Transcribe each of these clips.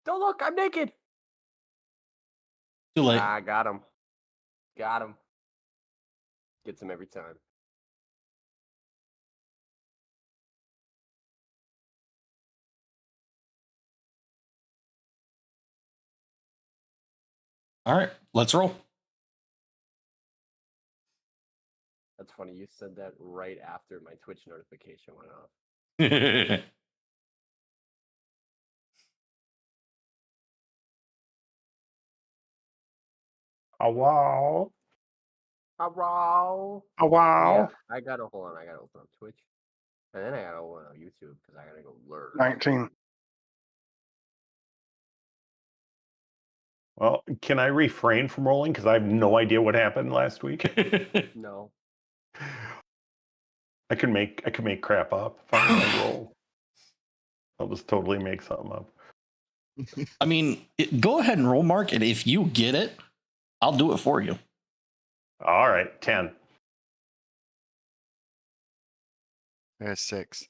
Don't look, I'm naked. Too late. Ah, got him. Got him. Gets him every time. All right, let's roll. That's funny. You said that right after my Twitch notification went off. Oh, wow. Hello. Oh, wow. Yeah, I gotta hold on. I gotta open up Twitch, and then I gotta open up YouTube because I gotta go learn. 19. Well, can I refrain from rolling because I have no idea what happened last week? No. I could make crap up if I roll. I'll just totally make something up. I mean, go ahead and roll, Mark, and if you get it, I'll do it for you. All right, 10. There's 6.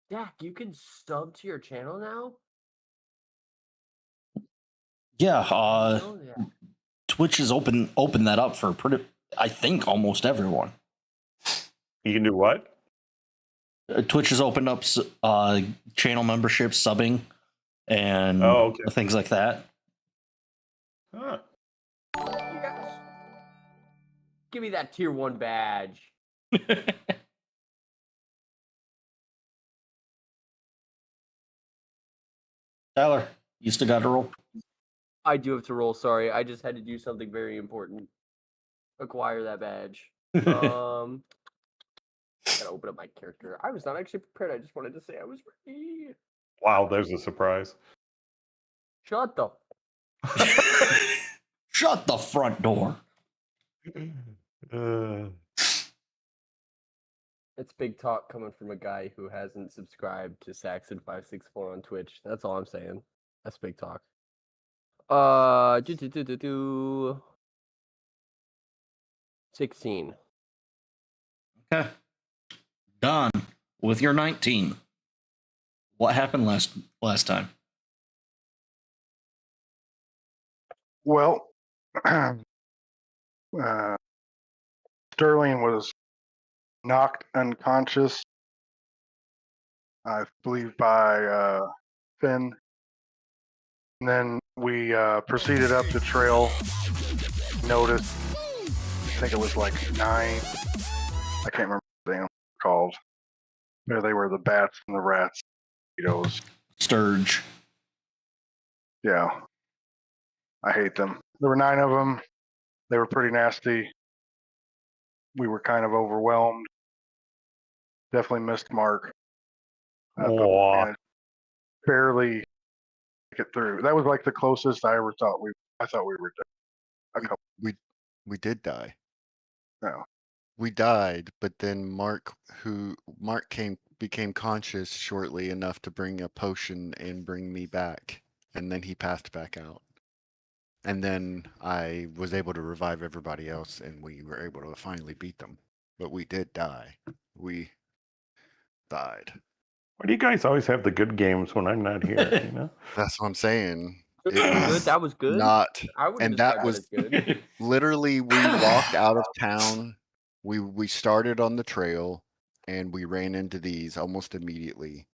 Dak, you can sub to your channel now? Yeah, Oh, yeah. Twitch has opened that up for I think almost everyone. You can do what? Twitch has opened up channel membership, subbing, and things like that. Huh. Yes. Give me that tier 1 badge. Tyler, you still got to roll? I do have to roll. Sorry, I just had to do something very important. Acquire that badge. Gotta open up my character. I was not actually prepared. I just wanted to say I was ready. Wow, there's a surprise. Shut the. Shut the front door. It's big talk coming from a guy who hasn't subscribed to Saxon564 on Twitch. That's all I'm saying. That's big talk. 16. Okay. Done with your 19. What happened last time? Well, Sterling was knocked unconscious, I believe, by Finn. And then we proceeded up the trail. Noticed, I think it was like 9. I can't remember what they were called. There they were, the bats and the rats. Mosquitoes. Sturge. Yeah. I hate them. There were 9 of them. They were pretty nasty. We were kind of overwhelmed. Definitely missed Mark. Managed barely get through. That was like the closest I ever thought I thought we were dead. We did die. No. We died, but then Mark became conscious shortly enough to bring a potion and bring me back, and then he passed back out. And then I was able to revive everybody else, and we were able to finally beat them. But we did die. We died. Why do you guys always have the good games when I'm not here? You know, that's what I'm saying. It was good. That was good. Not, and that was good. Literally, we walked out of town. We started on the trail, and we ran into these almost immediately,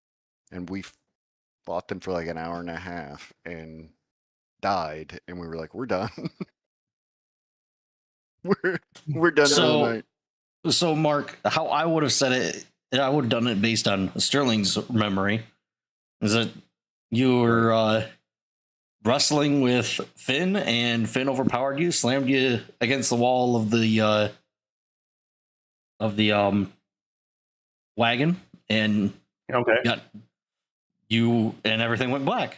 and we fought them for like an hour and a half, and died, and we were like, we're done. we're done for the night. So Mark, how I would have said it, and I would have done it based on Sterling's memory, is that you were wrestling with Finn, and Finn overpowered you, slammed you against the wall of the wagon, and and everything went black.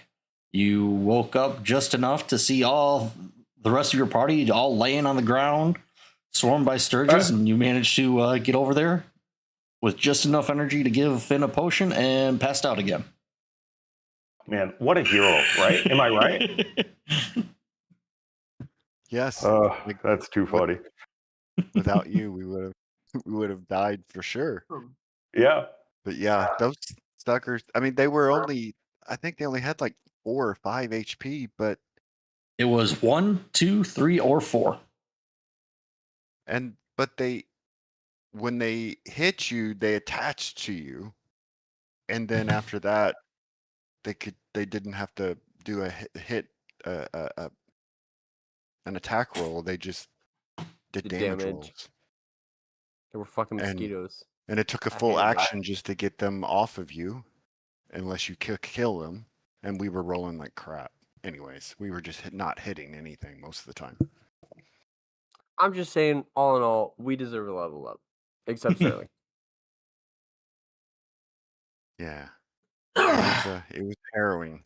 You woke up just enough to see all the rest of your party all laying on the ground, swarmed by sturges, and you managed to get over there with just enough energy to give Finn a potion and passed out again. Man, what a hero, right? Am I right? Yes. That's too funny. Without you, we would have died for sure. Yeah. But yeah, suckers. I mean, they were only. I think they only had like 4 or 5 HP, but It was 1, 2, 3, or 4. but they when they hit you, they attached to you, and then after that, they didn't have to do a hit an attack roll. They just did The damage damage. rolls, There were fucking And- mosquitoes. and it took a I full hated that. action just to get them off of you, unless you kill them. And we were rolling like crap. Anyways, we were just not hitting anything most of the time. I'm just saying, all in all, we deserve a level up. Except Sterling. Yeah, it was harrowing.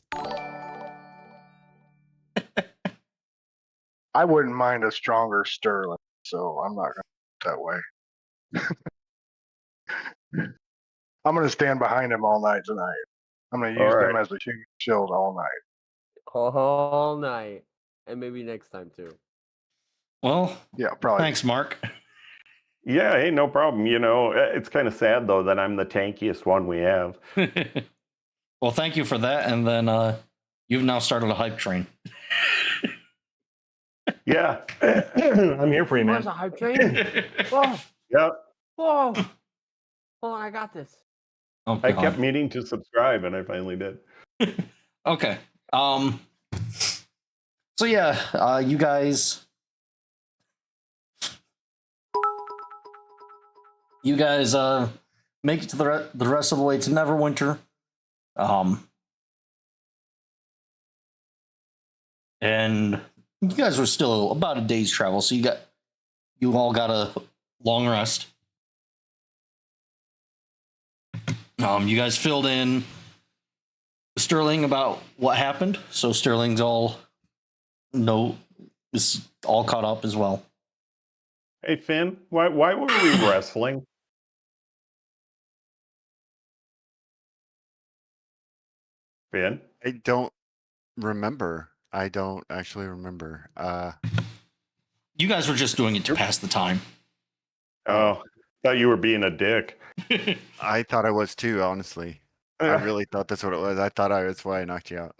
I wouldn't mind a stronger Sterling, so I'm not going that way. I'm going to stand behind him all night tonight. I'm going to use them as a huge shield all night. All night. And maybe next time, too. Well, Yeah, probably. thanks, Mark. Yeah, hey, no problem. You know, it's kind of sad though that I'm the tankiest one we have. Well, thank you for that. And then you've now started a hype train. Yeah, I'm here for you, Where's man. a hype train? Whoa, Yeah, whoa. Hold on, I got this. Oh, I God. kept meaning to subscribe, and I finally did. Okay. So yeah, you guys make it to the rest of the way to Neverwinter. And you guys were still about a day's travel, so you all got a long rest. You guys filled in Sterling about what happened, so Sterling's is all caught up as well. Hey, Finn, why were we wrestling? Finn? I don't remember. I don't actually remember. You guys were just doing it to pass the time. Oh, thought you were being a dick. I thought I was too, honestly. I really thought that's what it was. I thought that's why I knocked you out.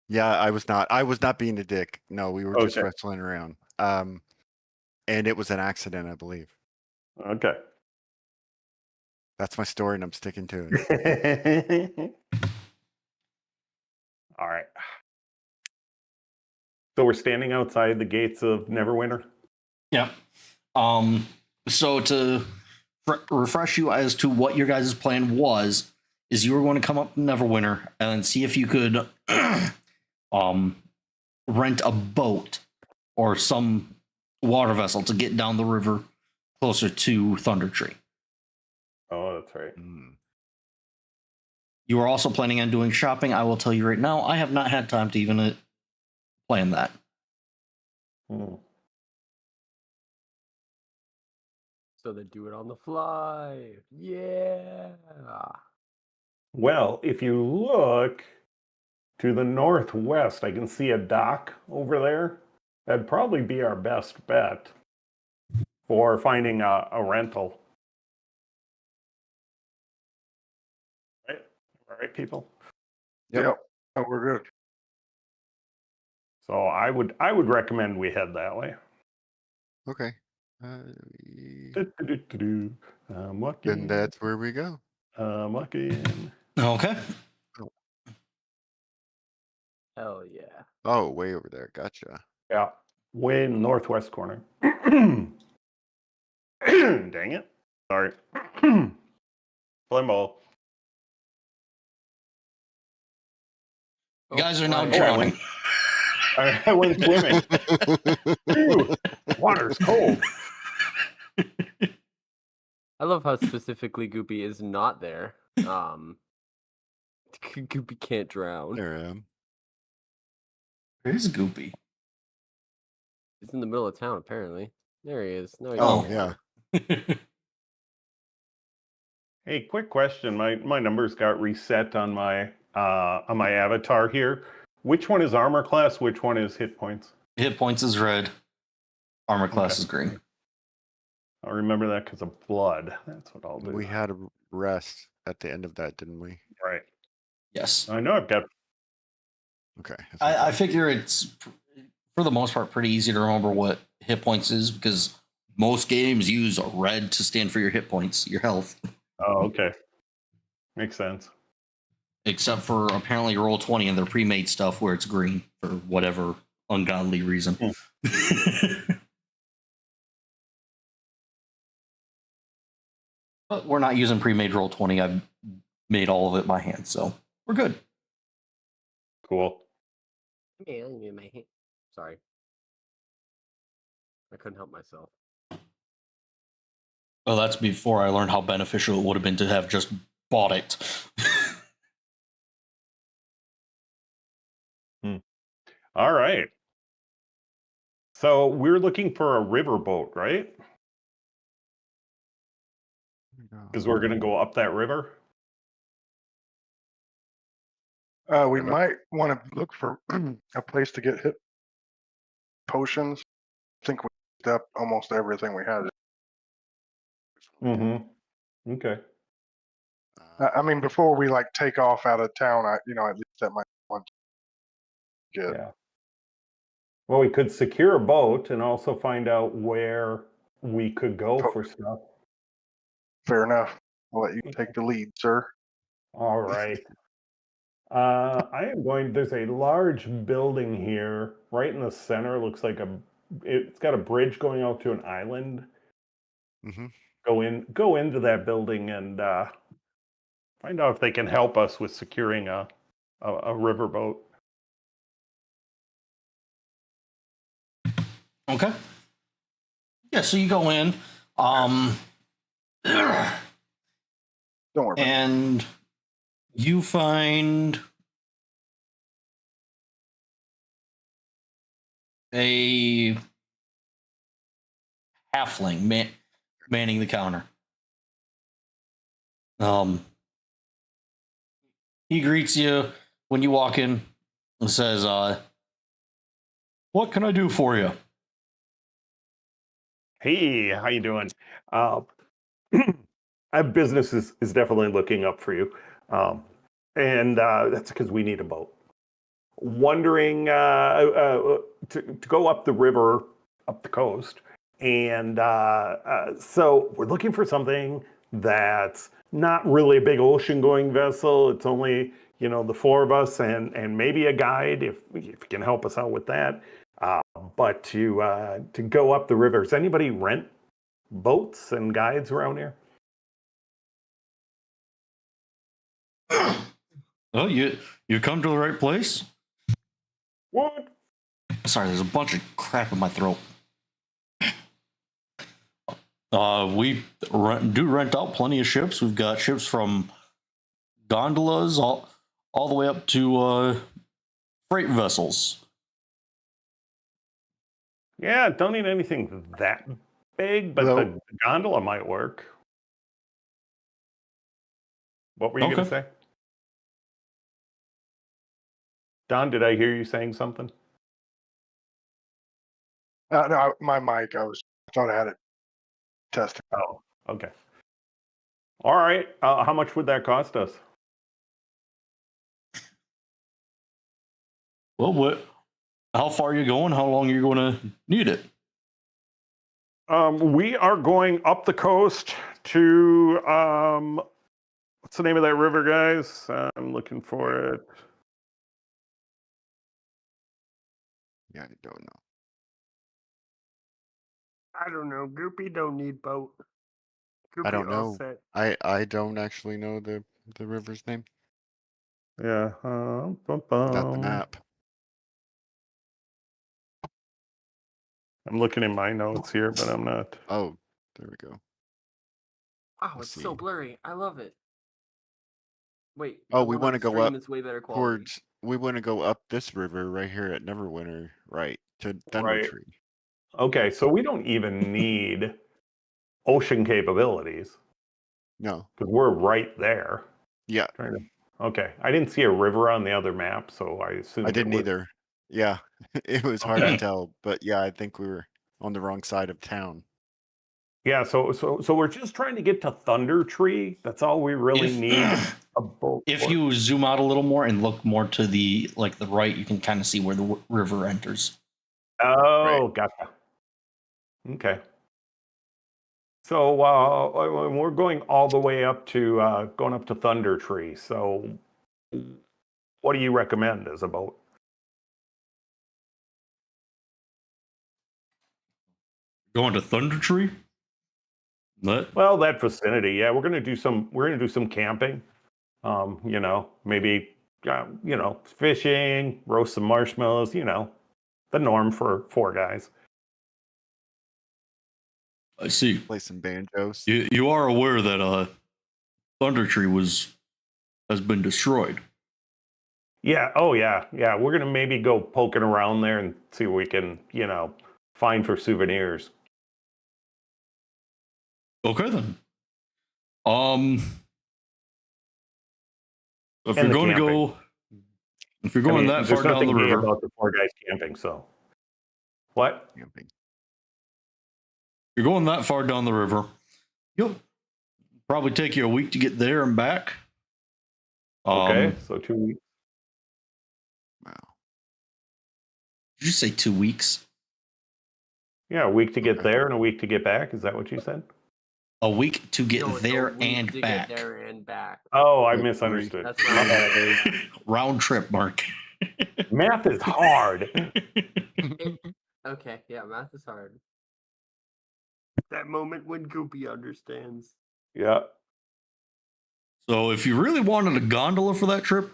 Yeah, I was not. I was not being a dick. No, we were just Okay. wrestling around. And it was an accident, I believe. Okay. That's my story, and I'm sticking to it. All right. So we're standing outside the gates of Neverwinter. Yep. So to refresh you as to what your guys' plan was, is you were going to come up to Neverwinter and then see if you could rent a boat or some water vessel to get down the river closer to Thundertree. Oh, that's right. You are also planning on doing shopping. I will tell you right now, I have not had time to even plan that. So they do it on the fly. Yeah. Well, if you look to the northwest, I can see a dock over there. That'd probably be our best bet for finding a rental. Right? All right, people. Yep. Oh, we're good. So I would recommend we head that way. Okay. I'm walking. Then that's where we go. I'm walking. Okay. Hell yeah. Oh, way over there. Gotcha. Yeah, way in the northwest corner. Dang it. Sorry. Flimbo. You guys are now Oh, drowning. I went swimming. Ew, water's cold. I love how specifically Goopy is not there. Goopy can't drown. There I am. Where's Goopy? He's in the middle of town, apparently. There he is. No, he's Oh, not. yeah. Hey, quick question. My numbers got reset on my avatar here. Which one is armor class? Which one is hit points? Hit points is red. Armor class is green. I'll remember that because of blood. That's what I'll do. We had a rest at the end of that, didn't we? Right. Yes. I know I've got. Okay. that's what I figure it's, for the most part, pretty easy to remember what hit points is because most games use red to stand for your hit points, your health, Oh, okay. Makes sense. except for apparently Roll20 and their pre-made stuff where it's green for whatever ungodly reason. But we're not using pre-made Roll20. I've made all of it by hand, so we're good. Cool. Yeah, in my hand. Sorry. I couldn't help myself. Well, that's before I learned how beneficial it would have been to have just bought it. All right. So we're looking for a riverboat, right? Because we're going to go up that river. We might want to look for a place to get hit potions. I think we used up almost everything we had. Mm-hmm. Okay. I mean, before we like take off out of town, at least that might want to get. Yeah. Well, we could secure a boat and also find out where we could go for stuff. Fair enough. I'll let you take the lead, sir. All right. I am going. There's a large building here, right in the center. Looks like it's got a bridge going out to an island. Mm-hmm. Go into that building and find out if they can help us with securing a riverboat. Okay. Yeah, so you go in. Don't worry about it. And you find a halfling manning the counter. He greets you when you walk in and says, "What can I do for you?" Hey, how you doing? Business is definitely looking up for you, and that's because we need a boat. Wondering to go up the river, up the coast, and so we're looking for something that's not really a big ocean-going vessel. It's only the four of us and maybe a guide if you can help us out with that. But to go up the river, does anybody rent boats and guides around here? Oh, you come to the right place. What? Sorry, there's a bunch of crap in my throat. We rent out plenty of ships. We've got ships from gondolas all the way up to freight vessels. Yeah, don't need anything that big, but the gondola might work. What were you going to say? Don, did I hear you saying something? No, my mic. I thought I had it tested. Oh, okay. All right. How much would that cost us? Well, how far are you going? How long are you going to need it? We are going up the coast to what's the name of that river, guys? I'm looking for it. Yeah, I don't know. I don't know. Goopy don't need boat. Goopy I don't all know. set. I don't actually know the river's name Yeah. without the map. I'm looking in my notes here, but I'm not. Oh, there we go. Wow, Let's it's so see. blurry. I love it. Wait. Oh, the we one on want to the go stream up is way better quality. we want to go up this river right here at Neverwinter, right, to Thundertree. Okay, so we don't even need ocean capabilities No. because we're right there. Yeah. Okay, I didn't see a river on the other map, so I assumed I didn't either. Yeah, it was hard to tell, but yeah, I think we were on the wrong side of town. Yeah, so we're just trying to get to Thundertree. That's all we really need a boat. If for. you zoom out a little more and look more to the right, you can kind of see where the river enters. Oh, gotcha. Okay. So we're going all the way up to going up to Thundertree. So, what do you recommend as a boat? Going to Thundertree? What? Well, that vicinity. Yeah, we're gonna do some camping. Maybe fishing, roast some marshmallows. The norm for 4 guys. I see. Play some banjos. You are aware that Thundertree has been destroyed. Yeah. Oh, yeah. Yeah. We're gonna maybe go poking around there and see what we can, find for souvenirs. Okay then. If And you're the going to camping. go, if you're going that far there's down the nothing gay river, about the 4 guys camping. So, what? Camping. you're going that far down the river, you'll probably take you a week to get there and back. Okay. So 2 weeks. Wow. Did you say 2 weeks? Yeah, a week to get Okay. there and a week to get back. Is that what you said? A week to get No, it's a there week and to back. Get there and back. Oh, I Like misunderstood. That's My right. bad. Round trip, Mark. Math is hard. Okay, yeah, math is hard. That moment when Goopy understands. Yeah. So if you really wanted a gondola for that trip,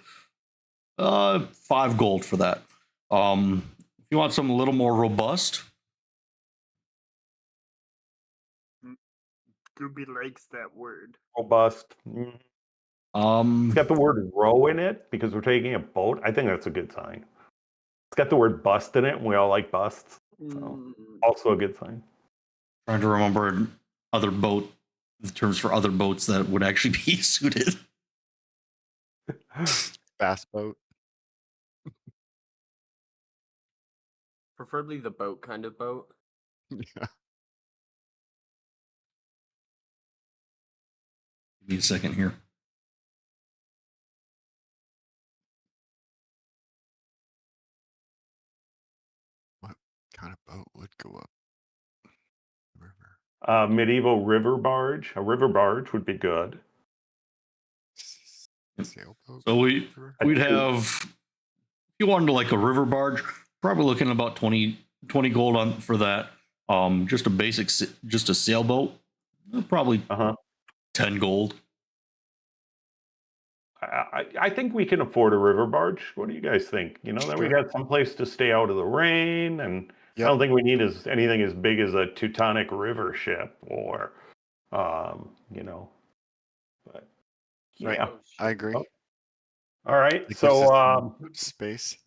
5 gold for that. If you want something a little more robust, Goopy likes that word. Robust. It's got the word row in it because we're taking a boat. I think that's a good sign. It's got the word bust in it, and we all like busts. So, also a good sign. trying to remember other boat terms for other boats that would actually be suited. Bass boat. Preferably the boat kind of boat. Yeah. Give me a second here. What kind of boat would go up the river? Medieval river barge. A river barge would be good. Sailboat. So we'd have, if you wanted like a river barge, probably looking at about 20 gold on for that. Just a basic, just a sailboat, probably 10 gold. I think we can afford a river barge. What do you guys think? That we got some place to stay out of the rain, and I don't think we need anything as big as a Teutonic river ship, or, But yeah, Right. I agree. Oh. All right. It gives us some space.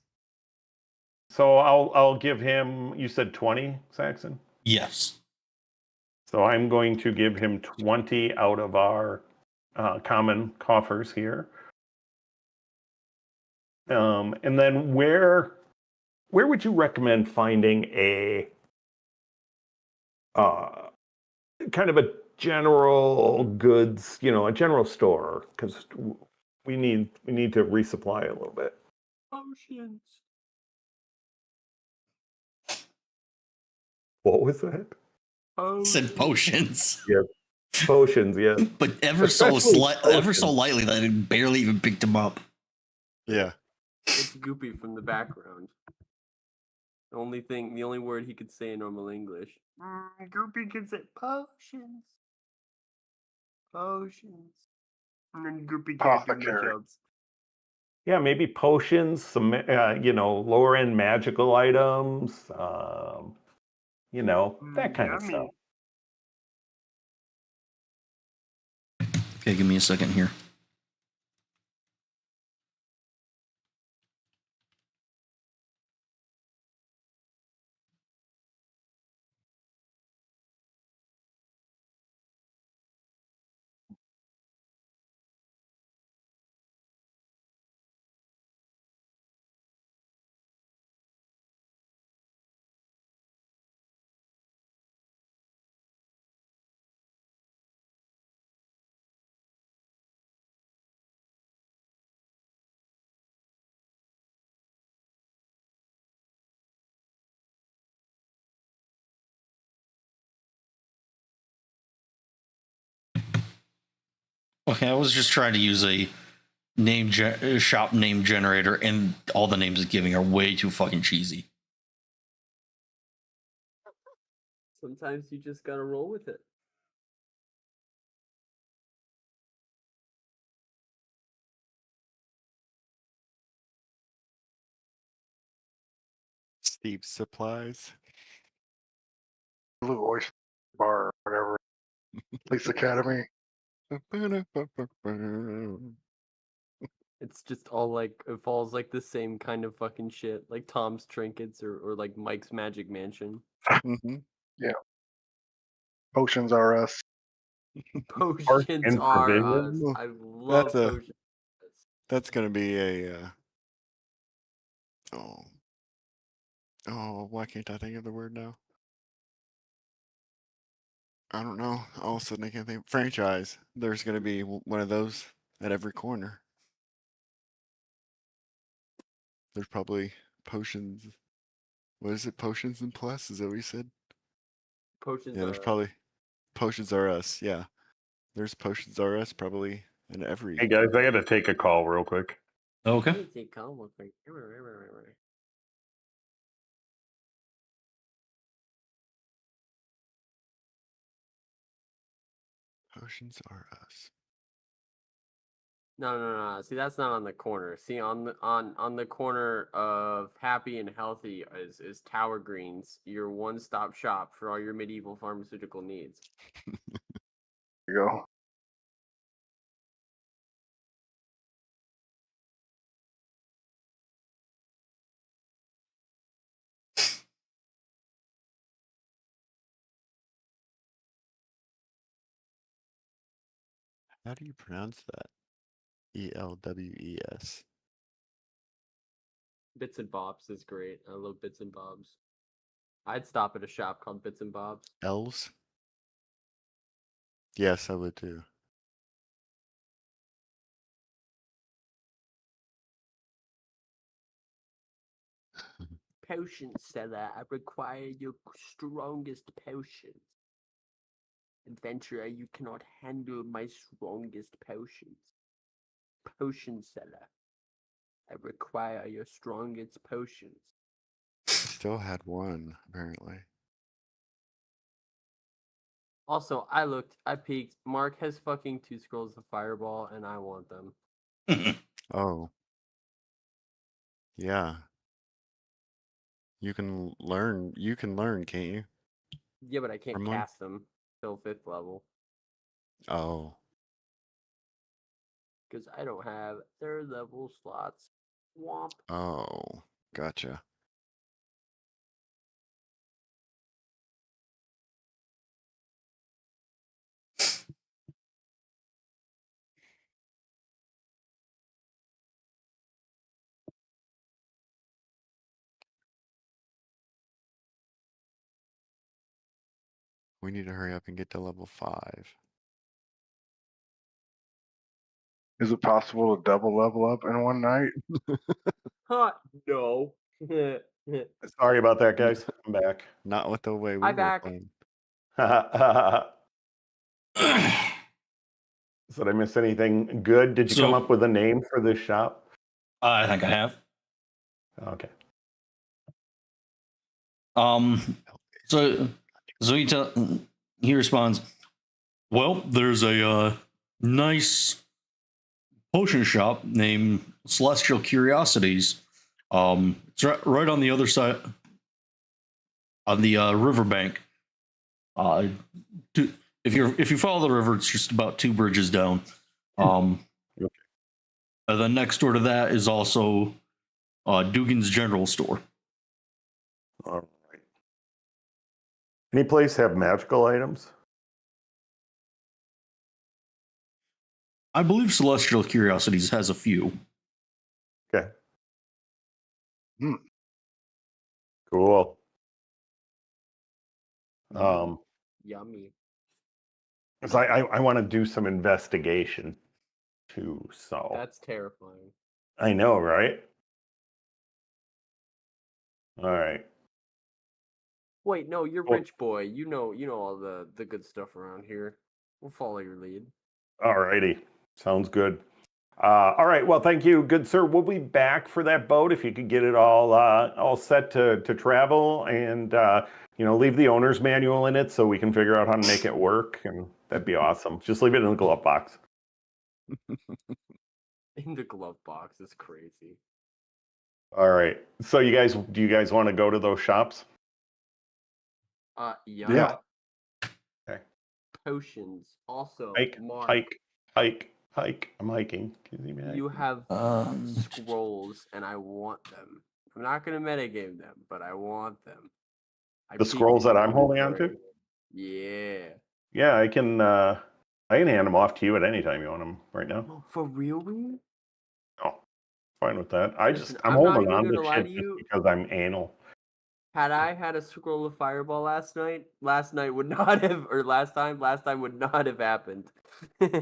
So I'll give him. You said 20, Saxon. Yes. So I'm going to give him 20 out of our common coffers here. And then where would you recommend finding a kind of a general goods, a general store, because we need to resupply a little bit. Potions. What was that? Said potions. Yeah, potions. Yeah, but ever so lightly that it barely even picked him up. Yeah. It's Goopy from the background. The only word he could say in normal English. Goopy can say potions. Potions. And then Goopy can't do much Apothecary. else. Yeah, maybe potions, some lower end magical items, that kind of stuff. Okay, give me a second here. Okay, I was just trying to use a shop name generator, and all the names it's giving are way too fucking cheesy. Sometimes you just gotta roll with it. Steve's Supplies. Blue Oyster Bar or whatever. Police Academy. It's just all like it falls like the same kind of fucking shit, like Tom's Trinkets or like Mike's Magic Mansion. Mhm. Potions are us. Potions and are provision? us. I love a- potions. That's gonna be a. Oh, why can't I think of the word now? I don't know. All of a sudden, I can't think. Franchise. There's gonna be one of those at every corner. There's probably potions. What is it? Potions and Plus? Is that what you said? Potions Yeah, are there's us. probably Potions R Us. Yeah, there's Potions R Us probably in every. Hey guys, I got to take a call real quick. Okay. Anything come with me. Potions R Us. No. See, that's not on the corner. See, on the corner of Happy and Healthy is Tower Greens, your one-stop shop for all your medieval pharmaceutical needs. There you go. How do you pronounce that? ELWES. Bits and Bobs is great. I love Bits and Bobs. I'd stop at a shop called Bits and Bobs. Elves? Yes, I would too. Potion seller, I require your strongest potions. Adventurer, you cannot handle my strongest potions. Potion seller, I require your strongest potions. Still had one, apparently. Also, I peeked. Mark has fucking 2 scrolls of Fireball, and I want them. Oh. Yeah. You can learn, can't you? Yeah, but I can't From one? cast them till 5th level. Oh. Because I don't have 3rd level slots. Womp. Oh. Gotcha. We need to hurry up and get to level 5. Is it possible to double level up in one night? Huh? No. Sorry about that, guys. I'm back. Not with the way we Hi, were back. playing. Did I miss anything good? Did you come So- up with a name for this shop? I think I have. Okay. So he responds, well, there's a nice potion shop named Celestial Curiosities. It's right on the other side, on the riverbank. If you follow the river, it's just about 2 bridges down. Okay. And then next door to that is also Dugan's General Store. All right. Any place have magical items? I believe Celestial Curiosities has a few. Okay. Hmm. Cool. Yummy. 'Cause I want to do some investigation too. So That's terrifying. I know, right? All right. Wait, no, you're Well- rich boy. You know all the good stuff around here. We'll follow your lead. All righty. Sounds good. All right. Well, thank you, good sir. We'll be back for that boat if you could get it all set to travel, and leave the owner's manual in it so we can figure out how to make it work, and that'd be awesome. Just leave it in the glove box. In the glove box. That's crazy. All right. So do you guys want to go to those shops? Yeah. Yeah. Okay. Potions. Also, Hike, Mark, hike. I'm hiking. Can you see me you hiking? have scrolls, and I want them. I'm not gonna metagame them, but I want them. I The peeked scrolls in that your I'm holding on to? inventory. Yeah. Yeah, I can hand them off to you at any time you want them right now. Oh, for real, man? Oh, fine with that. Listen, I'm I'm not holding even on gonna to lie shit to just you. because I'm anal. Had I had a scroll of fireball last night would not have, or last time would not have happened.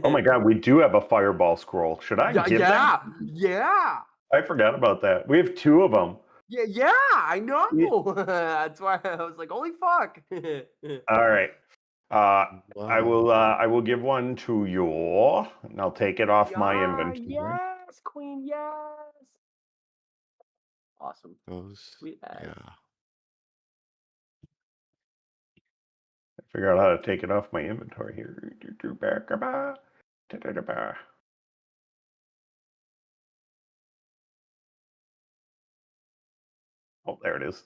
Oh my god, we do have a fireball scroll. Should I Yeah, give yeah, that? yeah, I forgot about that. We have 2 of them. yeah, I know. Yeah. That's why I was like, holy fuck. All right. Wow. I will give one to you, and I'll take it off my Yeah, inventory. yes, queen, yes. Awesome. Those. Sweet ass. Yeah. Figure out how to take it off my inventory here. Oh, there it is.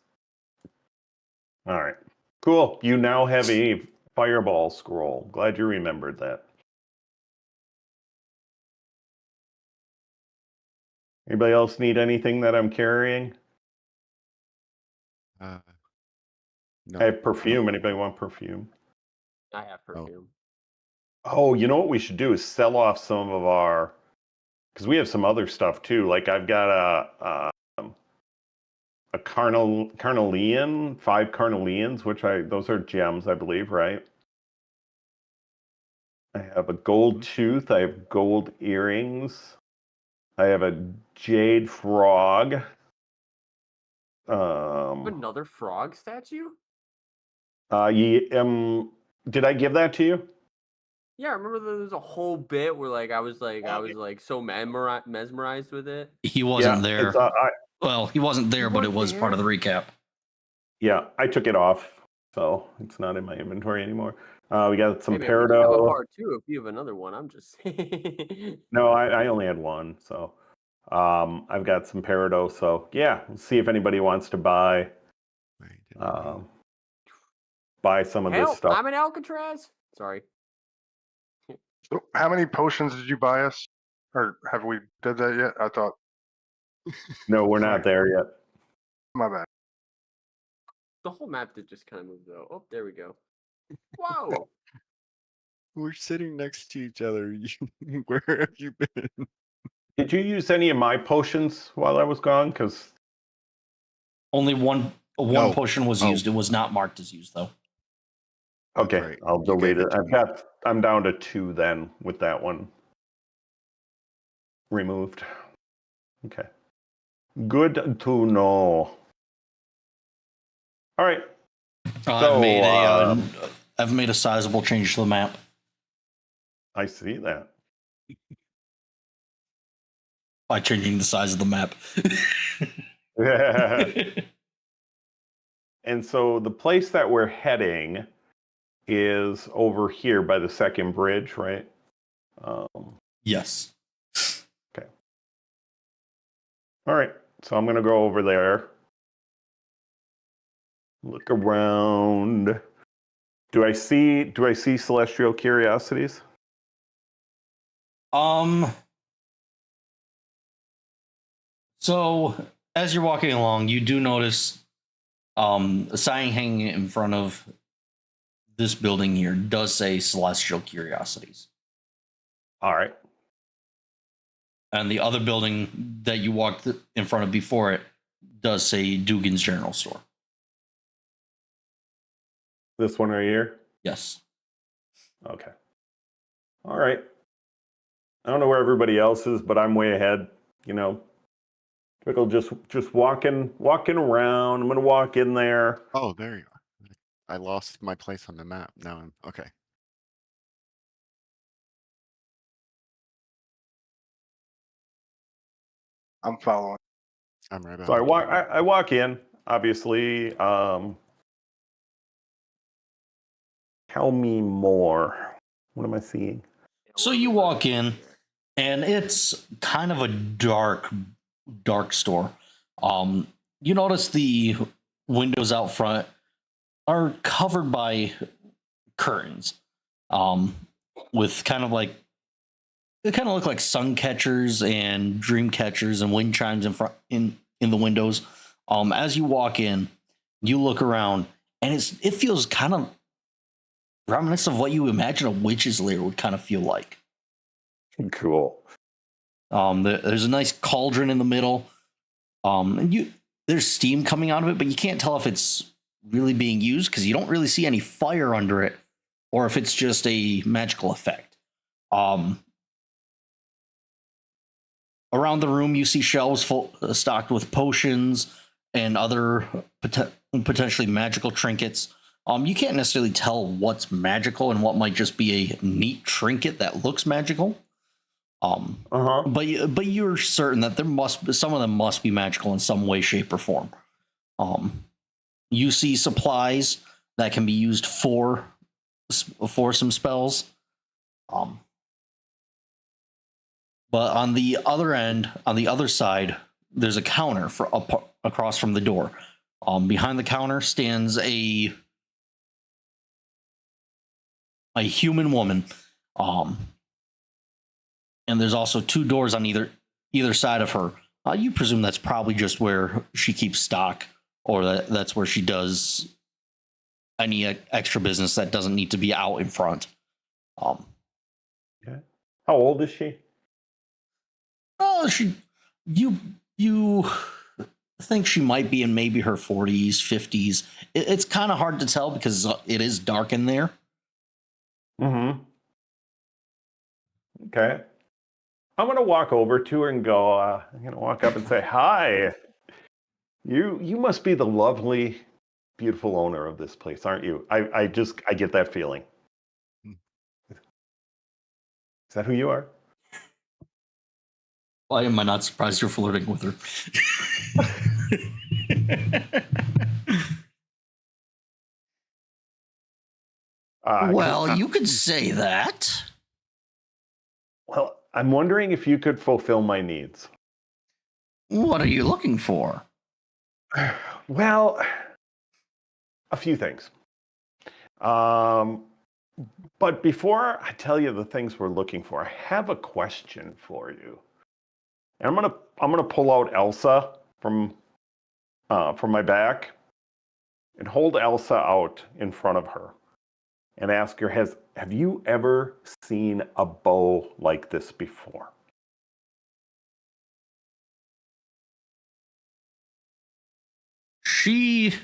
All right. Cool. You now have a fireball scroll. Glad you remembered that. Anybody else need anything that I'm carrying? No. I have perfume. Anybody want perfume? I have perfume. Oh, you know what we should do is sell off some of our, because we have some other stuff too. Like I've got a carnelian, 5 carnelians, those are gems, I believe, right? I have a gold tooth. I have gold earrings. I have a jade frog. Another frog statue? Did I give that to you? Yeah, I remember there was a whole bit where I was so mesmerized with it. He wasn't there. It's, Well, he wasn't there, but it weren't was part of the recap. yeah, I took it off, so it's not in my inventory anymore. We got some Hey man, we can have a peridot. part 2 if you have another one. I'm just saying. No, I only had one, so I've got some peridot. So yeah, let's see if anybody wants to buy some of this Help! stuff. I'm in Alcatraz. Sorry. So how many potions did you buy us? Or have we did that yet? I thought. No, we're not there yet. My bad. The whole map did just kind of move though. Oh, there we go. Whoa! We're sitting next to each other. Where have you been? Did you use any of my potions while I was gone? Because Only one No. potion was used. It was not marked as used though. okay, Right. I'll You gave delete it. to me. I'm down to 2 then with that one removed. Okay, good to know. All right. I've made a sizable change to the map. I see that. By changing the size of the map. And so the place that we're heading is over here by the second bridge, right? Yes. Okay. All right. So I'm going to go over there. Look around. Do I see celestial curiosities? So as you're walking along, you do notice a sign hanging in front of this building here does say Celestial Curiosities. All right. And the other building that you walked in front of before it does say Dugan's General Store. This one right here? Yes. Okay. All right. I don't know where everybody else is, but I'm way ahead, Pickle just walking around. I'm going to walk in there. Oh, there you are. I lost my place on the map. Now I'm okay. I'm following. I'm right So I behind walk. you. I walk in. Obviously, tell me more. What am I seeing? So you walk in, and it's kind of a dark store. You notice the windows out front are covered by curtains, with kind of like they kind of look like sun catchers and dream catchers and wind chimes in the windows. As you walk in, you look around, and it feels kind of reminiscent of what you imagine a witch's lair would kind of feel like. Cool. There's a nice cauldron in the middle. And there's steam coming out of it, but you can't tell if it's really being used because you don't really see any fire under it, or if it's just a magical effect. Around the room, you see shelves stocked with potions and other potentially magical trinkets. You can't necessarily tell what's magical and what might just be a neat trinket that looks magical. But you're certain that some of them must be magical in some way, shape, or form. You see supplies that can be used for some spells. But on the other end, on the other side, there's a counter across from the door. Behind the counter stands a human woman. And there's also two doors on either side of her. You presume that's probably just where she keeps stock, or that's where she does any extra business that doesn't need to be out in front. Okay. How old is she? Oh, you think she might be in maybe her 40s, 50s. It's kind of hard to tell because it is dark in there. Mm-hmm. Okay. I'm gonna walk over to her and go. I'm gonna walk up and say, "Hi. You must be the lovely, beautiful owner of this place, aren't you? I get that feeling. Is that who you are?" Why am I not surprised you're flirting with her? Well, you could say that. Well, I'm wondering if you could fulfill my needs. What are you looking for? Well, a few things. But before I tell you the things we're looking for, I have a question for you. And I'm gonna pull out Elsa from my back and hold Elsa out in front of her and ask her, have you ever seen a bow like this before? She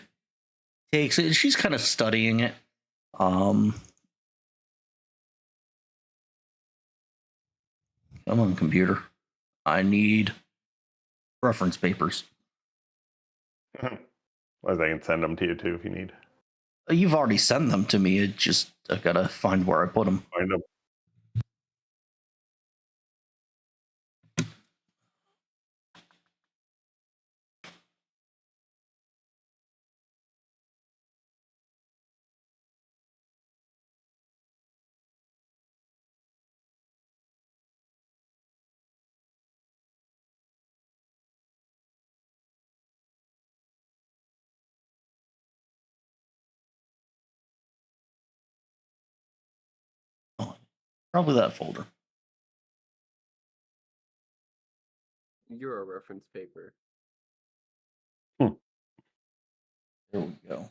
takes it. She's kind of studying it. Come on, computer. I need reference papers. Well, I can send them to you too if you need. You've already sent them to me. I gotta find where I put them. Find them. Probably that folder. You're a reference paper. There we go.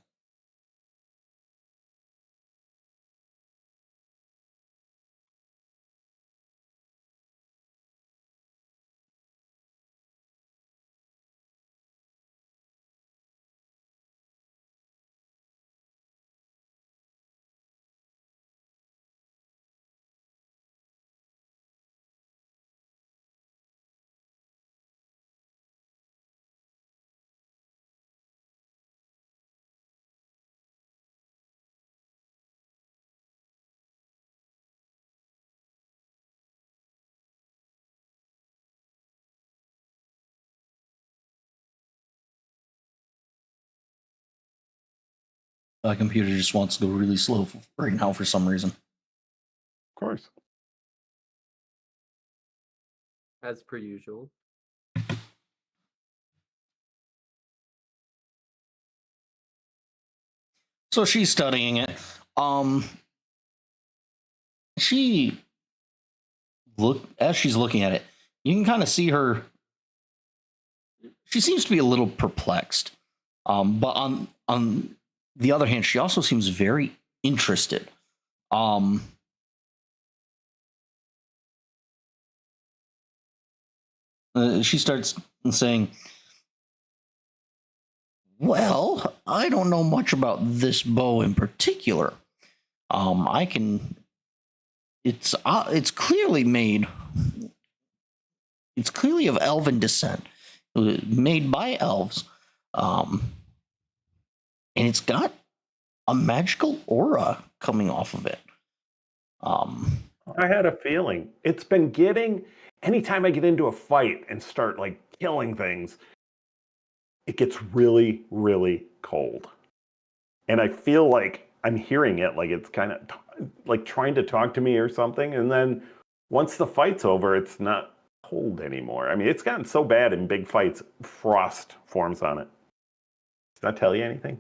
My computer just wants to go really slow right now for some reason. Of course. As per usual. So she's studying it. As she's looking at it, you can kind of see her. She seems to be a little perplexed. But on the other hand, she also seems very interested. She starts saying, "Well, I don't know much about this bow in particular. I can. It's clearly made. It's clearly of elven descent, made by elves, and it's got a magical aura coming off of it. I had a feeling. It's been getting, anytime I get into a fight and start like killing things, it gets really, really cold. And I feel like I'm hearing it, like it's kind of like trying to talk to me or something. And then once the fight's over, it's not cold anymore. I mean, it's gotten so bad in big fights, frost forms on it. Does that tell you anything?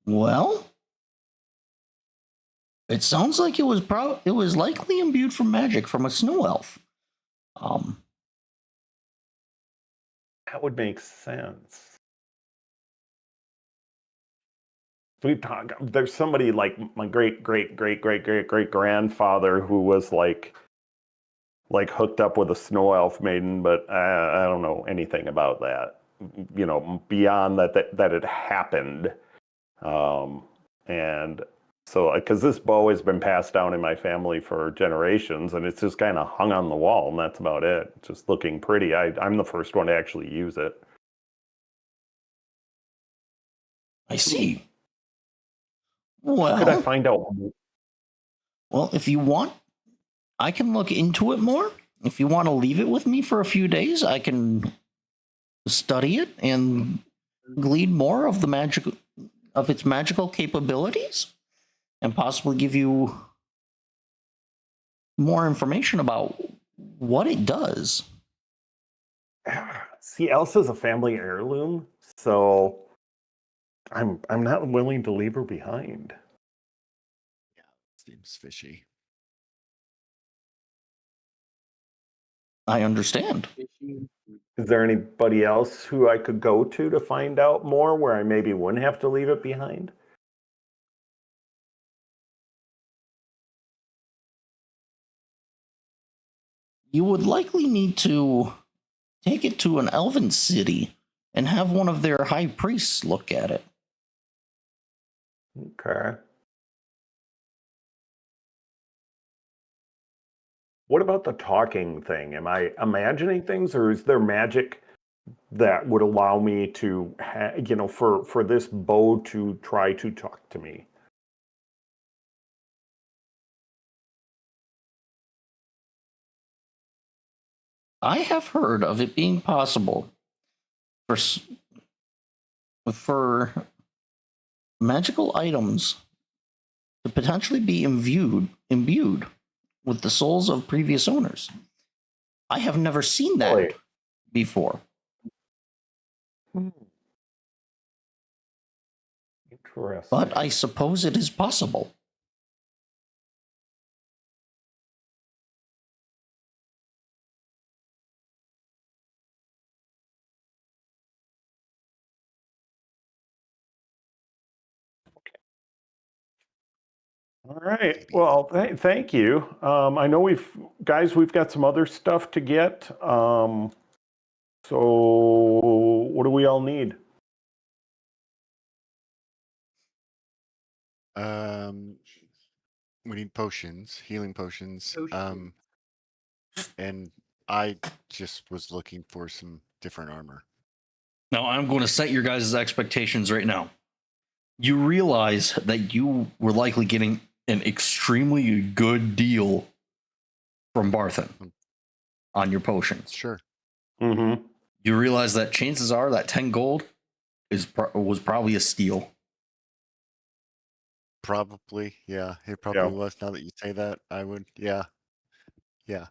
Well, it sounds like it was likely imbued from magic from a snow elf. That would make sense. We talk. There's somebody like my great grandfather who was like hooked up with a snow elf maiden, but I don't know anything about that. You know, beyond that it happened, and so because this bow has been passed down in my family for generations, and it's just kind of hung on the wall, and that's about it. Just looking pretty. I'm the first one to actually use it. I see. How could I Well, find out? well, if you want, I can look into it more. If you want to leave it with me for a few days, I can study it and glean more of its magical capabilities, and possibly give you more information about what it does. See, Elsa's a family heirloom, so I'm not willing to leave her behind. Seems fishy. I understand. Is there anybody else who I could go to find out more where I maybe wouldn't have to leave it behind? You would likely need to take it to an elven city and have one of their high priests look at it. Okay. What about the talking thing? Am I imagining things, or is there magic that would allow me to, for this bow to try to talk to me? I have heard of it being possible for magical items to potentially be imbued with the souls of previous owners. I have never seen that Really? before. Interesting. But I suppose it is possible. All right. Well, thank you. I know we've got some other stuff to get. So what do we all need? We need potions, healing potions. Potions. And I just was looking for some different armor. Now, I'm going to set your guys' expectations right now. You realize that you were likely getting an extremely good deal from Barthen on your potions. Sure. Mm-hmm. You realize that chances are that 10 gold was probably a steal. Probably, yeah. It probably was. Now that you say that, I would, yeah. Yeah.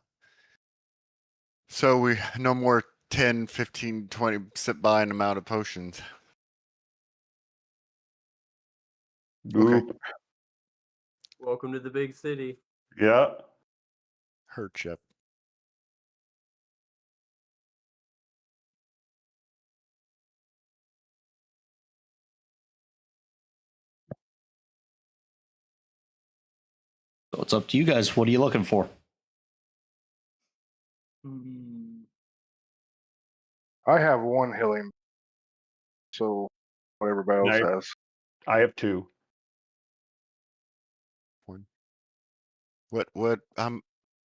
So we no more 10, 15, 20 sit by an amount of potions. Okay. Boop. Welcome to the big city. Yeah. Heard chip. So it's up to you guys. What are you looking for? I have one healing. So what everybody else Nice. has. I have 2. What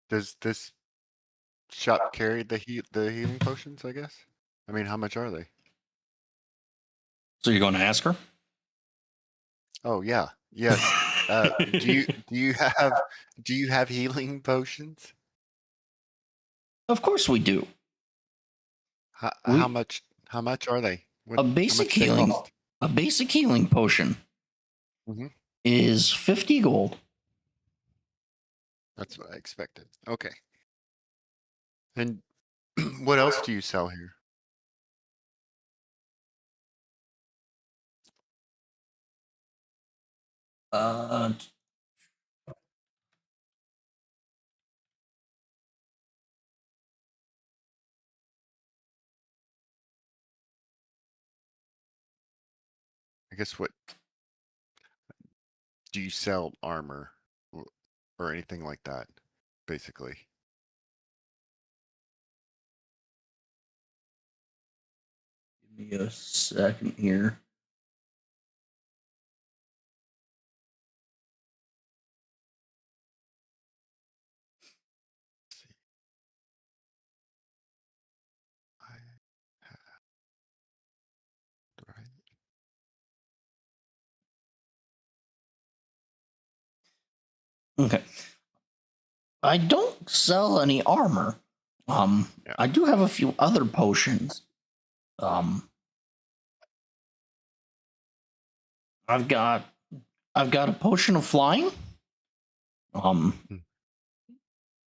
does this shop carry the healing potions, I guess? I mean, how much are they? So you're going to ask her? Oh yeah. Yes. Do you have healing potions? Of course we do. How much are they? A basic healing potion Mhm. is 50 gold. That's what I expected. Okay. And what else do you sell here? Uh, I guess what do you sell armor or anything like that, basically? Give me a second here. Let's see. I have the right. Okay. I don't sell any armor. Yeah. I do have a few other potions. I've got a potion of flying. Hmm.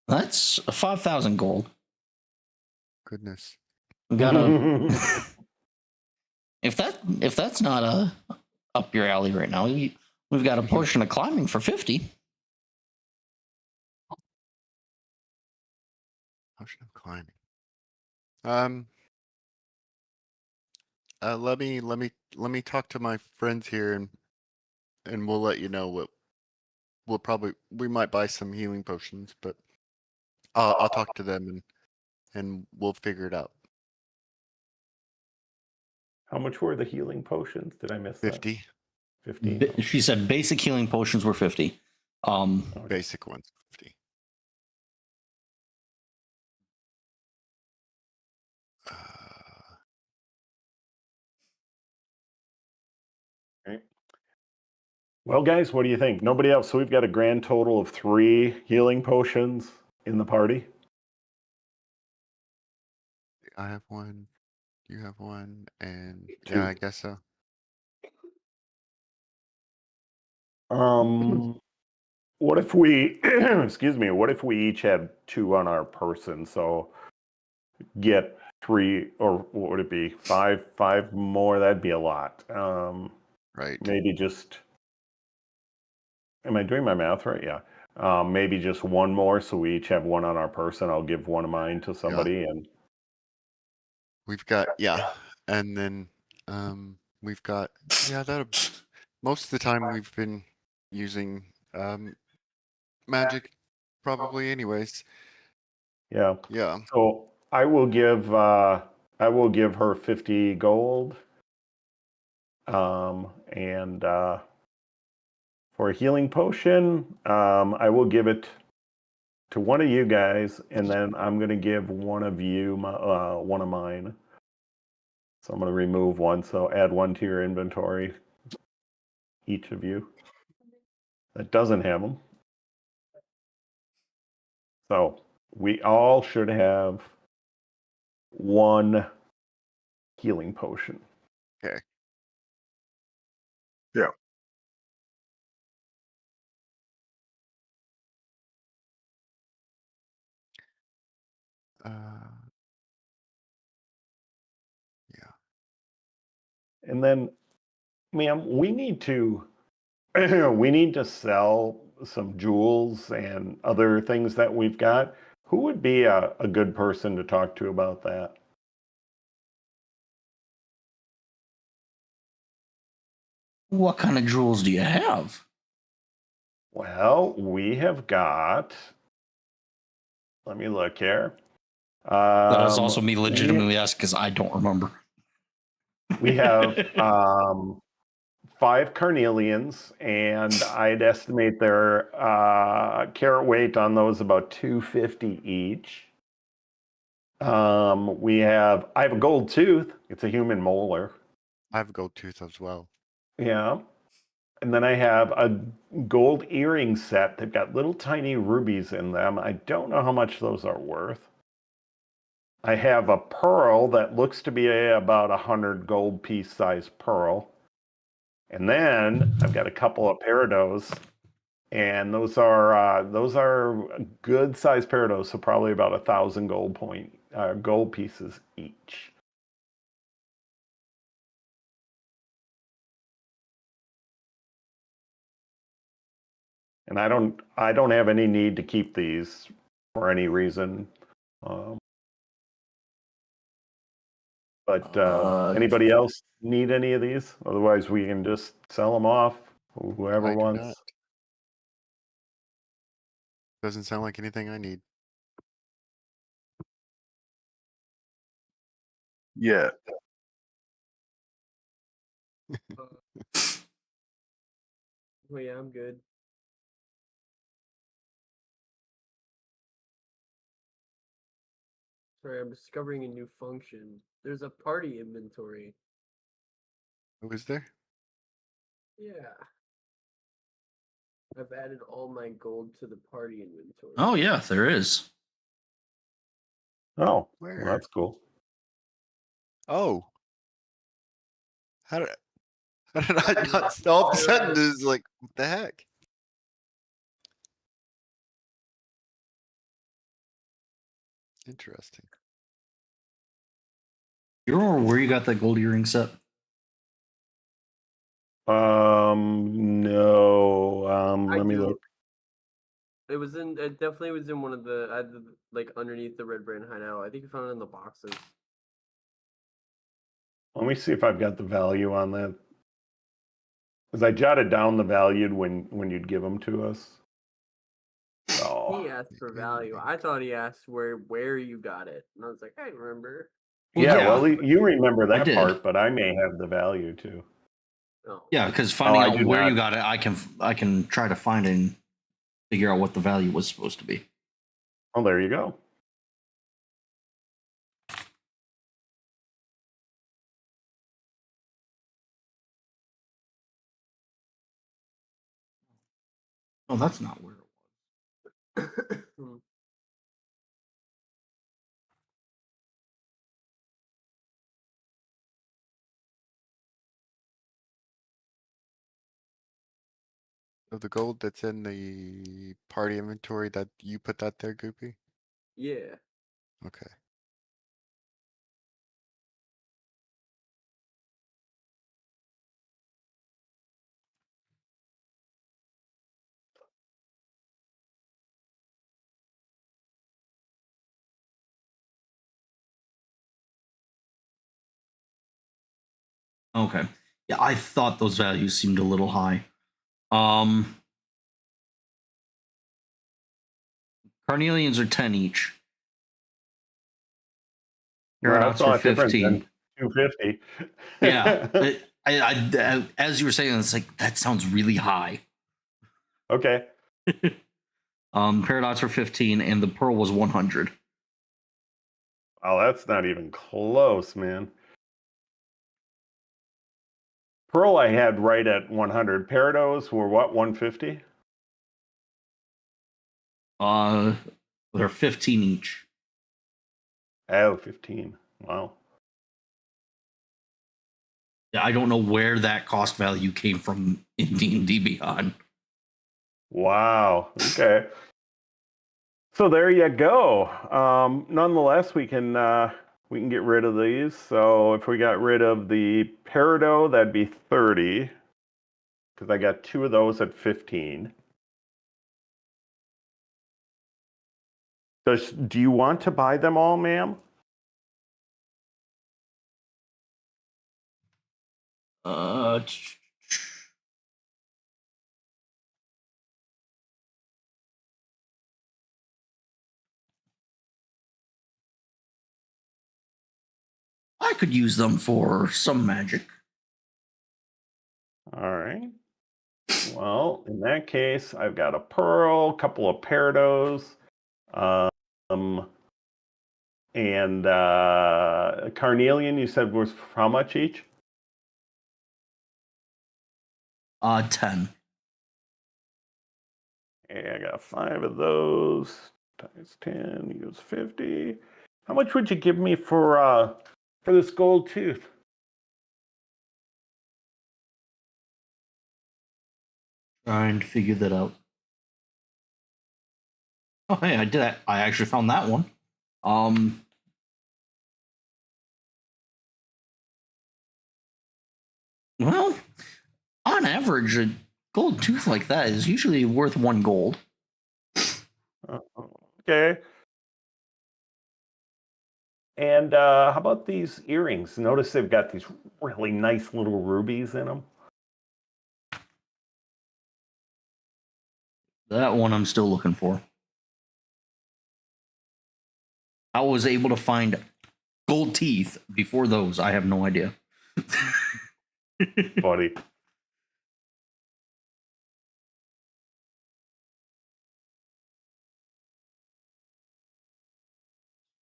That's 5,000 gold. Goodness. We've got a if that's not up your alley right now, we've got a potion of climbing for 50. Potion of climbing. Let me talk to my friends here and we'll let you know what we might buy some healing potions, but I'll talk to them and we'll figure it out. How much were the healing potions? Did I miss 50 that? 50. She said basic healing potions were 50. basic ones, 50. Okay. Well, guys, what do you think? Nobody else. So we've got a grand total of 3 healing potions in the party. I have one, you have one, and 2. yeah, I guess so. What if we, excuse me, what if we each had 2 on our person? So get 3, or what would it be? 5 more? That'd be a lot. Right. Maybe just, am I doing my math right? Yeah. Maybe just 1 more, so we each have 1 on our person. I'll give 1 of mine to somebody, and We've got, yeah. And then we've got, yeah, most of the time we've been using magic probably anyways. yeah. Yeah. So I will give her 50 gold. And for a healing potion, I will give it to one of you guys, and then I'm going to give one of you one of mine. So I'm going to remove 1, so add 1 to your inventory, each of you that doesn't have them. So we all should have 1 healing potion. Okay. Yeah. Yeah. And then, ma'am, we need to we need to sell some jewels and other things that we've got. Who would be a good person to talk to about that? What kind of jewels do you have? Well, we have got. Let me look here. That is also me We, legitimately asking because I don't remember. we have 5 carnelians, and I'd estimate their carat weight on those about 250 each. I have a gold tooth. It's a human molar. I have a gold tooth as well. Yeah. And then I have a gold earring set. They've got little tiny rubies in them. I don't know how much those are worth. I have a pearl that looks to be about 100 gold piece size pearl. And then I've got a couple of peridot, and those are good size peridot, so probably about 1,000 gold pieces each. And I don't have any need to keep these for any reason. But anybody else need any of these? Otherwise, we can just sell them off. Whoever I do wants. not. Doesn't sound like anything I need. Yeah. Oh yeah, I'm good. Sorry, I'm discovering a new function. There's a party inventory. Who is there? Yeah. I've added all my gold to the party inventory. Oh yeah, there is. Oh, Where? well, that's cool. Oh. How did I not all of a sudden it's like, what the heck? Interesting. You remember where you got that gold earring set? No. I Let me do. look. It definitely was in one of the, like underneath the Red Brand Hideout. I think you found it in the boxes. Let me see if I've got the value on that. Because I jotted down the value when you'd give them to us. He Oh, asked for value. I thought he asked where you got it, and I was like, I remember. Well, yeah. yeah. Well, you remember that did. part, but I may have the value too. Oh. Yeah, because finding I out do where you not. got it, I can try to find it and figure out what the value was supposed to be. Oh, there you go. Oh, that's not where it Hmm. So the gold that's in the party inventory, that you put that there, Goopy? Yeah. Okay. was. Okay. Yeah, I thought those values seemed a little high. Carnelians are 10 each. Well, that's Paradox a are lot different 15. than 250. Yeah. As you were saying, it's like that sounds really high. Okay. Paradox were 15, and the pearl was 100. Oh, that's not even close, man. Pearl I had right at 100. Parados were what, 150? They're 15 each. Oh, 15. Wow. I don't know where that cost value came from in D&D Beyond. Wow. Okay. So there you go. Nonetheless, we can get rid of these. So if we got rid of the Peridot, that'd be 30. Because I got 2 of those at 15. Do you want to buy them all, ma'am? I could use them for some magic. All right. Well, in that case, I've got a pearl, a couple of Peridots, and carnelian. You said was how much each? 10. Yeah, I got 5 of those. Times 10 equals 50. How much would you give me for this gold tooth? Trying to figure that out. Oh, hey, I did. I actually found that one. Well, on average, a gold tooth like that is usually worth 1 gold. Okay. And how about these earrings? Notice they've got these really nice little rubies in them. That one I'm still looking for. I was able to find gold teeth before those. I have no idea. Buddy.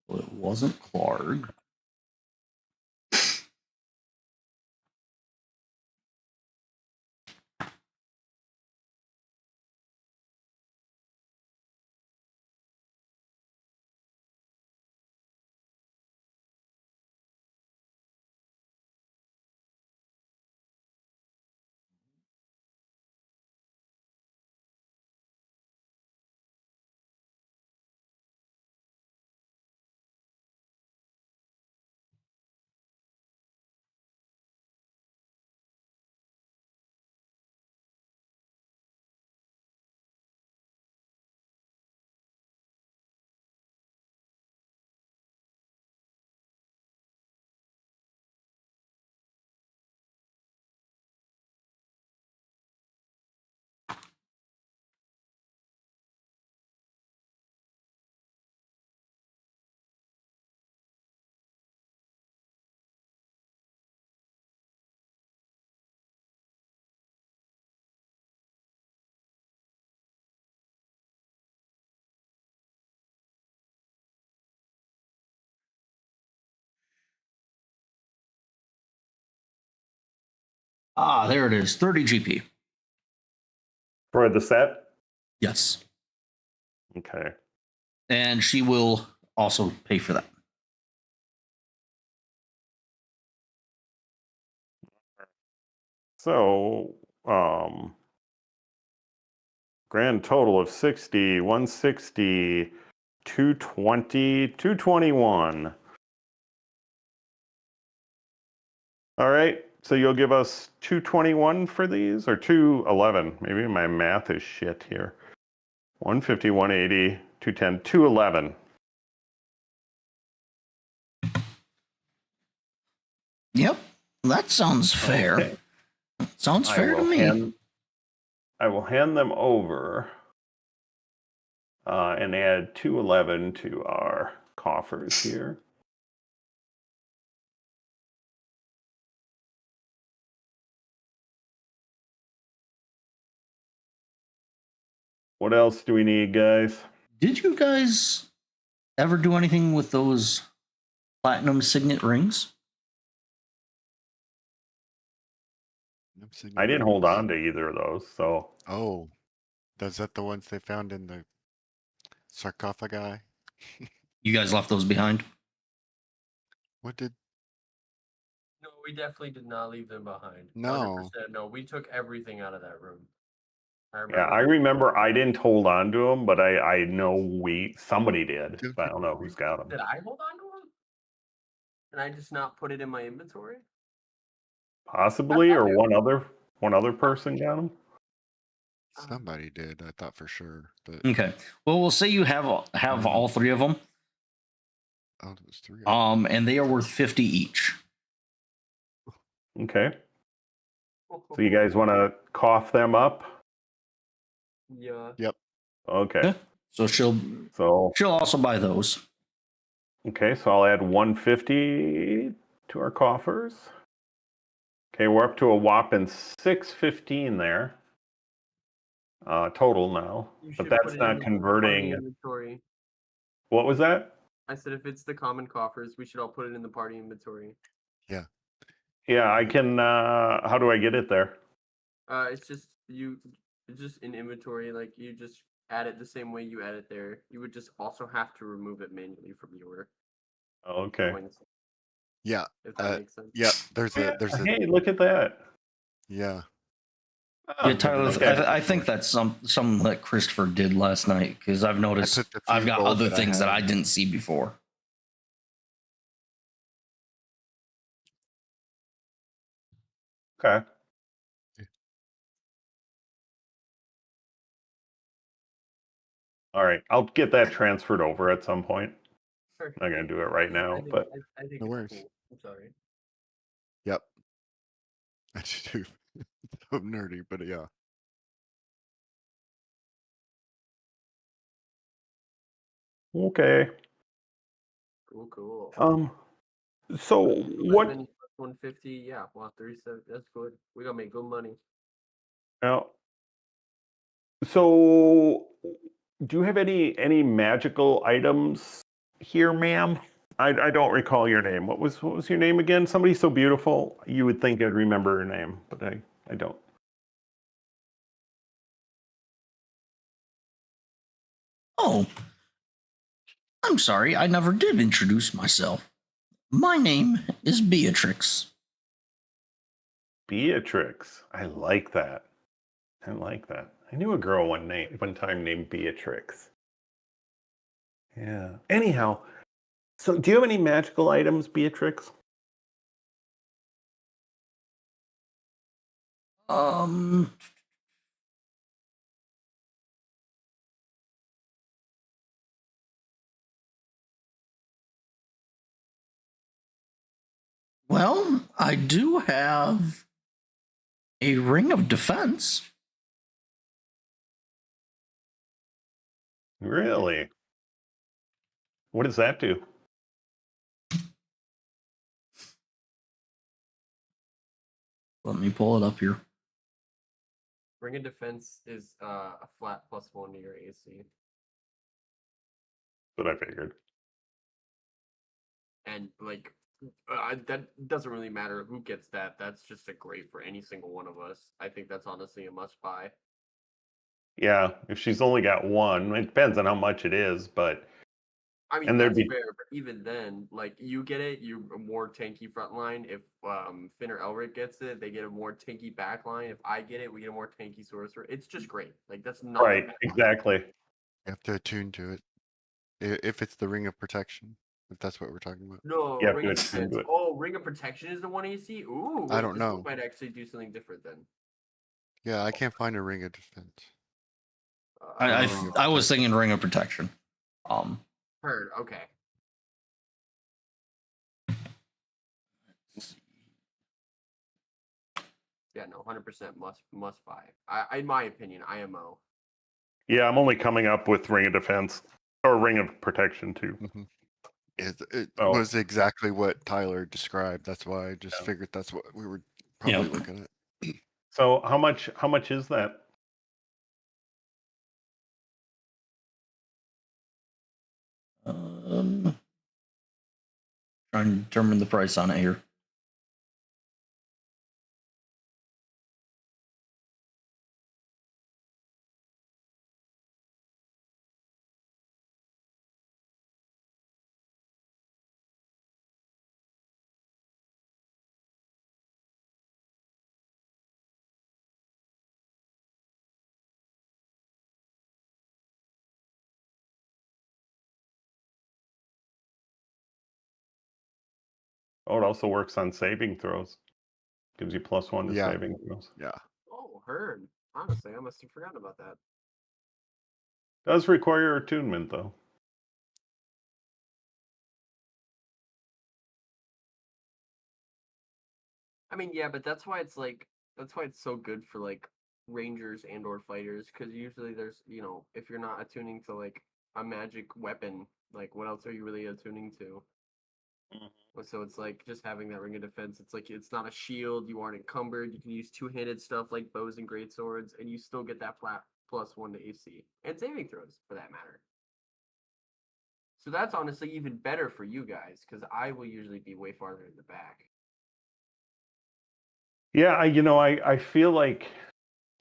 Well, it wasn't Clark. Ah, there it is. 30 GP. For the set? Yes. Okay. And she will also pay for that. So, grand total of 60, 160, 220, 221. All right. So you'll give us 221 for these or 211. Maybe my math is shit here. 150, 180, 210, 211. Yep. That sounds fair. Okay. Sounds fair to me. I will hand them over and add 211 to our coffers here. What else do we need, guys? Did you guys ever do anything with those platinum signet rings? I didn't hold on to either of those, so. Oh, is that the ones they found in the sarcophagi? You guys left those behind? What did? No, We definitely did not leave them behind. No. 100%. No, we took everything out of that room. I Yeah, I remember. remember I didn't hold on to them, but I know somebody did. Don't But I you- don't know who's got them. Did I hold on to them? And I just not put it in my inventory? Possibly, or thought one other person got them. Somebody did, I thought for sure. But Okay. Well, we'll say you have all 3 of them. oh, it was 3 of them. And they are worth 50 each. Okay. So you guys want to cough them up? Yeah. Yep. Okay. Yeah. So she'll also buy those. Okay, so I'll add 150 to our coffers. Okay, we're up to a whopping 615 there. Total now. You But should that's put it not in the party converting. inventory. What was that? I said if it's the common coffers, we should all put it in the party inventory. Yeah. Yeah, I can how do I get it there? It's just in inventory, like you just add it the same way you add it there. You would just also have to remove it manually from your Okay. points, Yeah. if that makes sense. Yep. There's a Hey, look at that. yeah. Yeah, Tyler, Okay. I think that's something that Christopher did last night because I've noticed put the I've few got gold other that I things that I had. didn't see before. Okay. All right. I'll get that transferred over at some point. Sure. I'm not gonna do it right now, I think, but I think No it's worries. cool. I'm sorry. Yep. I do. So nerdy, but yeah. okay. Cool. So what 150, yeah, well, 37, that's good. We gotta make good money. now? So do you have any magical items here, ma'am? I don't recall your name. What was your name again? Somebody so beautiful. You would think I'd remember her name, but I don't. Oh, I'm sorry, I never did introduce myself. My name is Beatrix. Beatrix. I like that. I like that. I knew a girl one time named Beatrix. Yeah. Anyhow, so do you have any magical items, Beatrix? Um, well, I do have a ring of defense. Really? What does that do? Let me pull it up here. Ring of defense is a flat +1 to your AC. What I figured. And like that doesn't really matter who gets that. That's just a great for any single one of us. I think that's honestly a must buy. Yeah, if she's only got one, it depends on how much it is, but I mean and there'd that's be fair, but even then, like you get it, you're a more tanky front line. If Finn or Elric gets it, they get a more tanky back line. If I get it, we get a more tanky sorcerer. It's just great. Like that's not right, exactly. You have to attune to it. If it's the ring of protection, if that's what we're talking about. No, You have Ring to of attune Defense. to it. Oh, Ring of Protection is the one AC? Ooh, I wait, don't this know. one might actually do something different then. Yeah, I can't find a ring of defense. I was thinking ring of protection. Heard, okay. Yeah, no, 100% must buy. In my opinion, IMO. Yeah, I'm only coming up with Ring of Defense or Ring of Protection too. It Oh. was exactly what Tyler described. That's why I just figured that's what we were probably looking at. So how much is that? Trying to determine the price on it here. Oh, it also works on saving throws. Gives you +1 to Yeah. saving throws. Yeah. Oh, heard. Honestly, I must have forgotten about that. Does require attunement though. I mean, yeah, but that's why it's so good for like rangers and or fighters, because usually there's, if you're not attuning to like a magic weapon, like what else are you really attuning to? So it's like just having that ring of defense. It's like it's not a shield. You aren't encumbered. You can use two-handed stuff like bows and greatswords, and you still get that flat +1 to AC and saving throws for that matter. So that's honestly even better for you guys, because I will usually be way farther in the back. Yeah, I feel like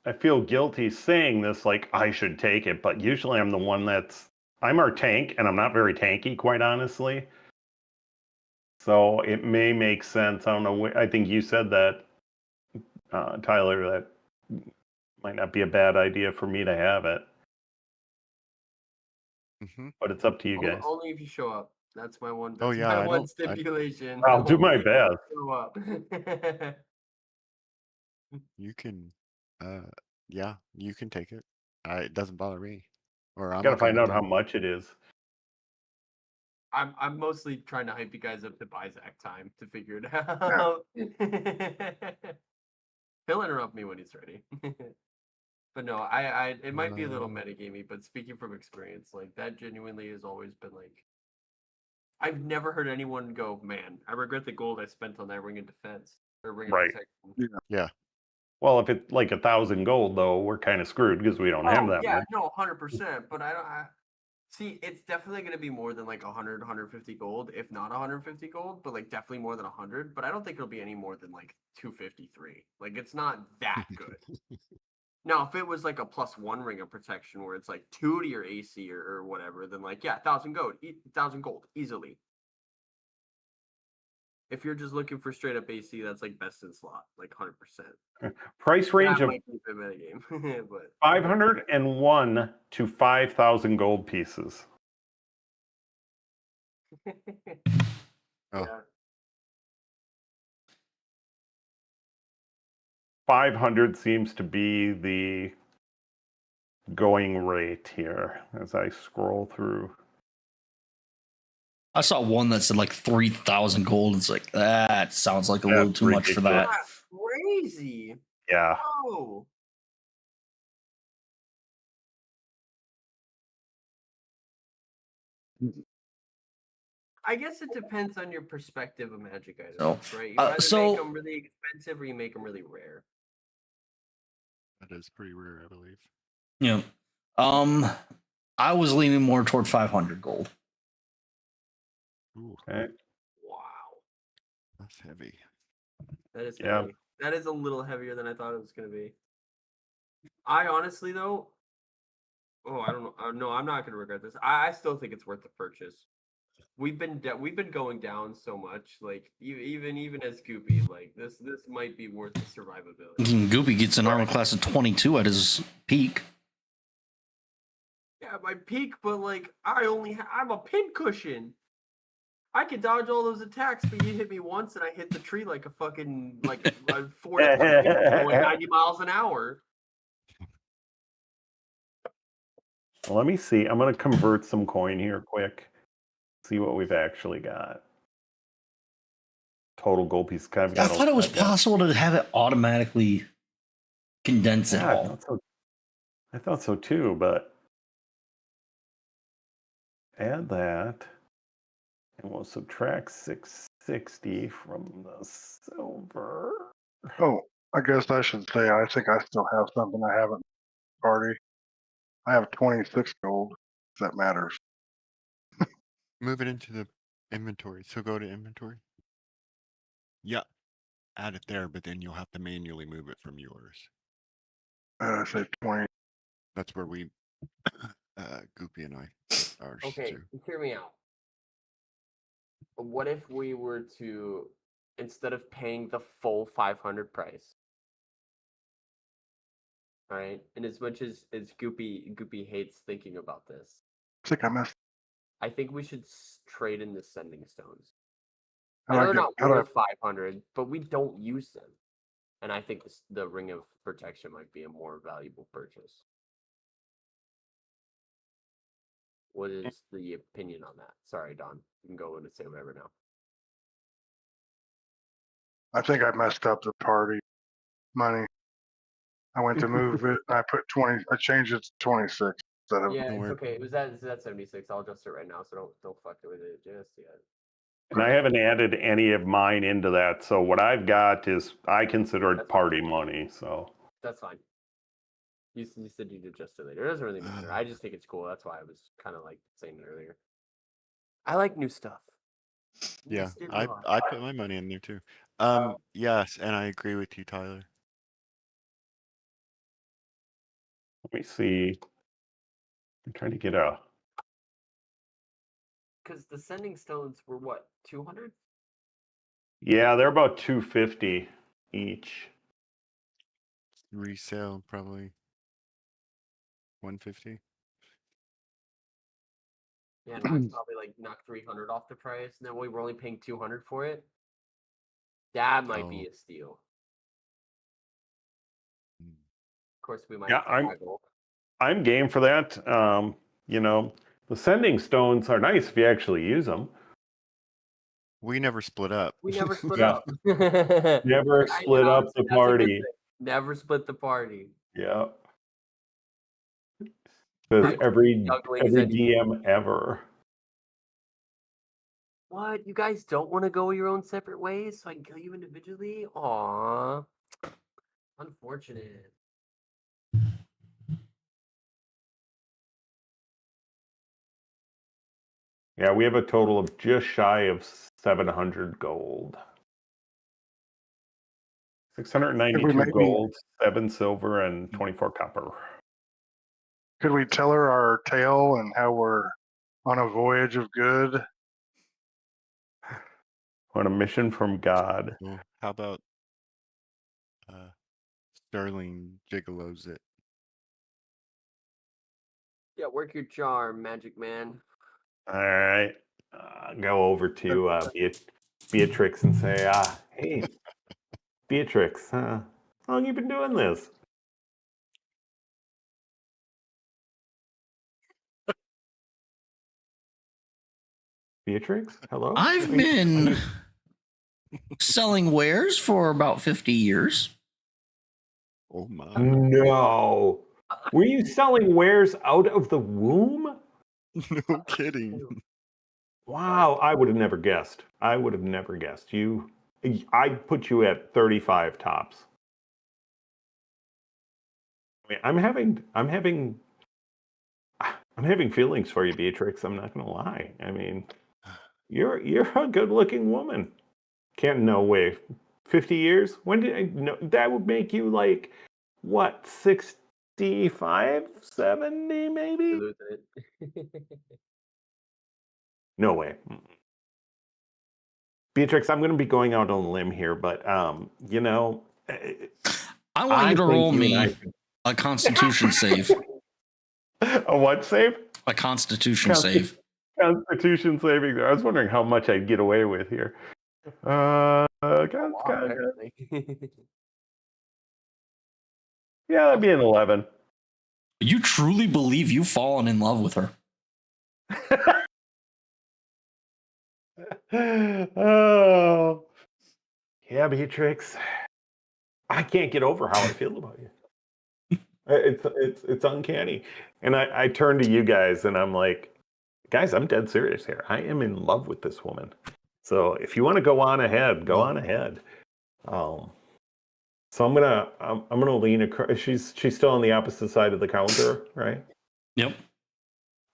I feel guilty saying this, like I should take it, but usually I'm the one I'm our tank, and I'm not very tanky, quite honestly. So it may make sense. I don't know. I think you said that, Tyler, that might not be a bad idea for me to have it, Hmm. but it's up to you guys. Only if you show up. That's my one. Oh, That's yeah, my I one don't- stipulation. I'll do my Only if you best. Show up. You can, yeah, you can take it. It doesn't bother me. Or I'm Got to okay find with out it. how much it is. I'm mostly trying to hype you guys up to buy Zach time to figure it out. He'll interrupt me when he's ready. But no, it might be a little metagamey, but speaking from experience, like that genuinely has always been like, I've never heard anyone go, man, I regret the gold I spent on that ring of defense or ring of Right. protection. Yeah. Well, if it's like 1,000 gold, though, we're kind of screwed because we don't have Oh that yeah, much. no, 100%. But see. It's definitely going to be more than like 100, 150 gold, if not 150 gold, but like definitely more than 100. But I don't think it'll be any more than like 253. Like it's not that good. Now, if it was like a +1 ring of protection where it's like 2 to your AC or whatever, then like, yeah, 1,000 gold, 1,000 gold, easily. If you're just looking for straight up AC, that's like best in slot, like 100%. Price range That of might be a metagame, but 501 to 5,000 gold pieces. Oh. yeah. 500 seems to be the going rate here as I scroll through. I saw one that said like 3,000 gold. It's like, that sounds like a little That's too much for that. That's crazy. Yeah. Oh. I guess it depends on your perspective of magic items, right? You either make them really expensive or you make them really rare. That is pretty rare, I believe. Yeah. I was leaning more toward 500 gold. Ooh, Okay. Wow. that's heavy. That is Yeah. heavy. That is a little heavier than I thought it was going to be. I honestly, though, I don't know. No, I'm not going to regret this. I still think it's worth the purchase. We've been going down so much, like even as Goopy, like this might be worth the survivability. Goopy gets an armor class of 22 at his peak. Yeah, my peak, but like I'm a pincushion. I could dodge all those attacks, but you hit me once and I hit the tree like a fucking like a 40 going 90 miles an hour. Well, let me see. I'm going to convert some coin here quick. See what we've actually got. Total gold piece. I thought it was possible to have it automatically condense it all. I thought so too, but add that. And we'll subtract 660 from the silver. Oh, I guess I should say I think I still have something I haven't party. I have 26 gold, if that matters. Move it into the inventory. So go to inventory. Yeah. Add it there, but then you'll have to manually move it from yours. I say 20. That's where we, Goopy and I, ours Okay, too. hear me out. What if we were to, instead of paying the full 500 price, right? And as much as Goopy hates thinking about this, I think I missed. I think we should trade in the sending stones. I know they're not how do I worth 500, but we don't use them. And I think the Ring of Protection might be a more valuable purchase. What is the opinion on that? Sorry, Don. You can go in and say whatever now. I think I messed up the party money. I went to move it. And I put 20. I changed it to 26 instead of. Yeah, it's worry. okay. It was at 76. I'll adjust it right now, so don't fuck with it just yet. And I haven't added any of mine into that. So what I've got is I consider it That's party money. So That's fine. You said you'd adjust it later. It doesn't really matter. I just think it's cool. That's why I was kind of like saying it earlier. I like new stuff. Yeah, Instant I love. I put my money in there too. Yes, and I agree with you, Tyler. let me see. I'm trying to get a. Because the sending stones were what, 200? Yeah, they're about 250 each. Resale probably 150. Yeah, and I'd probably like knock 300 off the price, and then we were only paying 200 for it. That might be Oh. a steal. Mm. Of course, we might Yeah, have to haggle. I'm game for that. The sending stones are nice if you actually use them. We never split up. We never split Yeah. up. Never And split up honestly, the that's a good party. thing. Never split the party. Yeah. Because I'm every jugglings anymore. DM ever. What? You guys don't want to go your own separate ways so I can kill you individually? Aw. Unfortunate. Yeah, we have a total of just shy of 700 gold. 692 maybe- gold, 7 silver, and 24 copper. Could we tell her our tale and how we're on a voyage of good? On a mission from God. Well, how about Sterling gigolos it? Yeah, work your charm, magic man. All right. Go over to Beatrix and say, hey, Beatrix, how long you been doing this? Beatrix, hello? I've been selling wares for about 50 years. Oh my! No. Were you selling wares out of the womb? No kidding. Wow, I would have never guessed. I would have never guessed. I'd put you at 35 tops. I mean, I'm having feelings for you, Beatrix. I'm not gonna lie. I mean, you're a good-looking woman. Can't no way. 50 years? When did I know that would make you like what, 65, 70 maybe? Lose it. No way. Beatrix, I'm going to be going out on a limb here, but I want you to roll me a Constitution save. A what save? A Constitution save. Constitution saving. I was wondering how much I'd get away with here. Apparently. Yeah, that'd be an 11. You truly believe you've fallen in love with her? Oh, yeah, Beatrix. I can't get over how I feel about you. It's uncanny. And I turn to you guys and I'm like, guys, I'm dead serious here. I am in love with this woman. So if you want to go on ahead, go on ahead. So I'm gonna lean across. She's still on the opposite side of the counter, right? Yep.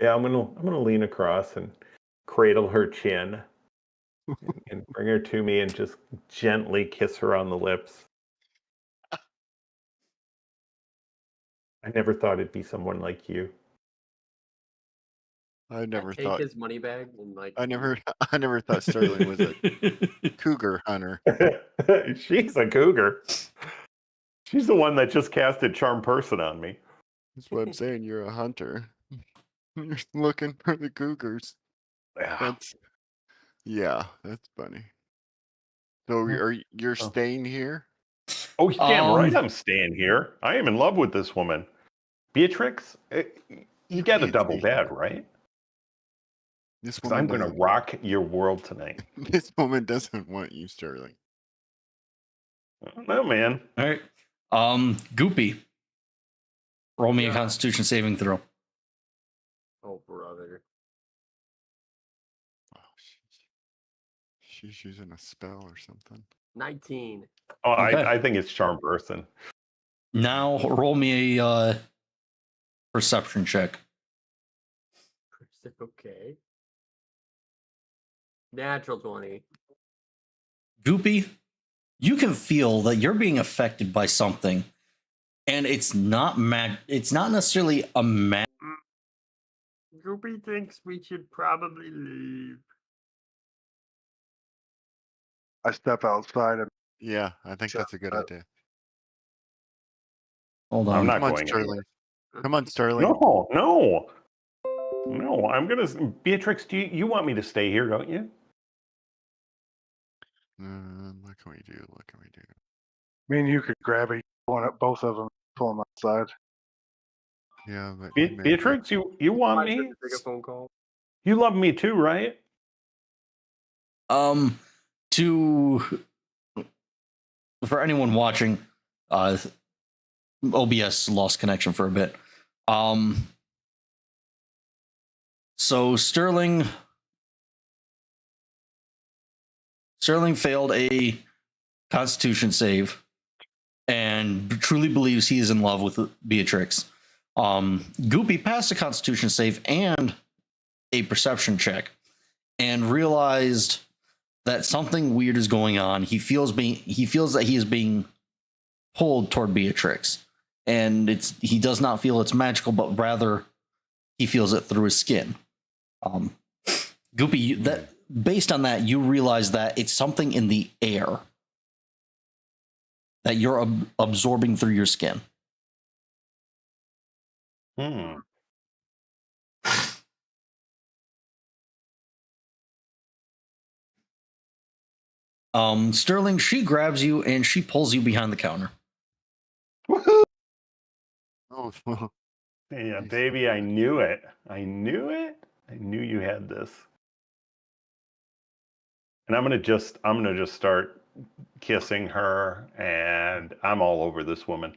Yeah, I'm gonna lean across and cradle her chin and bring her to me and just gently kiss her on the lips. I never thought it'd be someone like you. I never Take thought. his money bag and like. I never thought Sterling was a cougar hunter. She's a cougar. She's the one that just casted Charm Person on me. That's what I'm saying. You're a hunter. You're looking for the cougars. Yeah. That's funny. So you're Oh. staying here? Oh, damn right, Um, I'm staying here. I am in love with this woman. Beatrix, you got a can't double stay here. bed, right? This Because woman I'm going to doesn't. rock your world tonight. This woman doesn't want you, Sterling. No, man. all right. Goopy. Roll me a Yeah. Constitution saving throw. Oh, brother. Oh, she's using a spell or something. 19. Oh, Okay. I think it's charm person. Now roll me a perception check. Okay. Natural 20. Goopy, you can feel that you're being affected by something, and it's not it's not necessarily a Goopy thinks we should probably leave. I step outside and Yeah, I think Sure. that's a good idea. Hold on. I'm not Come on, going Sterling. anywhere. Come on, Sterling. No. I'm gonna. Beatrix, you want me to stay here, don't you? What can we do? What can we do? me and you could grab both of them, pull them outside. Yeah, but he may Beatrix, you want I should me? take a phone call. You love me too, right? To for anyone watching, OBS lost connection for a bit. So Sterling failed a Constitution save and truly believes he is in love with Beatrix. Goopy passed a Constitution save and a perception check and realized that something weird is going on. He feels that he is being pulled toward Beatrix, and he does not feel it's magical, but rather he feels it through his skin. Goopy, that based on that, you realize that it's something in the air that you're absorbing through your skin. Hmm. Sterling, she grabs you and she pulls you behind the counter. Woohoo! Oh, Yeah, Nice. baby, I knew it. I knew you had this. And I'm gonna just start kissing her, and I'm all over this woman.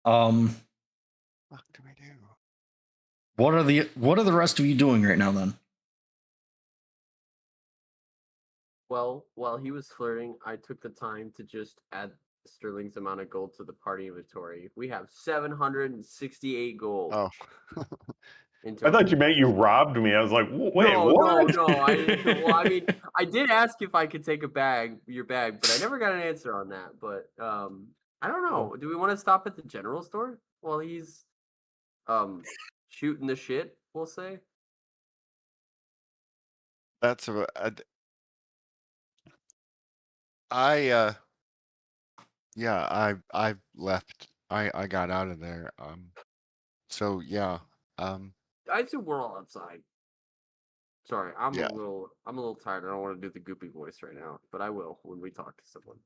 what do we do? What are the rest of you doing right now then? Well, while he was flirting, I took the time to just add Sterling's amount of gold to the party inventory. We have 768 gold Oh, in I total. thought you meant you robbed me. I was like, wait, No, what? no. I mean, I did ask if I could take your bag, but I never got an answer on that. But I don't know. Do we want to stop at the general store while he's shooting the shit? We'll say. that's I yeah, I left. I got out of there. So yeah. I assume we're all outside. Sorry, I'm Yeah. a little tired. I don't want to do the goopy voice right now, but I will when we talk to someone.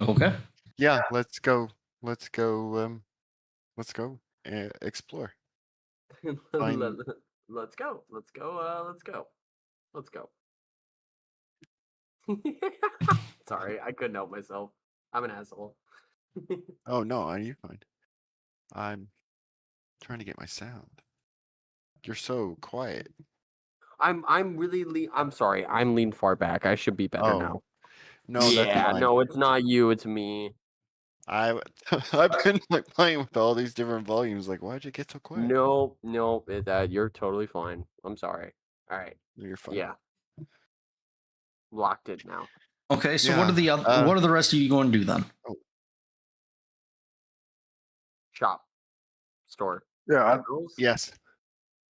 Okay. Yeah, let's go. Let's go. Let's go explore. Find- Let's go. Let's go. Sorry, I couldn't help myself. I'm an asshole. Oh no, you're fine. I'm trying to get my sound. You're so quiet. I'm really I'm sorry. I'm leaned far back. I should be better Oh, now. no, that's Yeah, fine. no, it's not you. It's me. I've been like playing with all these different volumes. Like, why'd you get so quiet? No, you're totally fine. I'm sorry. All right. No, you're fine. Yeah. Locked it now. Okay, so Yeah, what are the rest of you going to do then? Shop. Store. Yeah, Generals? Yes,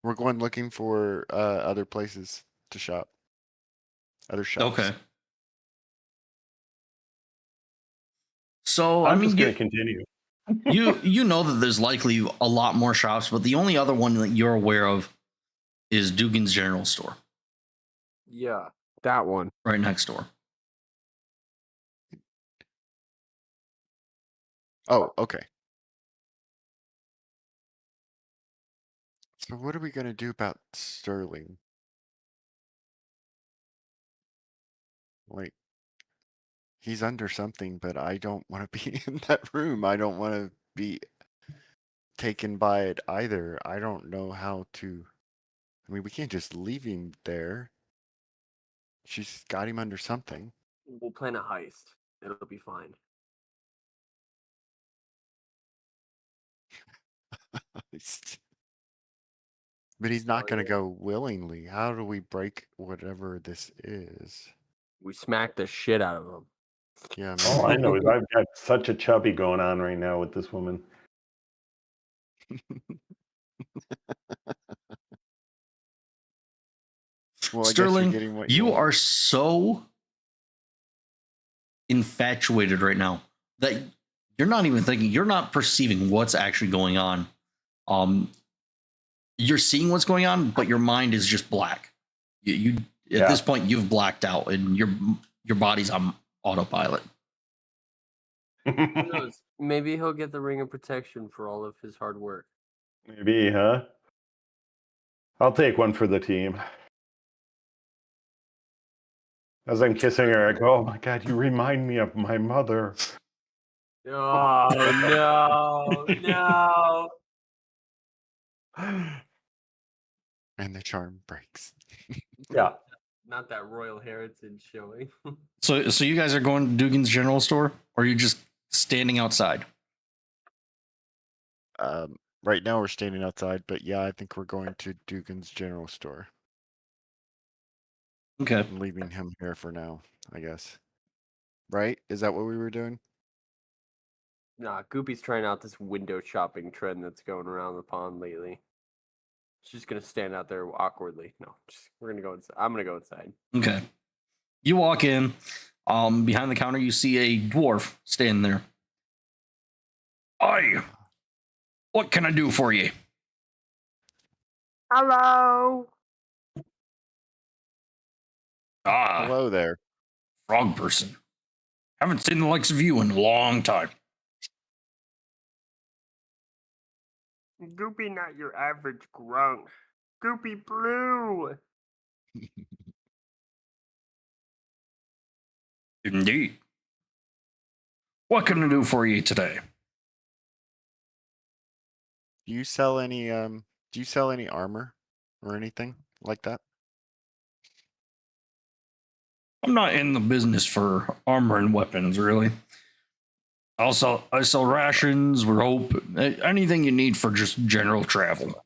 we're going looking for other places to shop. Other shops. Okay. So I'm just gonna continue. You know that there's likely a lot more shops, but the only other one that you're aware of is Dugan's General Store, Yeah, that one. right next door. Oh, okay. So what are we gonna do about Sterling? Like, he's under something, but I don't want to be in that room. I don't want to be taken by it either. I don't know how to. I mean, we can't just leave him there. She's got him under something. We'll plan a heist. It'll be fine. But he's not Oh, going to yeah. go willingly. How do we break whatever this is? We smacked the shit out of him. Yeah, All I maybe. know is I've got such a chubby going on right now with this woman. Well, I guess Sterling, you're getting what you want. are so infatuated right now that you're not even thinking, you're not perceiving what's actually going on. You're seeing what's going on, but your mind is just black. You at this point you've blacked out, and your body's on autopilot. Who knows? Maybe he'll get the ring of protection for all of his hard work. Maybe, huh? I'll take one for the team. As I'm kissing her, I go, "Oh my God, you remind me of my mother." Oh no, no. And the charm breaks. Yeah. Not that royal heritage showing. So you guys are going to Dugan's General Store, or are you just standing outside? Right now we're standing outside, but yeah, I think we're going to Dugan's General Store. Okay. I'm leaving him here for now, I guess. Right? Is that what we were doing? Nah, Goopy's trying out this window shopping trend that's going around the pond lately. She's gonna stand out there awkwardly. No, we're gonna go inside. I'm gonna go inside. Okay. You walk in. Behind the counter, you see a dwarf standing there. Hi. What can I do for you? Hello. Ah, Hello there. frog person. Haven't seen the likes of you in a long time. Goopy, not your average grunk. Goopy blue. Indeed. What can I do for you today? Do you sell any armor or anything like that? I'm not in the business for armor and weapons, really. I sell rations, rope, anything you need for just general travel.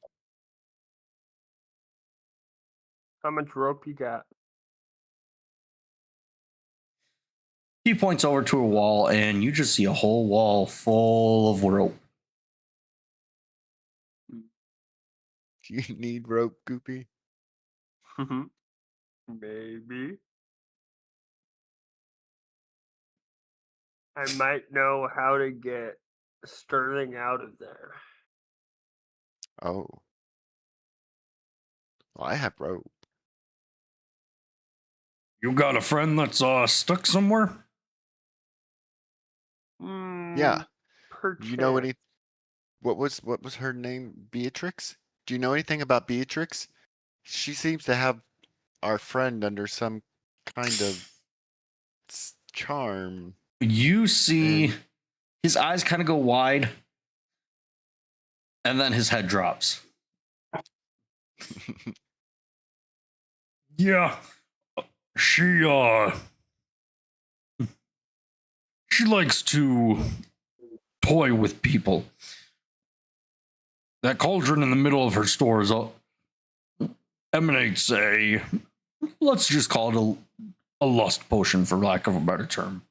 How much rope you got? He points over to a wall, and you just see a whole wall full of rope. Do you need rope, Goopy? Maybe. I might know how to get Sterling out of there. Oh. Well, I have rope. You got a friend that's stuck somewhere? Yeah. Do you know Perchance. any? What was her name? Beatrix? Do you know anything about Beatrix? She seems to have our friend under some kind of charm. You see And his eyes kind of go wide, and then his head drops. Yeah, she likes to toy with people. That cauldron in the middle of her store emanates let's just call it a lust potion, for lack of a better term.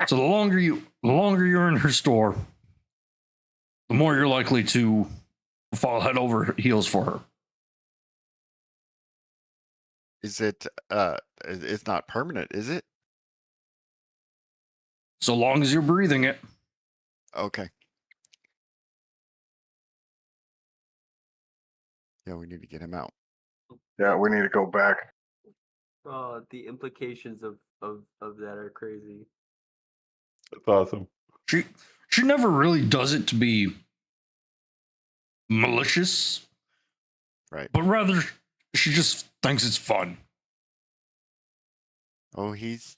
So the longer you're in her store, the more you're likely to fall head over heels for her. is it? It's not permanent, is it? So long as you're breathing it. Okay. Yeah, we need to get him out. Yeah, we need to go back. Oh, the implications of that are crazy. That's awesome. She never really does it to be malicious, Right. but rather she just thinks it's fun. Oh, he's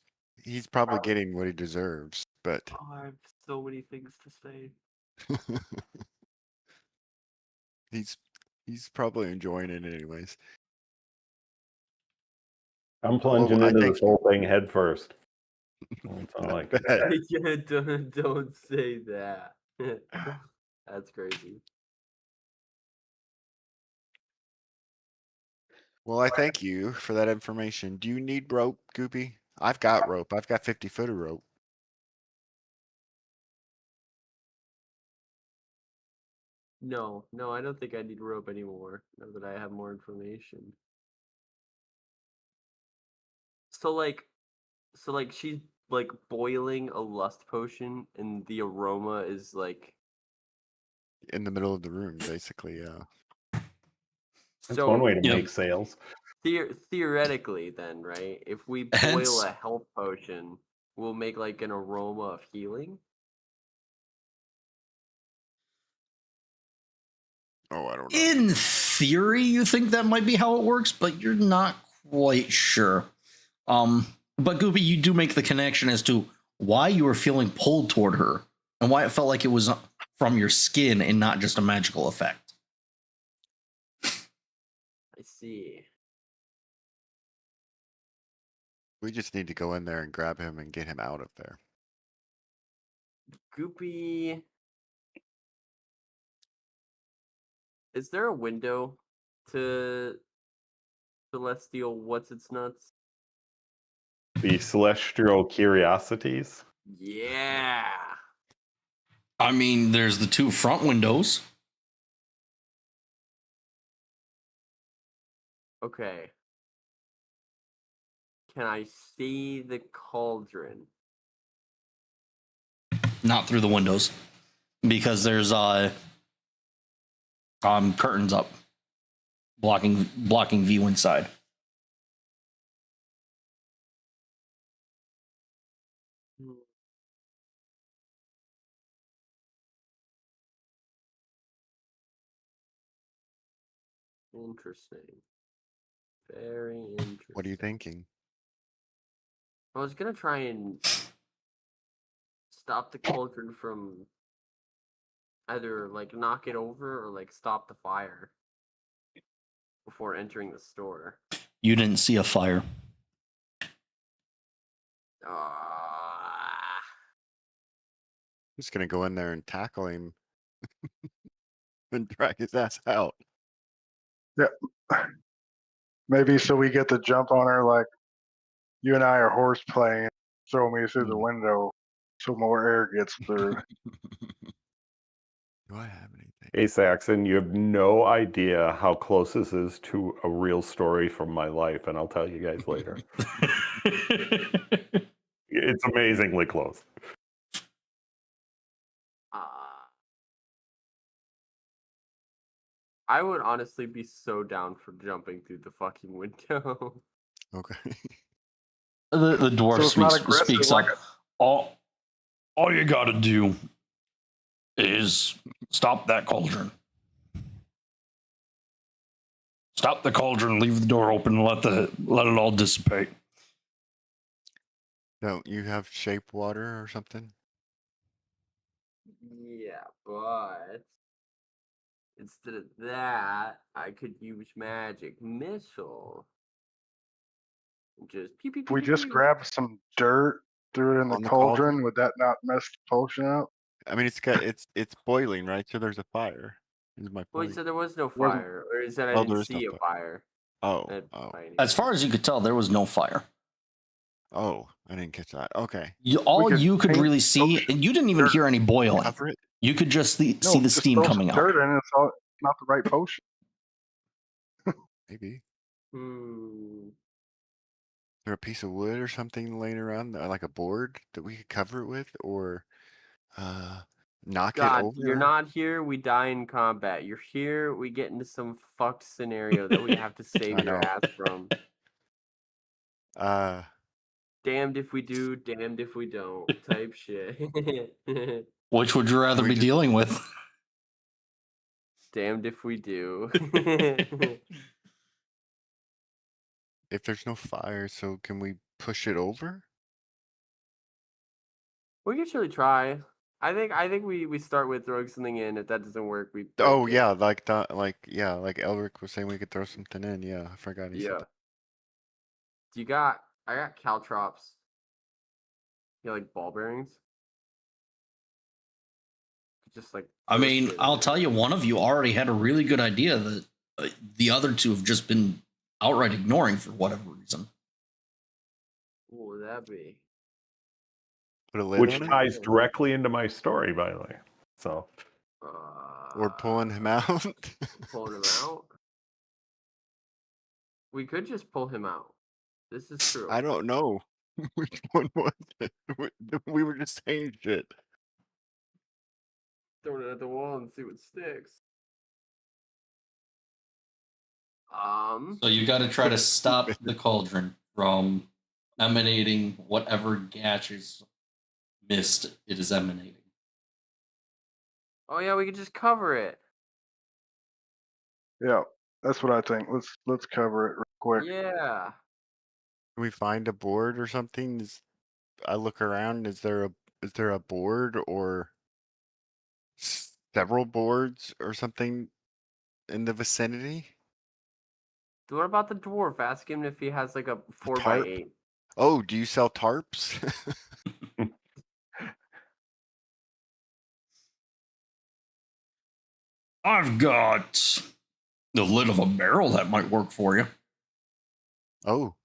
probably getting what he deserves, but Oh, I have so many things to say. he's probably enjoying it anyways. I'm plunging I into think this whole thing head first. That's all I can bet. say. Yeah, don't say that. That's crazy. Well, I thank you for that information. Do you need rope, Goopy? I've got rope. I've got 50 foot of rope. No, I don't think I need rope anymore now that I have more information. So like she's like boiling a lust potion and the aroma is like In the middle of the room, basically, yeah. That's one way to Yep. make sales. Theoretically then, right? If we boil Hence- a health potion, we'll make like an aroma of healing. Oh, I don't know. In theory, you think that might be how it works, but you're not quite sure. But Goopy, you do make the connection as to why you were feeling pulled toward her and why it felt like it was from your skin and not just a magical effect. I see. We just need to go in there and grab him and get him out of there. Goopy. Is there a window to Celestial What's Its Nuts? The celestial curiosities. Yeah. I mean, there's the two front windows. Okay. Can I see the cauldron? Not through the windows, because there's curtains up, blocking view inside. Hmm. Interesting. Very interesting. What are you thinking? I was gonna try and stop the cauldron from either like knock it over or like stop the fire before entering the store. You didn't see a fire. Ah. Just gonna go in there and tackle him and drag his ass out. Maybe so we get the jump on her like you and I are horse playing, throw me through the window so more air gets through. Do I have anything? Hey, Saxon, you have no idea how close this is to a real story from my life, and I'll tell you guys later. It's amazingly close. I would honestly be so down for jumping through the fucking window. Okay. The dwarf So it's not aggressive speaks like up. All you gotta do is stop that cauldron. Stop the cauldron, leave the door open, and let it all dissipate. Don't you have shape water or something? Yeah, but instead of that, I could use magic missile. Just pew pew if pew we pew. just pew. grab some dirt, threw it in the On the cauldron, cauldron? would that not mess the potion up? I mean, it's boiling, right? So there's a fire. Is my Well, you point. said there was no Wasn't- fire, or is that I Oh, didn't there is no see a fire. fire? Oh, That oh, by any As far chance. as you could tell, there was no fire. oh! I didn't catch that. Okay, All could you could paint really the see, potion and you didn't even dirt. hear any boiling. cover it. You could just see No, the just steam throw coming some out. dirt in it. It's not the right potion. Maybe. Hmm. Is there a piece of wood or something laying around, like a board that we could cover it with, or Knock it God, over. you're not here, we die in combat. You're here, we get into some fucked scenario that we have to save I your know. ass from. Damned if we do, damned if we don't. Type shit. Which would you rather we be just- dealing with? Damned if we do. if there's no fire, so can we push it over? We can surely try. I think we start with throwing something in. If that doesn't work, we break Oh it. yeah, like that, like Elric was saying we could throw something in. Yeah, I forgot he said Yeah. that. I got caltrops. You got, like, ball bearings? Just like I throw mean, shit in I'll there. tell you, one of you already had a really good idea that the other two have just been outright ignoring for whatever reason. What would that be? Put a lid Which on it, ties directly into my story, by the way. So or pulling him out. Pulling him out? We could just pull him out. This is true. I don't know which one was it. We were just saying shit. Throw it at the wall and see what sticks. So you got to try to stop the cauldron from emanating whatever gaseous mist it is emanating. Oh yeah, we could just cover it. Yeah, that's what I think. Let's cover it real quick. Yeah. Can we find a board or something? I look around. Is there a board or several boards or something in the vicinity? What about the dwarf? Ask him if he has like a 4x8. tarp? Oh, do you sell tarps? I've got the lid of a barrel that might work for you. Oh,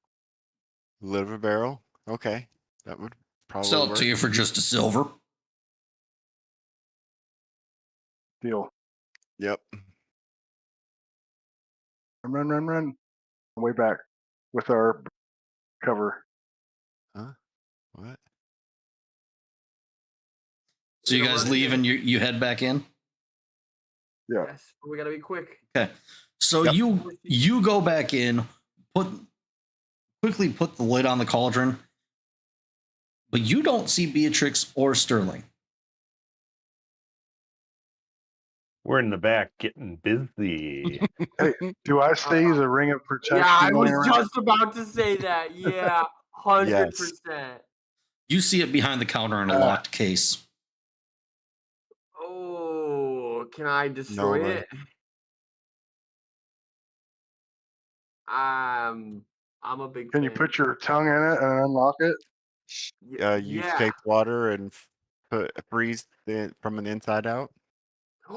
lid of a barrel. Okay, that would probably Sell it work. to you for just a silver. Deal. Yep. Run. Way back with our cover. Huh? What? So you guys leave and you head back in? Yeah. Yes, we gotta be quick. Okay. So Yep. you go back in, quickly put the lid on the cauldron, but you don't see Beatrix or Sterling. we're in the back getting busy. Hey, do I see the ring of protection? Yeah, I was laying around? just about to say that. Yeah, 100%. You see it behind the counter in a locked case. Oh, can I destroy way. it? I'm a big Can fan. you put your tongue in it and unlock it? Use shape water and freeze from an inside out.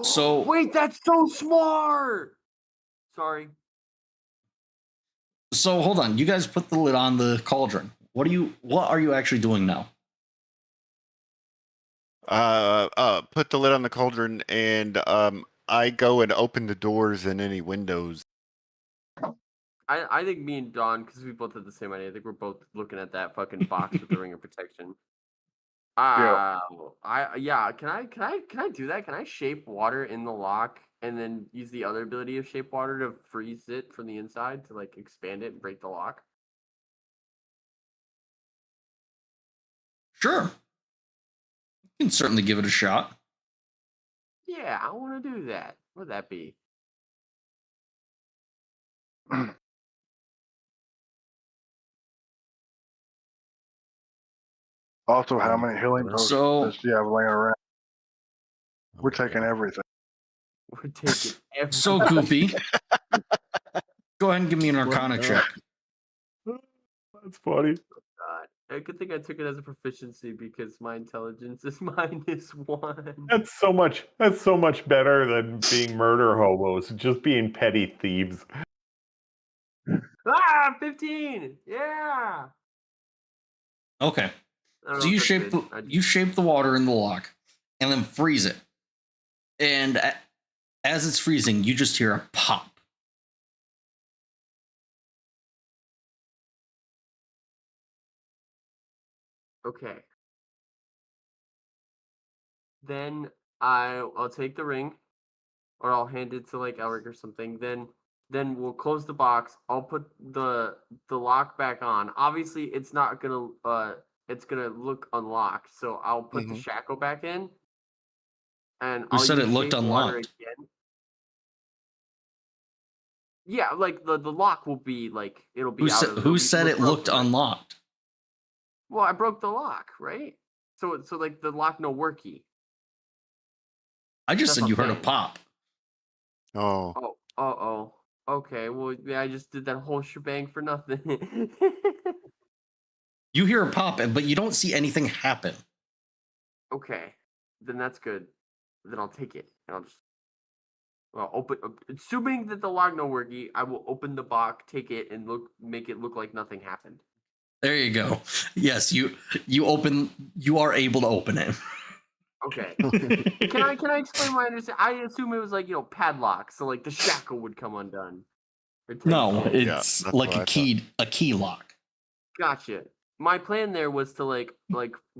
So- wait, that's so smart. Sorry. So hold on, you guys put the lid on the cauldron. What are you actually doing now? Put the lid on the cauldron and I go and open the doors and any windows. I think me and Don, because we both had the same idea. I think we're both looking at that fucking box with the ring of protection. Yeah. Can I do that? Can I shape water in the lock and then use the other ability of shape water to freeze it from the inside to like expand it and break the lock? Sure. You can certainly give it a shot. Yeah, I want to do that. What would that be? Also, how many healing potions does she have laying around? We're taking everything. We're taking everything. So Goopy, go ahead and give me an Arcana check. That's funny. God. I could think I took it as a proficiency because my intelligence is -1. That's so much better than being murder hobos, just being petty thieves. 15! Yeah! Okay. I don't So know you if that's good. you shape the water in the lock and then freeze it. And as it's freezing, you just hear a pop. Okay. Then I'll take the ring, or I'll hand it to like Elric or something. Then we'll close the box. I'll put the lock back on. Obviously, it's not gonna it's gonna look unlocked. So I'll put the shackle back in, and Who I'll said use it looked shape water unlocked? again. Yeah, like the lock will be like it'll be out of. Who said it looked broken, right? unlocked? Well, I broke the lock, right? So like the lock no worky. I just That's said what you I'm heard a saying. pop. Oh, Oh. Okay, well, yeah, I just did that whole shebang for nothing. You hear a pop, but you don't see anything happen. Okay, then that's good. Then I'll take it, and I'll just open. Assuming that the lock no worky, I will open the box, take it, and make it look like nothing happened. There you go. Yes, you are able to open it. Okay. Can I explain my understanding? I assume it was like padlock, so like the shackle would come undone. No, Potentially. it's that's like what I a key lock. Gotcha. My plan there was to like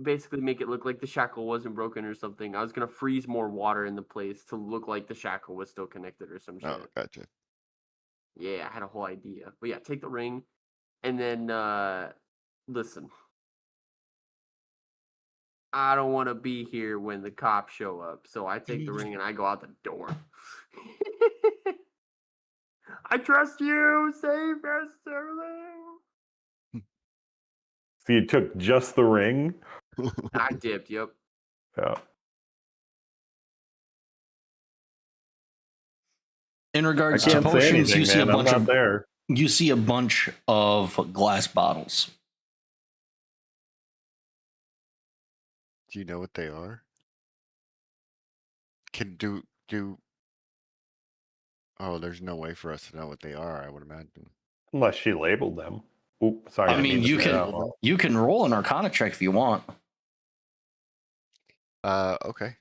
basically make it look like the shackle wasn't broken or something. I was gonna freeze more water in the place to look like the shackle was still connected or some shit. Oh, gotcha. Yeah, I had a whole idea. But yeah, take the ring and then listen. I don't want to be here when the cops show up, so I take the ring and I go out the door. I trust you, save us, Sterling. So you took just the ring? I dipped, yep. Yeah. In I regards to can't say potions, anything, you see man. a I'm bunch not of there. you see a bunch of glass bottles. Do you know what they are? Can do. Oh, there's no way for us to know what they are, I would imagine. Unless she labeled them. Oop, sorry. I mean, you to say can that. you can roll an Arcana check if you want. Okay.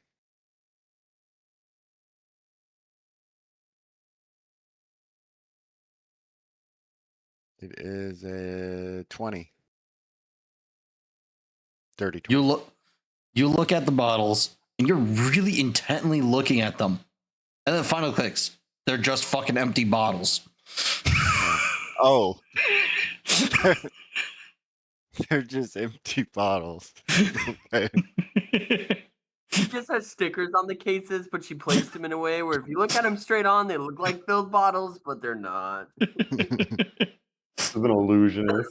It is a 20. Dirty 20. You look at the bottles and you're really intently looking at them. And then finally clicks. They're just fucking empty bottles. Oh. They're just empty bottles. Okay. She just has stickers on the cases, but she placed them in a way where if you look at them straight on, they look like filled bottles, but they're not. It's an illusionist.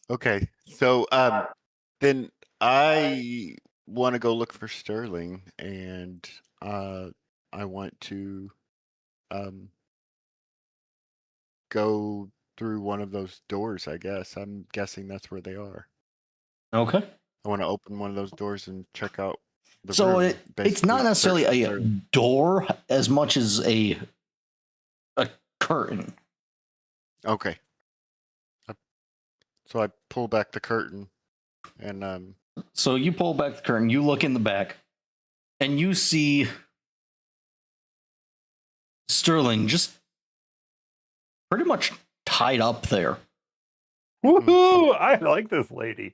Okay. So then I want to go look for Sterling, and I want to go through one of those doors, I guess. I'm guessing that's where they are. Okay. I want to open one of those doors and check out the So room. it's not basically necessarily search a for Sterling. door as much as a curtain. Okay. So I pull back the curtain and So you pull back the curtain, you look in the back, and you see Sterling just pretty much tied up there. Woohoo! I like this lady.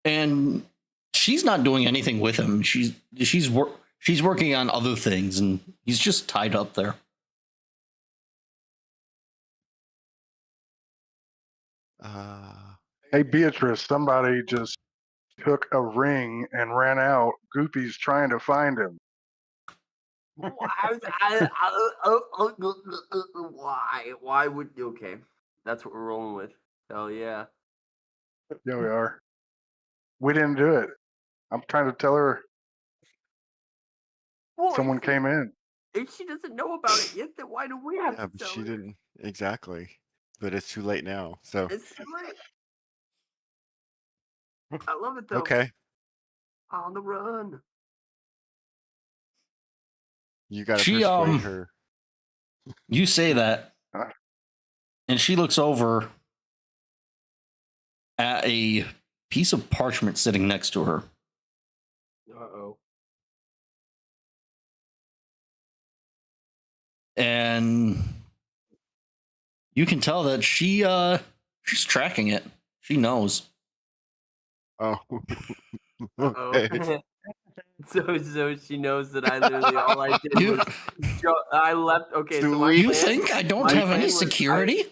And she's not doing anything with him. She's working on other things, and he's just tied up there. Hey, Beatrice, somebody just took a ring and ran out. Goopy's trying to find him. Why? Why would? Okay, that's what we're rolling with. Hell yeah. There we are. We didn't do it. I'm trying to tell her Well, someone came in. if she doesn't know about it yet, then why do we have yeah, to but tell she her? didn't exactly. But it's too late now. So It's too late. I love it though. okay, On the run. you got to She persuade her. You say that, and she looks over at a piece of parchment sitting next to her. Uh-oh. And you can tell that she's tracking it. She knows. Oh, Okay. So she knows that I literally all I did You- was I left. Okay, so my Sweet. You plan, think I don't my have any plan was security?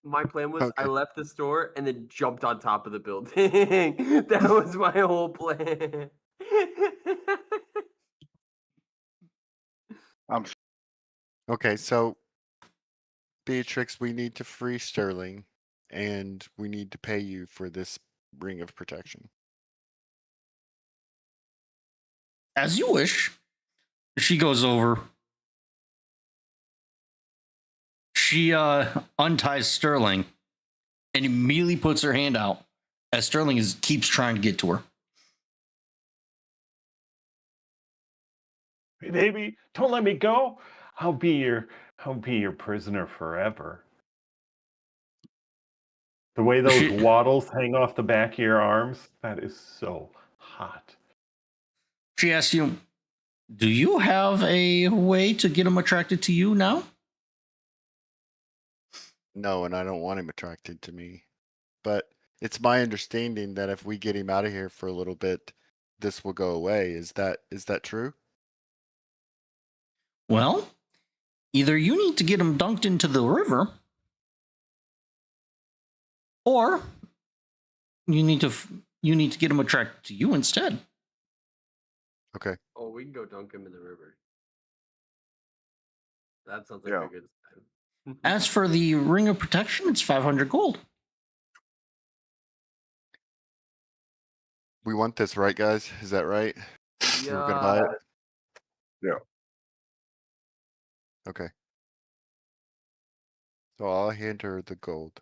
my plan was I Okay. left the store and then jumped on top of the building. That was my whole plan. I'm Okay, so Beatrix, we need to free Sterling, and we need to pay you for this ring of protection. As you wish. She goes over. She unties Sterling and immediately puts her hand out as Sterling keeps trying to get to her. Hey, baby, don't let me go. I'll be your prisoner forever. The way those She- waddles hang off the back of your arms, that is so hot. She asks you, do you have a way to get him attracted to you now? No, and I don't want him attracted to me. But it's my understanding that if we get him out of here for a little bit, this will go away. Is that true? Well, either you need to get him dunked into the river, or you need to get him attracted to you instead. Okay. Oh, we can go dunk him in the river. That sounds like Yeah. a good time. As for the ring of protection, it's 500 gold. We want this, right, guys? Is that right? We're gonna buy it? Yeah. Okay. So I'll hand her the gold.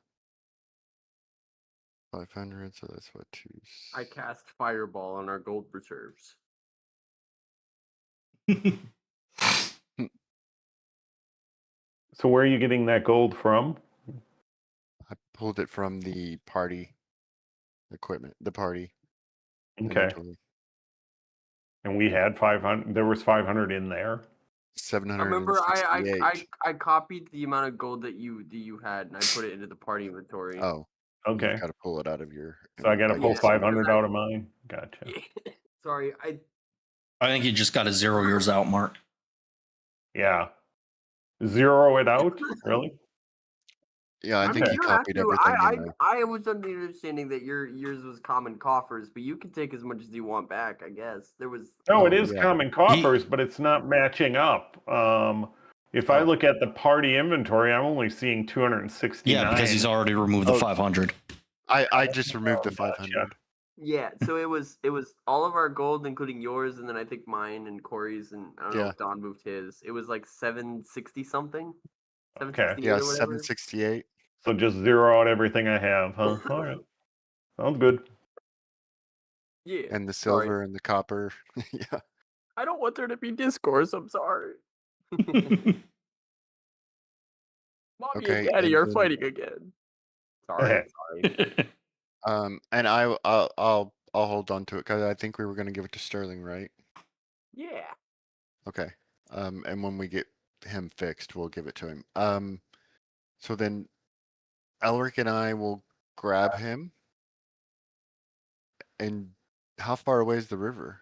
500, so that's what, two. I cast Fireball on our gold reserves. So where are you getting that gold from? I pulled it from the party equipment, the party. Okay. inventory. And we had 500. There was 500 in there. I remember 768. I copied the amount of gold that you had and I put it into the party inventory. Oh, Okay. you got to pull it out of your. So I got to pull Yeah, 500 because out of mine. Gotcha. Sorry, I think you just got to zero yours out, Mark. Yeah. Zero it out? Really? Yeah, I think Okay. he you don't have copied to. everything in there. I was under the understanding that yours was common coffers, but you can take as much as you want back. I guess there was. No, it Oh, is yeah. common coffers, but it's not matching up. If I Oh. look at the party inventory, I'm only seeing 269. Yeah, because he's already removed the Oh. 500. I just removed the Gotcha. 500. Yeah, so it was all of our gold, including yours, and then I think mine and Corey's, and I don't know Yeah. if Don moved his. It was like 760 something. Okay. 768 Yeah, or whatever. 768. So just zero out everything I have, huh? All right. Sounds good. Yeah. And the sorry. silver and the copper. Yeah. I don't want there to be discourse. I'm sorry. Mommy Okay, and Daddy and are then- fighting again. Sorry. And I'll hold on to it because I think we were going to give it to Sterling, right? Yeah. Okay. And when we get him fixed, we'll give it to him. So then Elric and I will grab him. And how far away is the river?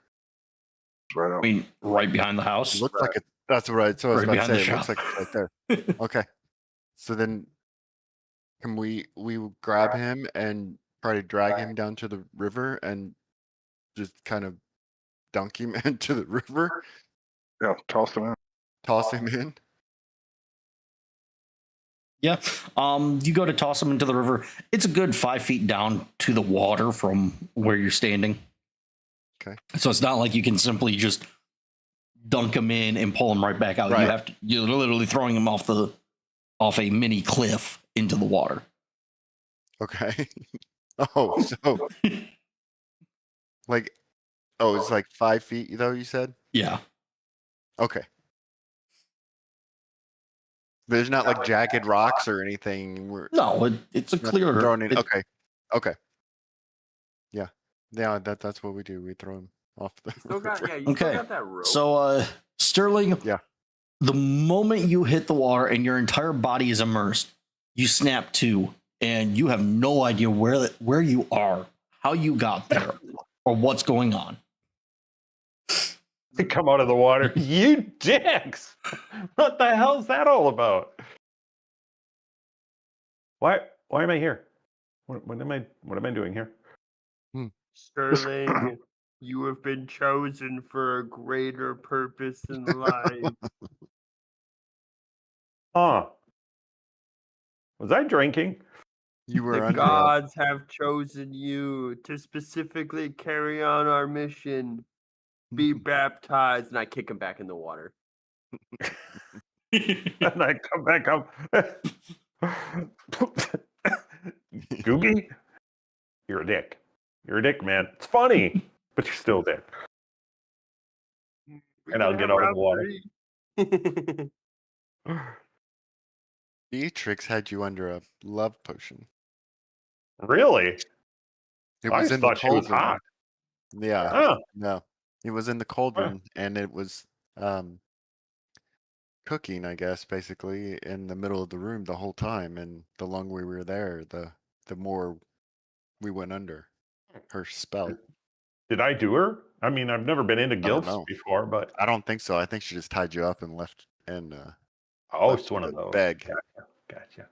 right I up. mean, right behind the house. It looks like it. That's right. So I was Right about to behind say, the it looks shop. like it's right there. Okay. So then can we grab him and try to drag him down to the river and just kind of dunk him into the river, Yeah, toss them in. toss him in? Yeah. You go to toss him into the river. It's a good 5 feet down to the water from where you're standing. Okay. So it's not like you can simply just dunk him in and pull him right back out. Right. You're literally throwing him off a mini cliff into the water. Okay. Oh, so like, it's like 5 feet though, you said? Yeah. Okay. There's not like jagged rocks or anything. We're No, it's a not clear. throwing in. it- Okay. Okay. Yeah. Yeah, that's what we do. We throw him off the Still got river. you still Okay. got that rope. So, Sterling. Yeah. The moment you hit the water and your entire body is immersed, you snap to, and you have no idea where you are, how you got there or what's going on. To come out of the water. You dicks! What the hell's that all about? Why am I here? What am I doing here? Sterling, you have been chosen for a greater purpose in life. Huh. Was I drinking? You were The under gods have chosen you to specifically carry on our mission. Be baptized, and I kick him back in the water. And I come back up. Googie, you're a dick. You're a dick, man. It's funny, but you're still a dick. And I'll get out of the water. Beatrix had you under a love potion. Really? It I was just in the thought she was cauldron. hot. Yeah. Huh. No. It was in the cauldron and it was cooking, I guess, basically in the middle of the room the whole time, and the longer we were there, the more we went under her spell. Did I do her? I mean, I've never been into I don't gilfs know. before, but I don't think so. I think she just tied you up and left and oh, left it's one you of to those. beg. Gotcha.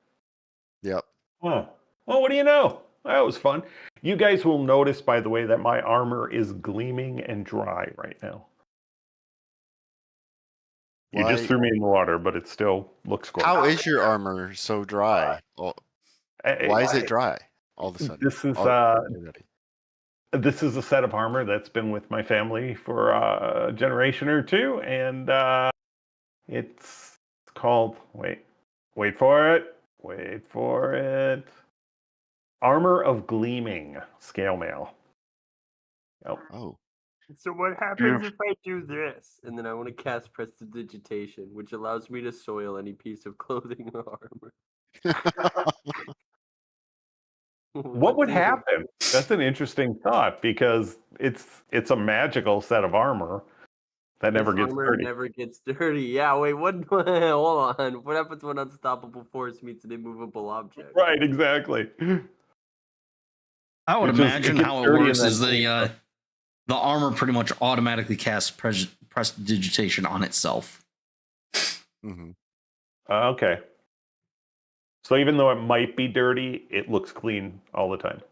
Yep. Oh, well, what do you know? That was fun. You guys will notice, by the way, that my armor is gleaming and dry right now. You just Why- threw me in the water, but it still looks gorgeous. How is your armor so dry? Why is it dry all of a sudden? This is Already? this is a set of armor that's been with my family for a generation or two, and it's called wait for it, Armor of Gleaming Scale Mail. Yep. Oh. So what happens if I do this? And then I want to cast Prestidigitation, which allows me to soil any piece of clothing or armor. What would happen? That's an interesting thought, because it's a magical set of armor that never This gets armor dirty. never gets dirty. Yeah, wait, what? Hold on. What happens when unstoppable force meets an immovable object? Right, exactly. I would It just- it imagine gets how it dirty works and is then- the armor pretty much automatically casts prestidigitation on itself. Hmm. Okay. So even though it might be dirty, it looks clean all the time.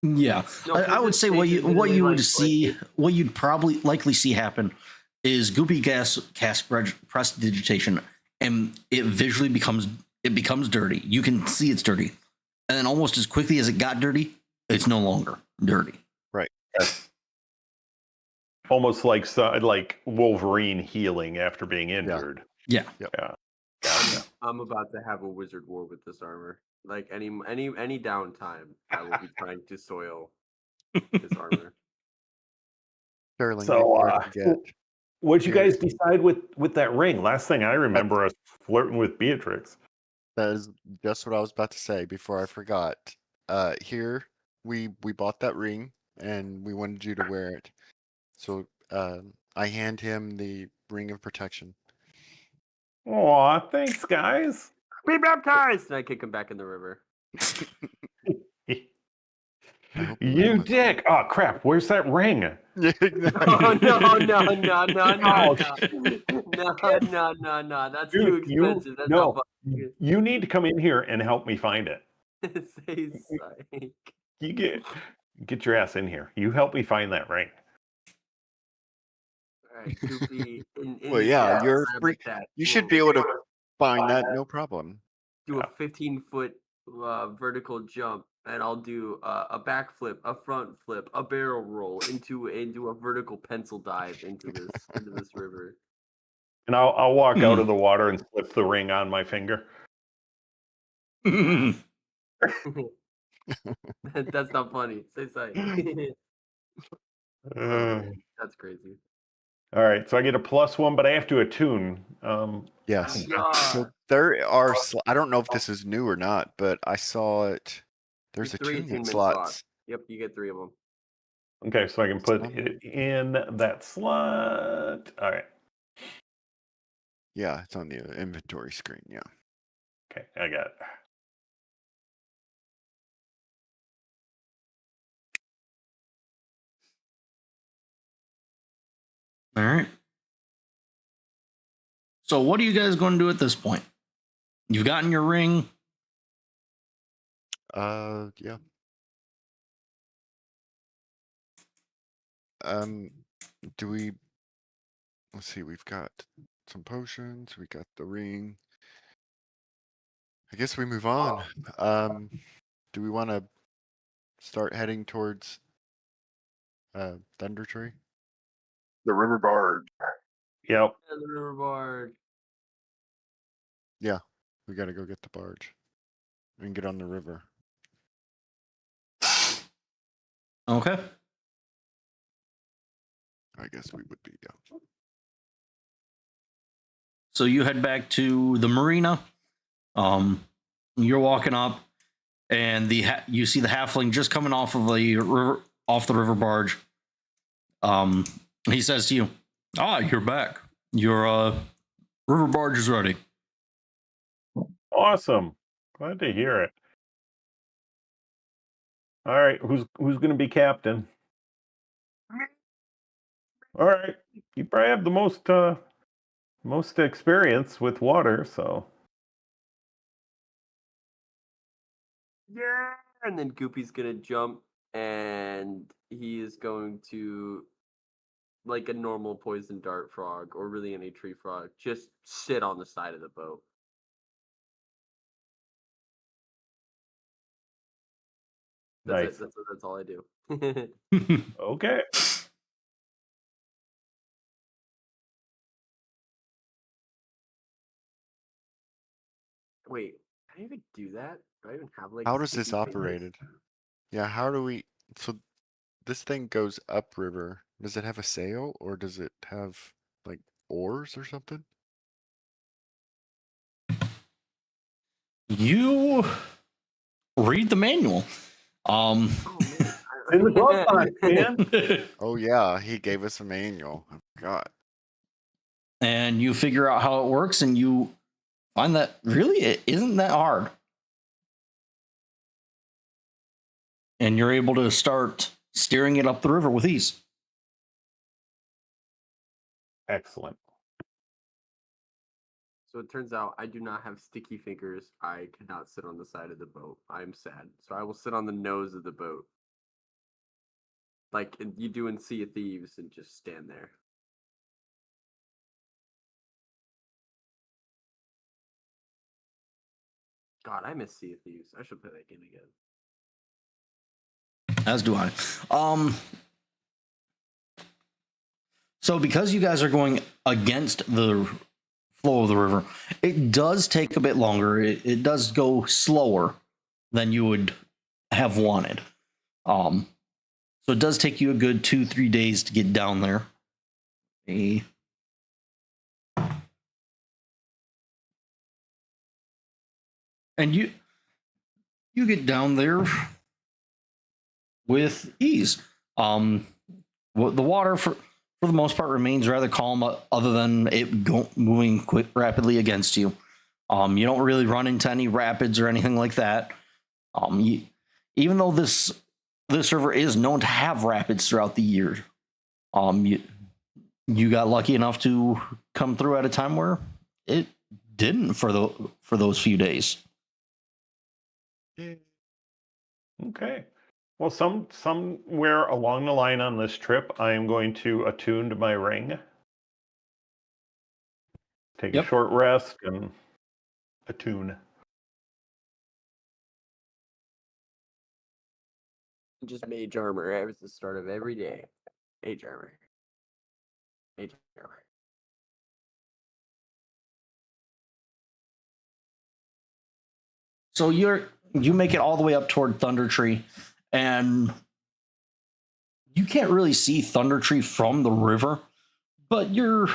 Yeah, No, I would say what you legitimately, would like, see, what you'd probably likely see happen is Goopy Gas cast prestidigitation, and it visually becomes dirty. You can see it's dirty, and then almost as quickly as it got dirty, it's no longer dirty. Almost like Wolverine healing after being injured. Yeah. Yeah. Gotcha. I'm about to have a wizard war with this armor. Like any downtime, I will be trying to soil this armor. Sterling, So, before I forget, What'd you Here's- guys decide with that ring? Last thing I remember us flirting with Beatrix. that is just what I was about to say before I forgot. Here we bought that ring and we wanted you to wear it. So I hand him the ring of protection. Aw, thanks, guys. Be baptized! And I kick him back in the river. I hope You realize- dick. Oh, crap. Where's that ring? Oh, no. That's too Dude, expensive. That's not fun. You need to come in here and help me find it. Say psych. You get your ass in here. You help me find that ring. Alright, Goofy. Well, yeah, you're free. habitat You should will be able to find that, no problem. do a 15-foot vertical jump, and I'll do a backflip, a front flip, a barrel roll into a vertical pencil dive into this river. And I'll walk out of the water and slip the ring on my finger. That's not funny. Say psych. That's crazy. All right, so I get a +1, but I have to attune. Yes. God. So there are. I don't know if this is new or not, but I saw it. There's There's 3 attunement attunement slots. Yep, you get 3 of them. Okay, so I can put it in that slot. All right. Yeah, it's on the inventory screen. Yeah. Okay, I got it. All right. So what are you guys going to do at this point? You've gotten your ring. Yeah. Do we? Let's see. We've got some potions. We got the ring. I guess we move on. Do we want to start heading towards Thundertree? The river barge. Yep. And the river bard. Yeah, we got to go get the barge and get on the river. Okay. I guess we would be. Yeah. So you head back to the marina. You're walking up, and you see the halfling just coming off of the river barge. He says to you, you're back. Your river barge is ready." Awesome. Glad to hear it. All right, who's going to be captain? All right, you probably have the most experience with water, so Yeah. And then Goopy's gonna jump, and he is going to, like a normal poison dart frog, or really any tree frog, just sit on the side of the boat. That's nice. it. That's all I do. Okay. Wait, can I even do that? Do I even have like? How does this sticky fingers? operated? Yeah, how do we? So this thing goes upriver. Does it have a sail or does it have like oars or something? You read the manual. Oh man, It's in the glove box, man. Oh yeah, he gave us a manual. I forgot. And you figure out how it works, and you find that really it isn't that hard. And you're able to start steering it up the river with ease. Excellent. So it turns out I do not have sticky fingers. I cannot sit on the side of the boat. I'm sad. So I will sit on the nose of the boat. Like you do in Sea of Thieves, and just stand there. God, I miss Sea of Thieves. I should play that game again. As do I. So because you guys are going against the flow of the river, it does take a bit longer. It does go slower than you would have wanted. So it does take you a good 2-3 days to get down there. And you get down there with ease. The water for the most part remains rather calm, other than it moving rapidly against you. You don't really run into any rapids or anything like that. Even though this river is known to have rapids throughout the year, you got lucky enough to come through at a time where it didn't for those few days. Okay. Well, somewhere along the line on this trip, I am going to attune to my ring. Take a short rest and attune. Just mage armor at the start of every day. Mage armor. Mage armor. So you make it all the way up toward Thundertree, and you can't really see Thundertree from the river, but you're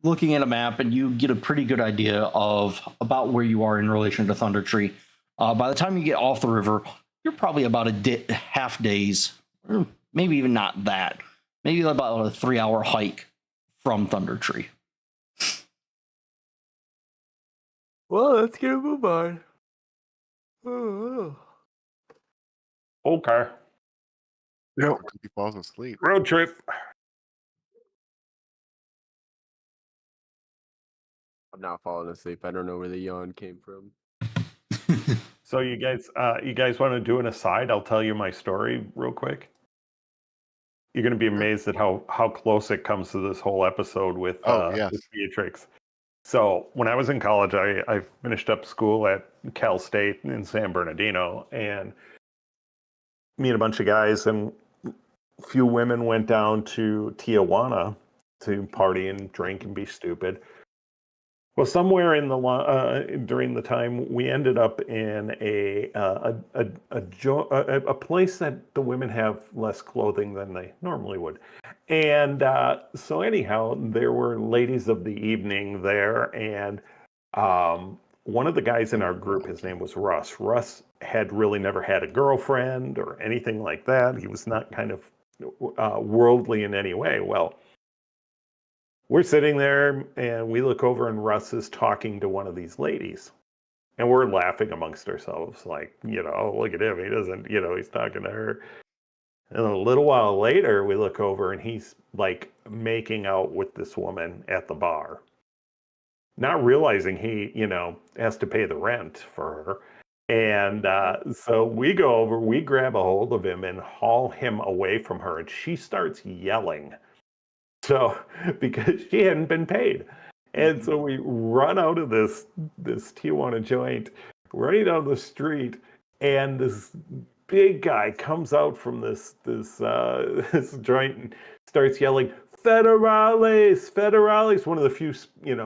looking at a map and you get a pretty good idea of about where you are in relation to Thundertree. By the time you get off the river, you're probably about half days, or maybe even not that, maybe about a 3-hour hike from Thundertree. Well, let's get a move on. Oh. Okay. Yep. He falls asleep. Road trip. I'm not falling asleep. I don't know where the yawn came from. So you guys want to do an aside? I'll tell you my story real quick. You're going to be amazed at how close it comes to this whole episode with yes. with Beatrix. So when I was in college, I finished up school at Cal State in San Bernardino, and me and a bunch of guys and a few women went down to Tijuana to party and drink and be stupid. Well, somewhere in the during the time, we ended up in a place that the women have less clothing than they normally would, and so anyhow, there were ladies of the evening there, and one of the guys in our group, his name was Russ. Russ had really never had a girlfriend or anything like that. He was not kind of worldly in any way. Well, we're sitting there and we look over and Russ is talking to one of these ladies. And we're laughing amongst ourselves, like, look at him. He doesn't, he's talking to her. And a little while later, we look over and he's like making out with this woman at the bar. Not realizing he, has to pay the rent for her. And so we go over, we grab a hold of him and haul him away from her. And she starts yelling. So, because she hadn't been paid. And so we run out of this Tijuana joint, running down the street, and this big guy comes out from this joint and starts yelling, "Federales, federales," one of the few,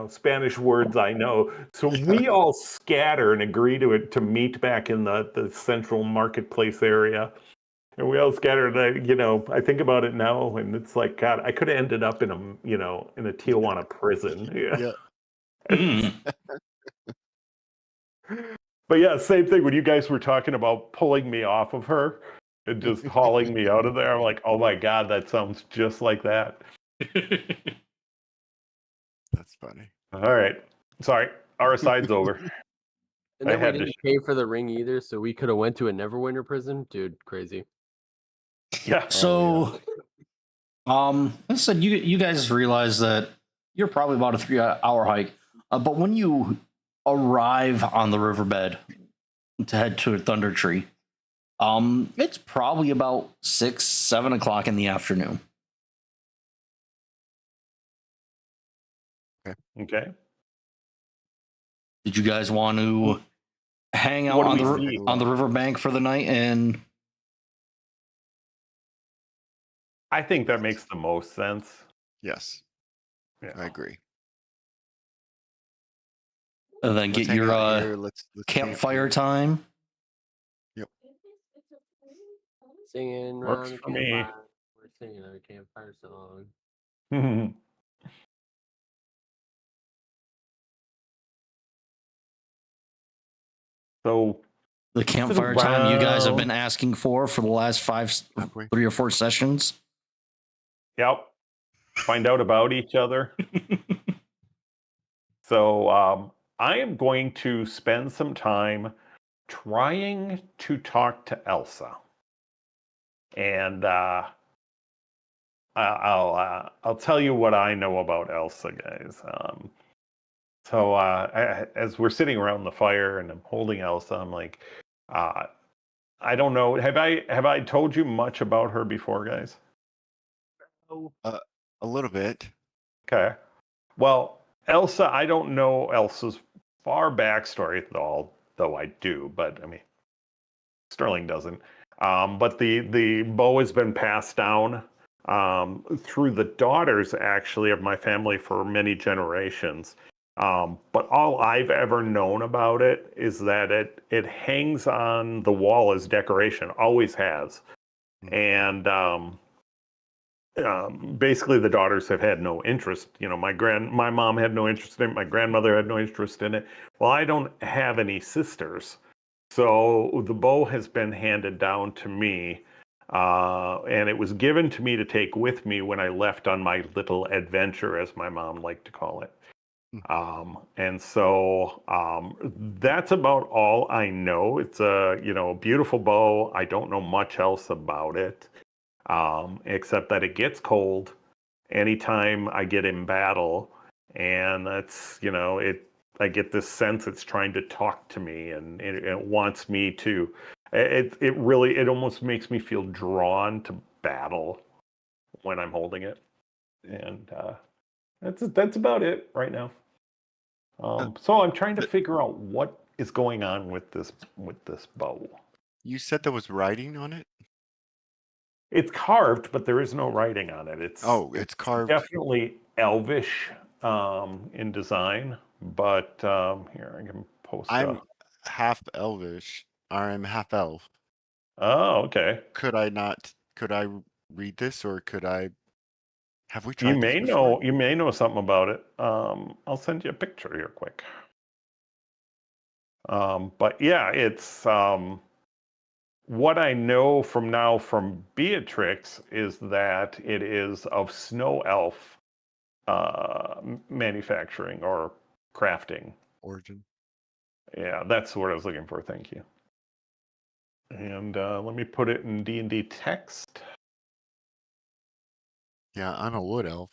Spanish words I know. So we all scatter and agree to meet back in the central marketplace area. And we all scattered. I think about it now, and it's like, God, I could have ended up in a Tijuana prison. Yeah. But yeah, same thing. When you guys were talking about pulling me off of her and just hauling me out of there, I'm like, oh my God, that sounds just like that. That's funny. All right, sorry, our aside's over. And then we didn't pay for the ring either, so we could have went to a Neverwinter prison. Dude, crazy. Yeah. So, I said you guys realize that you're probably about a 3-hour hike, but when you arrive on the riverbed to head to Thundertree, it's probably about 6-7 o'clock in the afternoon. Okay. Did you guys want to hang out on the riverbank for the night? And I think that makes the most sense. Yes. Yeah. I agree. And then get your let's campfire time. Yep. Singing Works around the for me. campfire. We're singing our campfire song. So The campfire time you guys have been asking for the last 3 or 4 sessions. Yep. Find out about each other. So I am going to spend some time trying to talk to Elsa, and I'll tell you what I know about Elsa, guys. So as we're sitting around the fire and I'm holding Elsa, I'm like, I don't know. Have I told you much about her before, guys? A little bit. Okay. Well, Elsa, I don't know Elsa's far backstory at all, though I do, but I mean, Sterling doesn't. But the bow has been passed down through the daughters, actually, of my family for many generations. But all I've ever known about it is that it hangs on the wall as decoration, always has. And basically the daughters have had no interest. My mom had no interest in it. My grandmother had no interest in it. Well, I don't have any sisters. So the bow has been handed down to me. And it was given to me to take with me when I left on my little adventure, as my mom liked to call it. And so that's about all I know. It's a beautiful bow. I don't know much else about it. Except that it gets cold anytime I get in battle, and that's I get this sense it's trying to talk to me, and it wants me to. It almost makes me feel drawn to battle when I'm holding it, and that's about it right now. So I'm trying to figure out what is going on with this bow. You said there was writing on it? It's carved, but there is no writing on it. It's carved. Definitely elvish in design, but here I can post. I'm half elvish. I'm half elf. Oh, okay. Could I read this, or could I? Have we tried You this may before? know something about it. I'll send you a picture here quick. But yeah, it's what I know from Beatrix is that it is of snow elf manufacturing or crafting. Origin. Yeah, that's what I was looking for. Thank you. And let me put it in D&D text. Yeah, I'm a wood elf,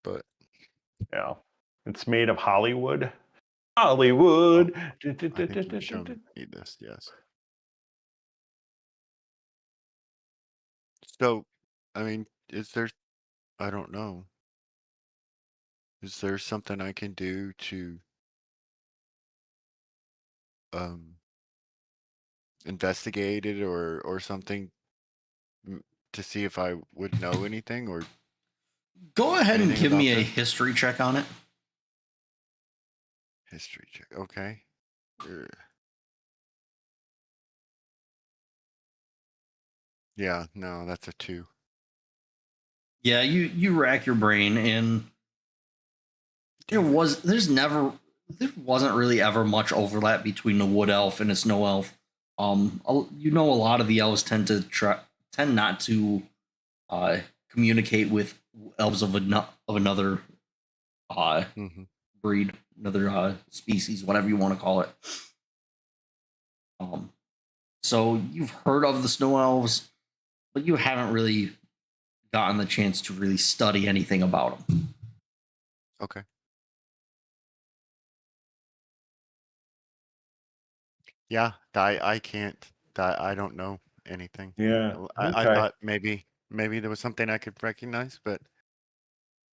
but Yeah, it's made of Hollywood. Hollywood. I think you've shown me this. Yes. So, I mean, I don't know. Is there something I can do to investigate it, or something to see if I would know anything, or Go ahead and anything give me about a this? history check on it. History check? Okay. Yeah, no, that's a 2. Yeah, you rack your brain, and there wasn't really ever much overlap between the wood elf and a snow elf. You know, a lot of the elves tend not to communicate with elves of another Mm-hmm. breed, another species, whatever you want to call it. So you've heard of the snow elves, but you haven't really gotten the chance to really study anything about them. Okay. Yeah, I can't. I don't know anything. Yeah. I Okay. thought maybe there was something I could recognize, but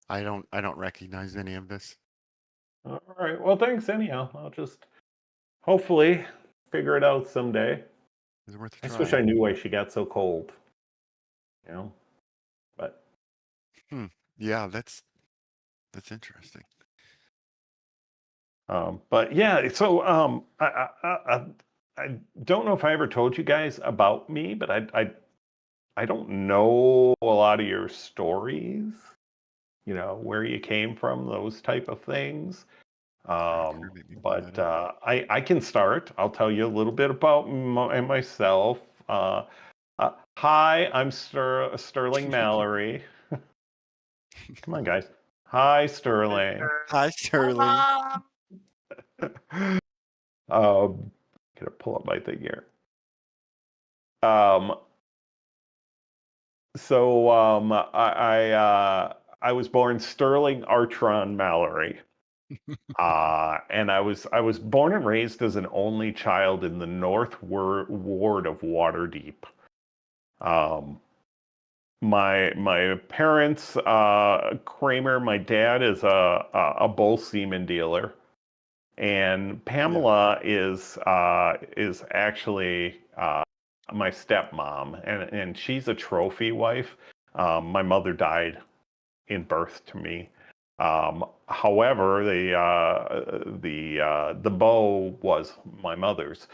I don't recognize any of this. All right. Well, thanks anyhow. I'll just hopefully figure it out someday. It's worth a I try. wish I knew why she got so cold. But Yeah, that's interesting. but yeah. So I don't know if I ever told you guys about me, but I don't know a lot of your stories. Where you came from, those type of things. But I can start. I'll tell you a little bit about myself. Hi, I'm Sterling Mallory. Come on, guys. Hi, Sterling. Hi, Sterling. Gonna pull up my thing here. I was born Sterling Artron Mallory. And I was born and raised as an only child in the North Ward of Waterdeep. My parents, Kramer, my dad is a bull semen dealer, and Pamela is actually my stepmom, and she's a trophy wife. My mother died in birth to me. However, the bow was my mother's.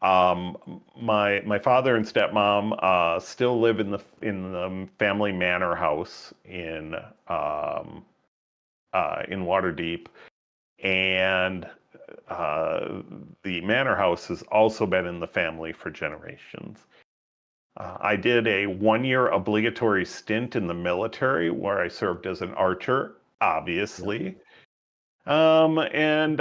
My father and stepmom still live in the family manor house in Waterdeep, and the manor house has also been in the family for generations. I did a 1-year obligatory stint in the military where I served as an archer, obviously. And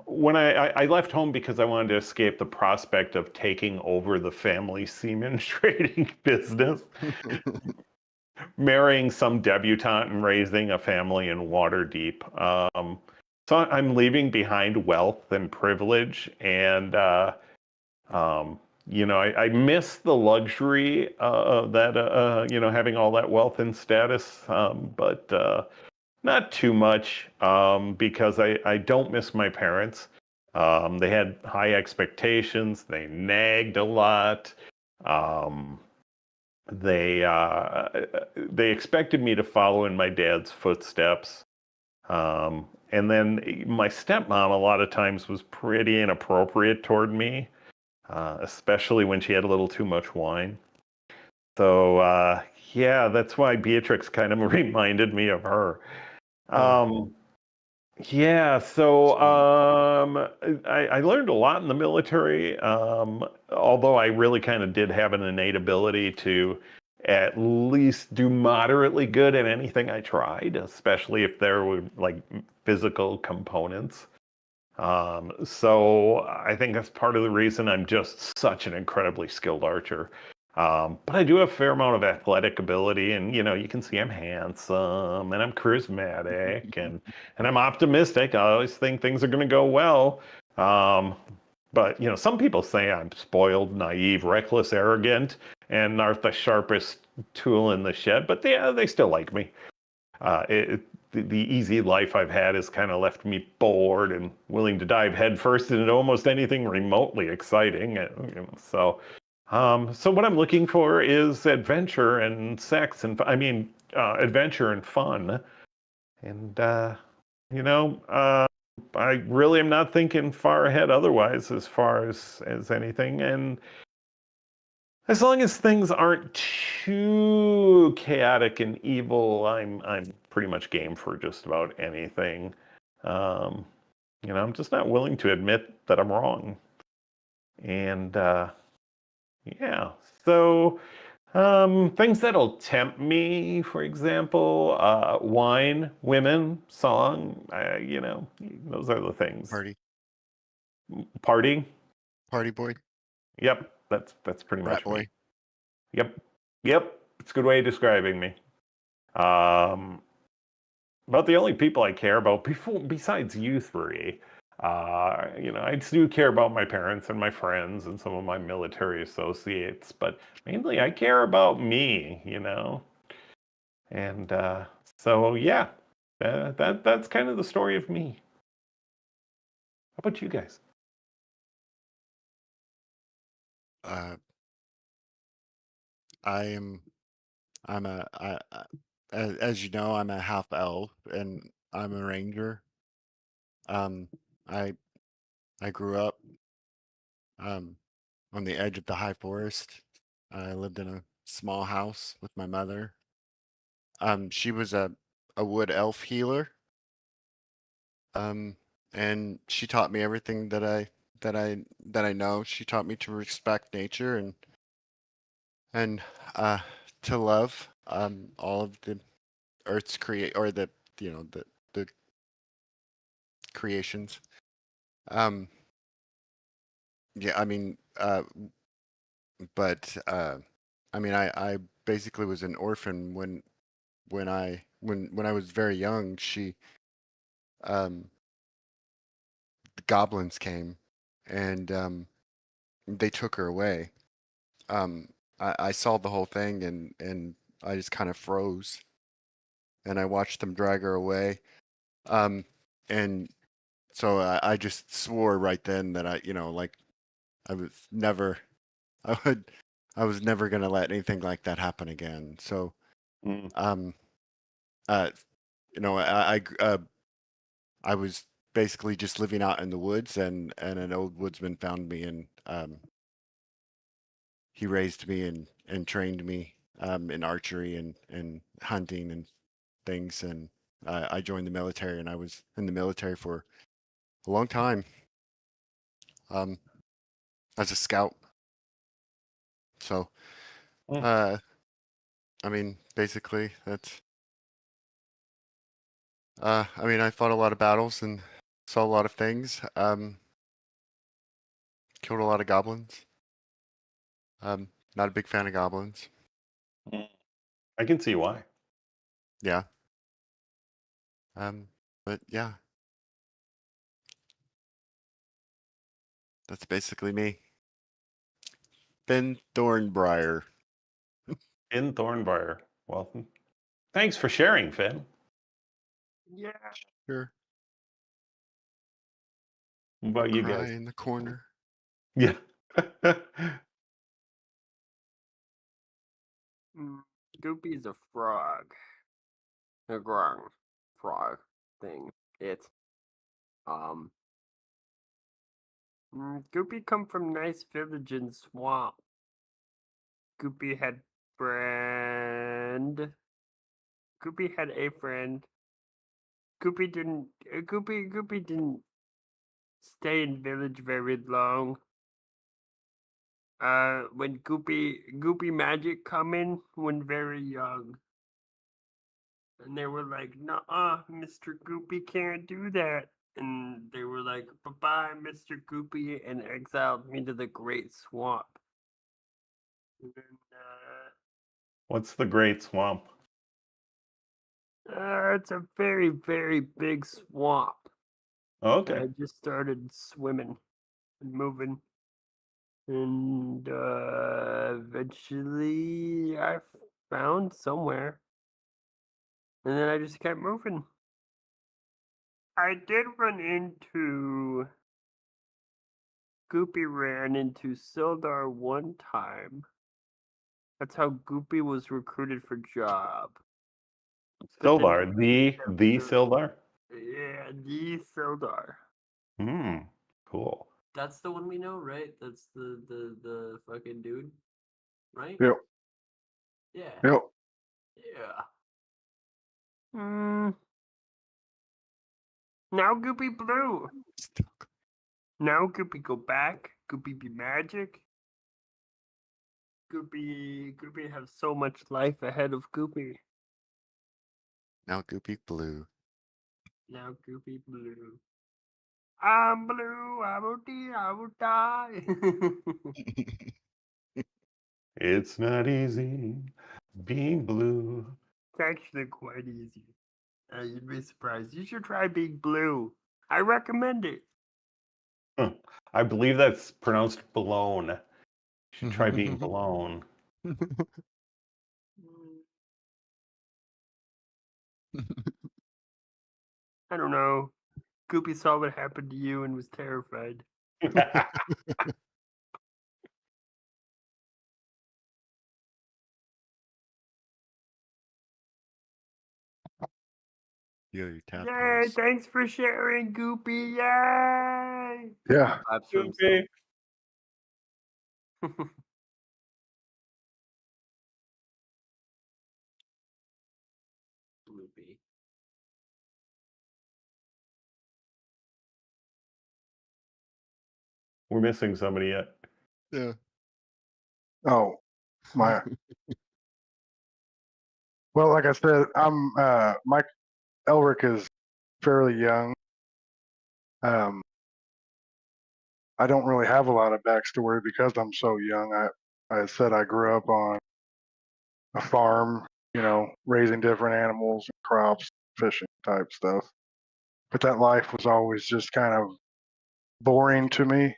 when I left home because I wanted to escape the prospect of taking over the family semen trading business. marrying some debutante and raising a family in Waterdeep. So I'm leaving behind wealth and privilege, and I miss the luxury of that, having all that wealth and status, but not too much, because I don't miss my parents. They had high expectations. They nagged a lot. Um, they expected me to follow in my dad's footsteps. And then my stepmom a lot of times was pretty inappropriate toward me, especially when she had a little too much wine. So yeah, that's why Beatrix kind of reminded me of her. Um, yeah, so I learned a lot in the military, although I really kind of did have an innate ability to at least do moderately good at anything I tried, especially if there were like physical components. So I think that's part of the reason I'm just such an incredibly skilled archer. But I do have a fair amount of athletic ability, and you can see I'm handsome and I'm charismatic and I'm optimistic. I always think things are going to go well. But some people say I'm spoiled, naive, reckless, arrogant, and aren't the sharpest tool in the shed. But they still like me. The easy life I've had has kind of left me bored and willing to dive headfirst into almost anything remotely exciting. So what I'm looking for is adventure and sex, and adventure and fun. And I really am not thinking far ahead otherwise as far as anything. And as long as things aren't too chaotic and evil, I'm pretty much game for just about anything. I'm just not willing to admit that I'm wrong. And yeah, so things that'll tempt me, for example, wine, women, song. Those are the things. Party. Party boy. Yep, that's pretty Rat much boy. me. Yep. It's a good way of describing me. About the only people I care about besides you three, I do care about my parents and my friends and some of my military associates, but mainly I care about me, And so yeah, that's kind of the story of me. How about you guys? As you know, I'm a half elf and I'm a ranger. I grew up on the edge of the high forest. I lived in a small house with my mother. She was a wood elf healer. And she taught me everything that I know. She taught me to respect nature and to love all of the Earth's the creations. Yeah, but I basically was an orphan when I was very young. The goblins came and they took her away. I saw the whole thing and I just kind of froze and I watched them drag her away. And so I just swore right then that I was never, I would, I was never gonna let anything like that happen again. So, Mm. um, uh, I was basically just living out in the woods, and an old woodsman found me, and he raised me and trained me in archery and hunting and things, and I joined the military, and I was in the military for a long time, as a scout. So, Mm. basically that's. I fought a lot of battles and saw a lot of things. Killed a lot of goblins. Not a big fan of goblins. Mm. I can see why. Yeah. But yeah. That's basically me. Ben Thornbriar. Finn Thornbriar. Well, thanks for sharing, Finn. Yeah. Sure. What about you Cry guys? in the corner. Yeah. Goopy's a frog. A grung frog thing. Goopy come from nice village and swamp. Goopy had friend. Goopy had a friend. Goopy didn't stay in village very long. When Goopy magic come in when very young. And they were like, "Nuh-uh, Mr. Goopy can't do that." And they were like, "Bye-bye, Mr. Goopy," and exiled me to the Great Swamp. And then, What's the Great Swamp? it's a very, very big swamp. Okay. I just started swimming and moving. And eventually I found somewhere. And then I just kept moving. I did run into Goopy ran into Sildar one time. That's how Goopy was recruited for job. But then Sildar, the Sildar. Yeah, the Sildar. Cool. That's the one we know, right? That's the fucking dude, right? Yep. Yeah. Yep. Yeah. Now Goopy blue. Now Goopy go back. Goopy be magic. Goopy has so much life ahead of Goopy. Now Goopy Blue. Now Goopy blue. I'm blue. I will die. It's not easy being blue. It's actually quite easy. You'd be surprised. You should try being blue. I recommend it. I believe that's pronounced blown. You should try being blown. I don't know. Goopy saw what happened to you and was terrified. Yo, your tap Yay! dance. Thanks for sharing, Goopy. Yay! Yeah. Claps for himself. Okay. Goopy. We're missing somebody yet. Yeah. Oh, my. Well, like I said, I'm Mike Elric is fairly young. I don't really have a lot of backstory because I'm so young. I said I grew up on a farm, raising different animals, crops, fishing type stuff. But that life was always just kind of boring to me.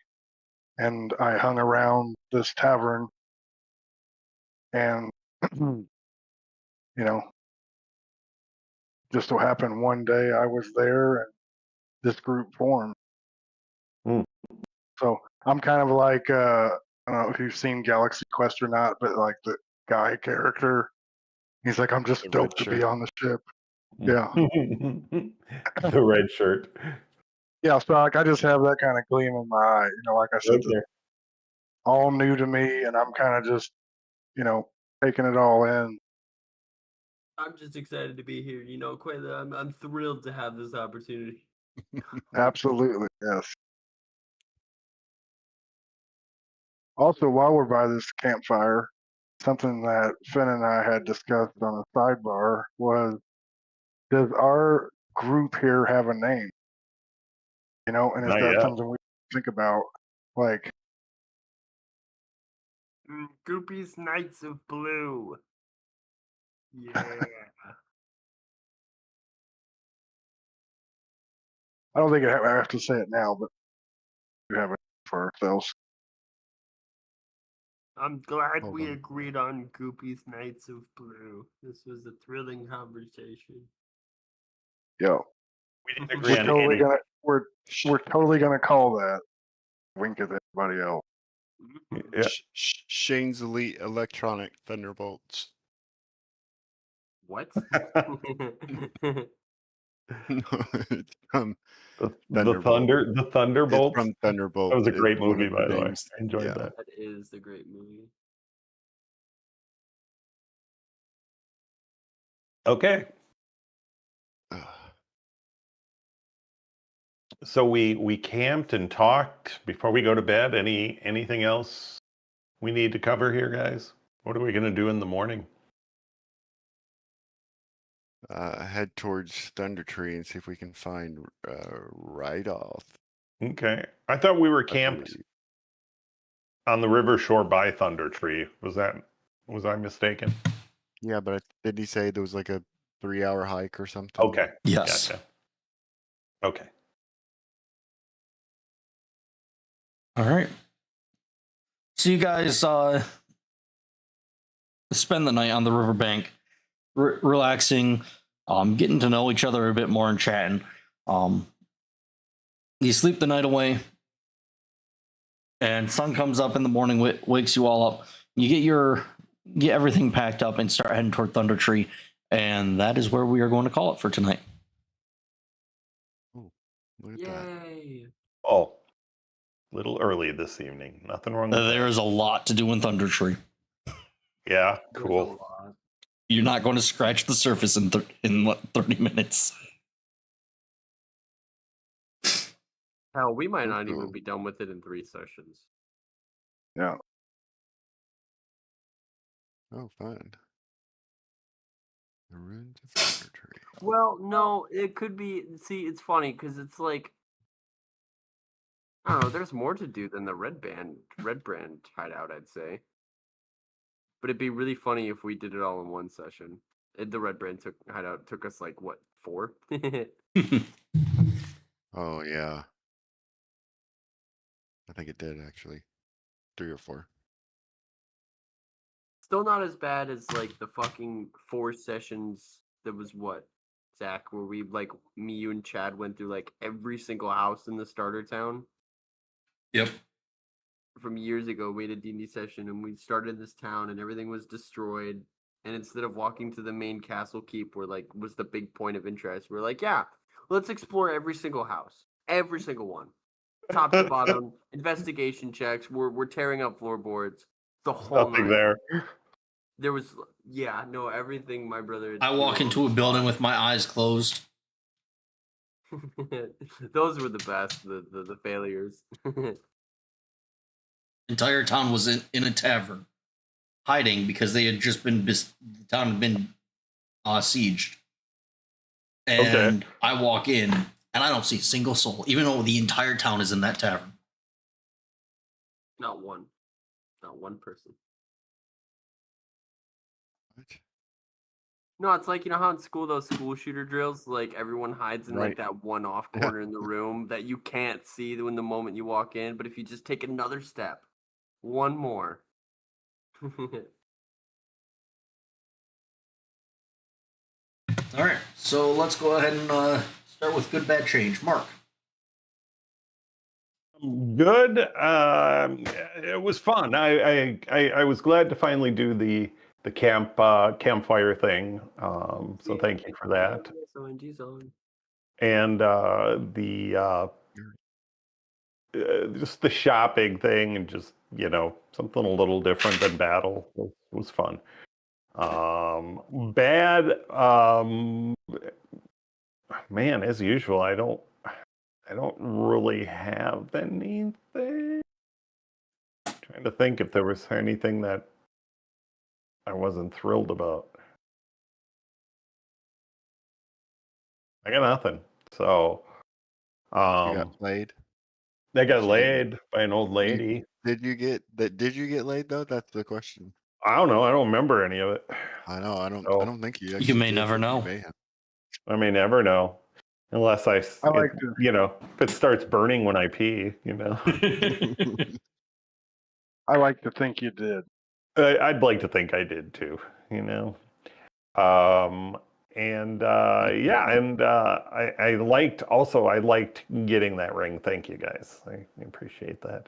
And I hung around this tavern and, just so happened one day I was there and this group formed. Mm. So I'm kind of like, I don't know if you've seen Galaxy Quest or not, but like the guy character, he's like, I'm just The red stoked to be shirt. on the ship. Yeah. The red shirt. Yeah. So like, I just have that kind of gleam in my eye. Like I said, Okay. all new to me, and I'm kind of just, taking it all in. I'm just excited to be here. Quayla, I'm thrilled to have this opportunity. Absolutely. Yes. Also, while we're by this campfire, something that Finn and I had discussed on a sidebar was, does our group here have a name? And is Not that yet. something we think about? Like, Goopy's Knights of Blue. Yeah. I don't think I have to say it now, but we have it for ourselves. I'm glad Hold we on. agreed on Goopy's Knights of Blue. This was a thrilling conversation. Yeah, We didn't agree we're on totally any. gonna we're totally gonna call that. Wink at everybody else. Yeah. Shane's Elite Electronic Thunderbolts. What? No, it's from The Thunderbolt. the It's Thunderbolts. from Thunderbolt. That was a It's great one movie, of the by the way. games. I enjoyed Yeah. that. That is the great movie. Okay, Ugh. so we camped and talked before we go to bed. Anything else we need to cover here, guys? What are we gonna do in the morning? Head towards Thundertree and see if we can find Right Off. Okay, I thought we were I camped believe. on the river shore by Thundertree. Was I mistaken? Yeah, but did he say there was like a 3-hour hike or something? Okay, Yes. gotcha. Okay, All right. So you guys spend the night on the riverbank, relaxing, getting to know each other a bit more and chatting. You sleep the night away, and sun comes up in the morning, wakes you all up. You get everything packed up and start heading toward Thundertree, and that is where we are going to call it for tonight. Look at that. Yay! oh, little early this evening. Nothing wrong with There that. is a lot to do in Thundertree. Yeah, There's a cool. lot. You're not going to scratch the surface in 30 minutes. Hell, we might Oh, not even cool. be done with it in 3 sessions. Yeah, Oh, fun. The ruins of Thundertree. Well, no, it could be. See, it's funny because it's like I don't know. There's more to do than the red brand hideout, I'd say. But it'd be really funny if we did it all in one session. The red brand hideout took us like what 4? Oh, yeah. I think it did, actually. 3 or 4. Still not as bad as like the fucking 4 sessions. That was what, Zach, where we like me, you, and Chad went through like every single house in the starter town. Yep. From years ago, we had a D&D session and we started this town and everything was destroyed. And instead of walking to the main castle keep, where like was the big point of interest, we're like, yeah, let's explore every single house, every single one, top to bottom, investigation checks. We're tearing up floorboards, the whole Nothing night. there. There was, yeah, no, everything my brother. I walk into a building with my eyes closed. Those were the best, the failures. Entire town was in a tavern, hiding because they had just been the town had been sieged. And I walk in and I don't see a single soul, even though the entire town is in that tavern. Not one person. What? No, it's like, you know how in school those school shooter drills, like everyone hides in like Right. that one off corner in the room that you can't see when the moment you walk in, but if you just take another step, one more. All right, so let's go ahead and start with good, bad, change. Mark. Good. It was fun. I was glad to finally do the campfire thing. So thank you for that. And just the shopping thing and just something a little different than battle was fun. Bad. Man, as usual, I don't really have anything. Trying to think if there was anything that I wasn't thrilled about. I got nothing. So, You got played? I got laid by an old lady. Did you get laid though? That's the question. I don't know. I don't remember any of it. I know. I don't. So- I don't think you. You Actually may did, never but you know. may have. I may never know, unless I like to. if it starts burning when I pee, I like to think you did. I'd like to think I did too, and I liked getting that ring. Thank you guys. I appreciate that.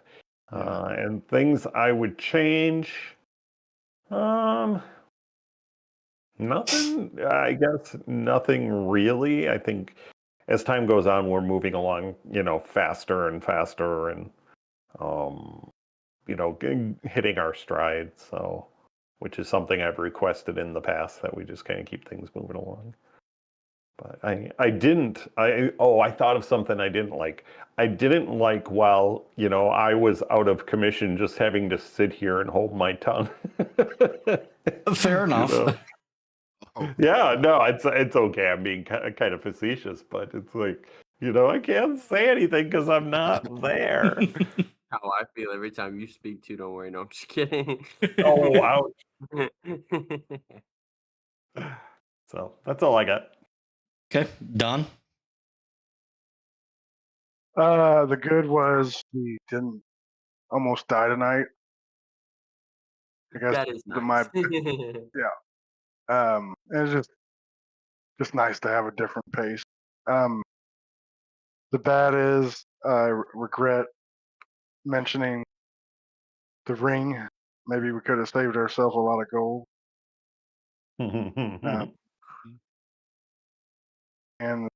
Yeah. And things I would change, nothing. I guess nothing really. I think as time goes on, we're moving along, faster and faster, and hitting our stride. So, which is something I've requested in the past, that we just kind of keep things moving along. But I thought of something I didn't like. I didn't like while, I was out of commission, just having to sit here and hold my tongue. Fair enough. Oh, Yeah, no, it's okay. I'm being kind of facetious, but it's like, I can't say anything because I'm not there. How I feel every time you speak too. Don't worry. No, I'm just kidding. Oh, ouch. So that's all I got. Okay, Don. The good was we didn't almost die tonight. I guess That is my nice. it's just nice to have a different pace. The bad is I regret mentioning the ring. Maybe we could have saved ourselves a lot of gold. And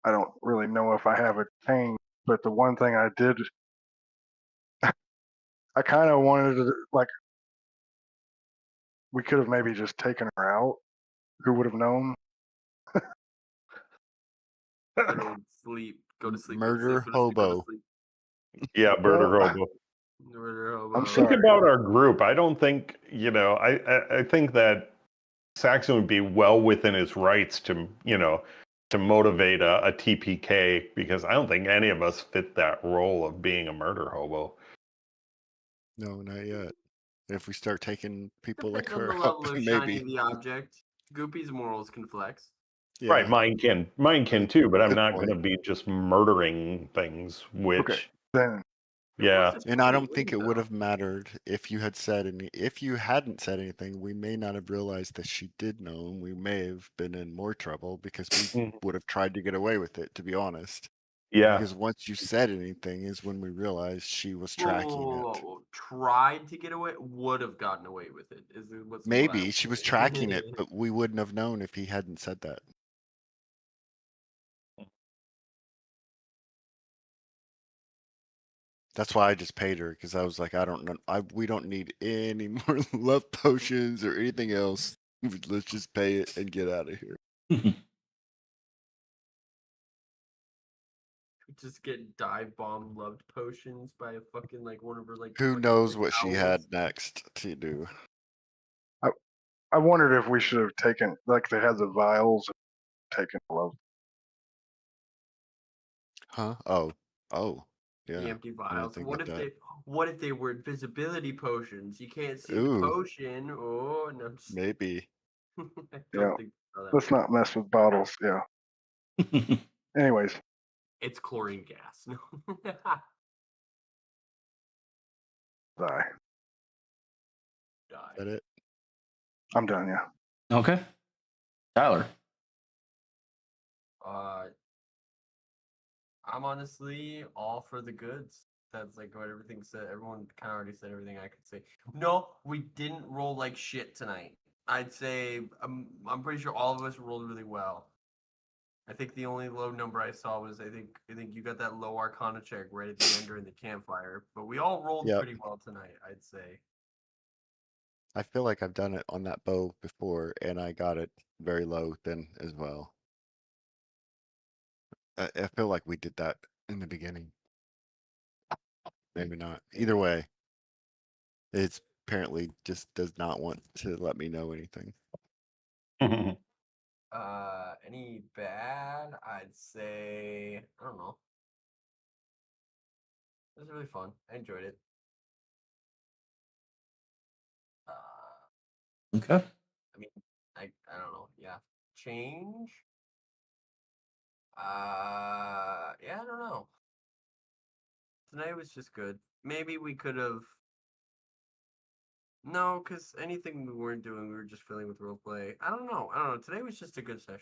I don't really know if I have it changed, but the one thing I did, I kind of wanted to, like, we could have maybe just taken her out. Who would have known? Sleep. Go to sleep. Murder Go to sleep. Go to sleep. Go to hobo. sleep. Yeah, Murder Well, Hobo. Murder hobo. I'm Think sorry. about our group. I don't think, I think that Saxon would be well within his rights to, to motivate a TPK, because I don't think any of us fit that role of being a murder hobo. No, not yet. If we start taking people like Depends on her the out, level of maybe. shining the object. Goopy's morals can flex. Yeah. Right, mine can too, but I'm Good not point. going to be just murdering things, which, Okay, then yeah. And I don't think it would have mattered if you had if you hadn't said anything, we may not have realized that she did know, and we may have been in more trouble because we Mhm. would have tried to get away with it, to be honest. Yeah. Because once you said anything is when we realized she was tracking it. Tried to get away, would have gotten away with it. What's Maybe she was tracking it, but we wouldn't have known if he hadn't said that. That's why I just paid her, because I was like, I don't know, we don't need any more love potions or anything else. Let's just pay it and get out of here. Just get dive bomb loved potions by a fucking one of her Who 20 knows what she owls. had next to do? I wondered if we should have taken, like, they had the vials and taken love. Huh? Oh, The yeah. empty I didn't vials. think What about if that. they were invisibility potions? You can't see the Ooh, potion. Oh no, I'm just, maybe. I Yeah. don't think so that Let's way. not mess with bottles. Yeah. Anyways, It's chlorine gas. No. die. Is that it? I'm done. Yeah. Okay, Tyler. I'm honestly all for the goods. That's like what everything said. Everyone kind of already said everything I could say. No, we didn't roll like shit tonight. I'd say I'm pretty sure all of us rolled really well. I think the only low number I saw was I think you got that low Arcana check right at the end during the campfire. But we all rolled Yep. pretty well tonight, I'd say. I feel like I've done it on that bow before, and I got it very low then as well. I feel like we did that in the beginning. Maybe not. Either way, it's apparently just does not want to let me know anything. Any bad? I'd say I don't know. It was really fun. I enjoyed it. Okay. I mean, I don't know. Yeah, change. Yeah, I don't know. Tonight was just good. Maybe we could have. No, because anything we weren't doing, we were just filling with roleplay. I don't know. Today was just a good session.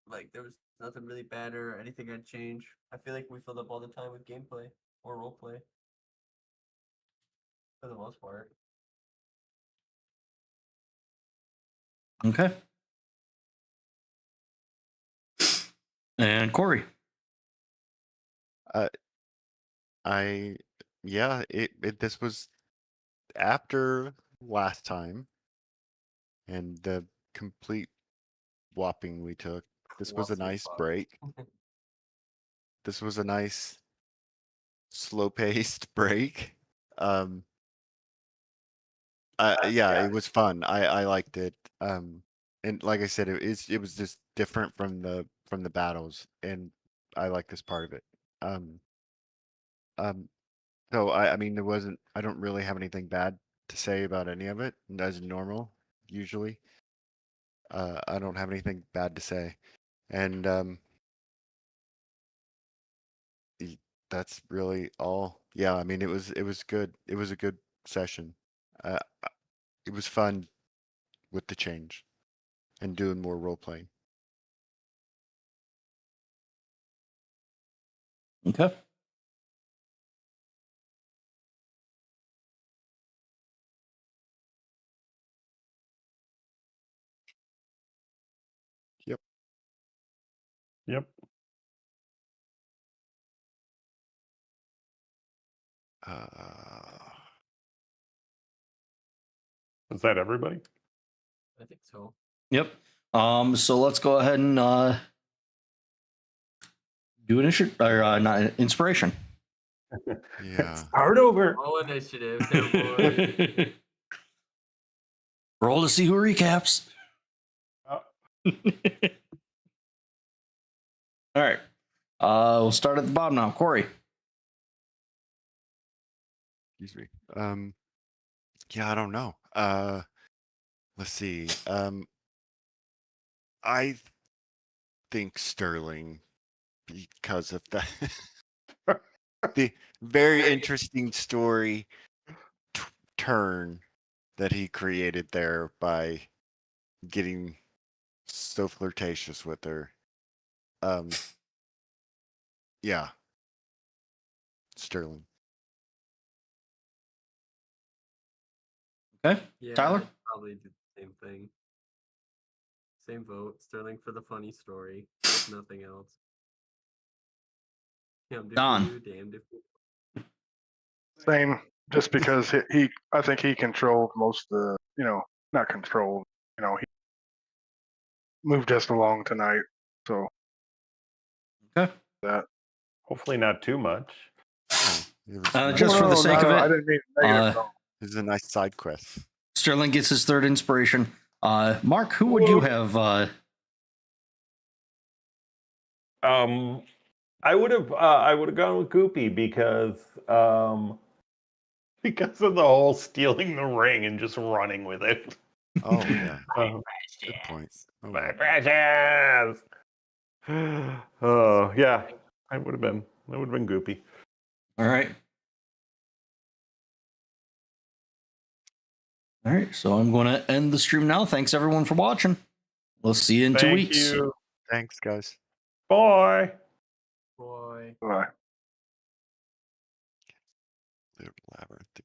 Like, there was nothing really bad or anything I'd change. I feel like we filled up all the time with gameplay or roleplay. For the most part. Okay. And Corey. This was after last time and the complete whopping we took. This was a nice break. This was a nice slow-paced break. It was fun. I liked it. And like I said, it was just different from the battles, and I like this part of it. So I mean, I don't really have anything bad to say about any of it. As normal, usually. I don't have anything bad to say, and that's really all. Yeah, I mean, it was good. It was a good session. Uh, it was fun with the change and doing more role playing. Okay. Yep. Is that everybody? I think so. Yep. So let's go ahead and do not inspiration. Yeah. Start over. All initiative, there, boys. Roll to see who recaps. Oh. All right. We'll start at the bottom now. Corey. Excuse me. Yeah, I don't know. Let's see. I think Sterling, because of the very interesting story turn that he created there by getting so flirtatious with her. Yeah. Sterling. Okay. Yeah, Tyler? I'd probably do the same thing. Same vote. Sterling for the funny story. If nothing else. Damned if Don. you do, damned if you. Same, just because I think he controlled most of the, not controlled, he moved us along tonight. So Okay. that. Hopefully not too much. Just for the sake of it, I didn't mean negative. No. This is a nice side quest. Sterling gets his third inspiration. Mark, who would you have? I would have gone with Goopy because of the whole stealing the ring and just running with it. Oh yeah. Good point. Oh, My precious. Oh yeah, I would have been Goopy. All right. All right. So I'm going to end the stream now. Thanks everyone for watching. We'll see you in 2 weeks. You. Thanks, guys. Bye. Boy. Bye. Labyrinth.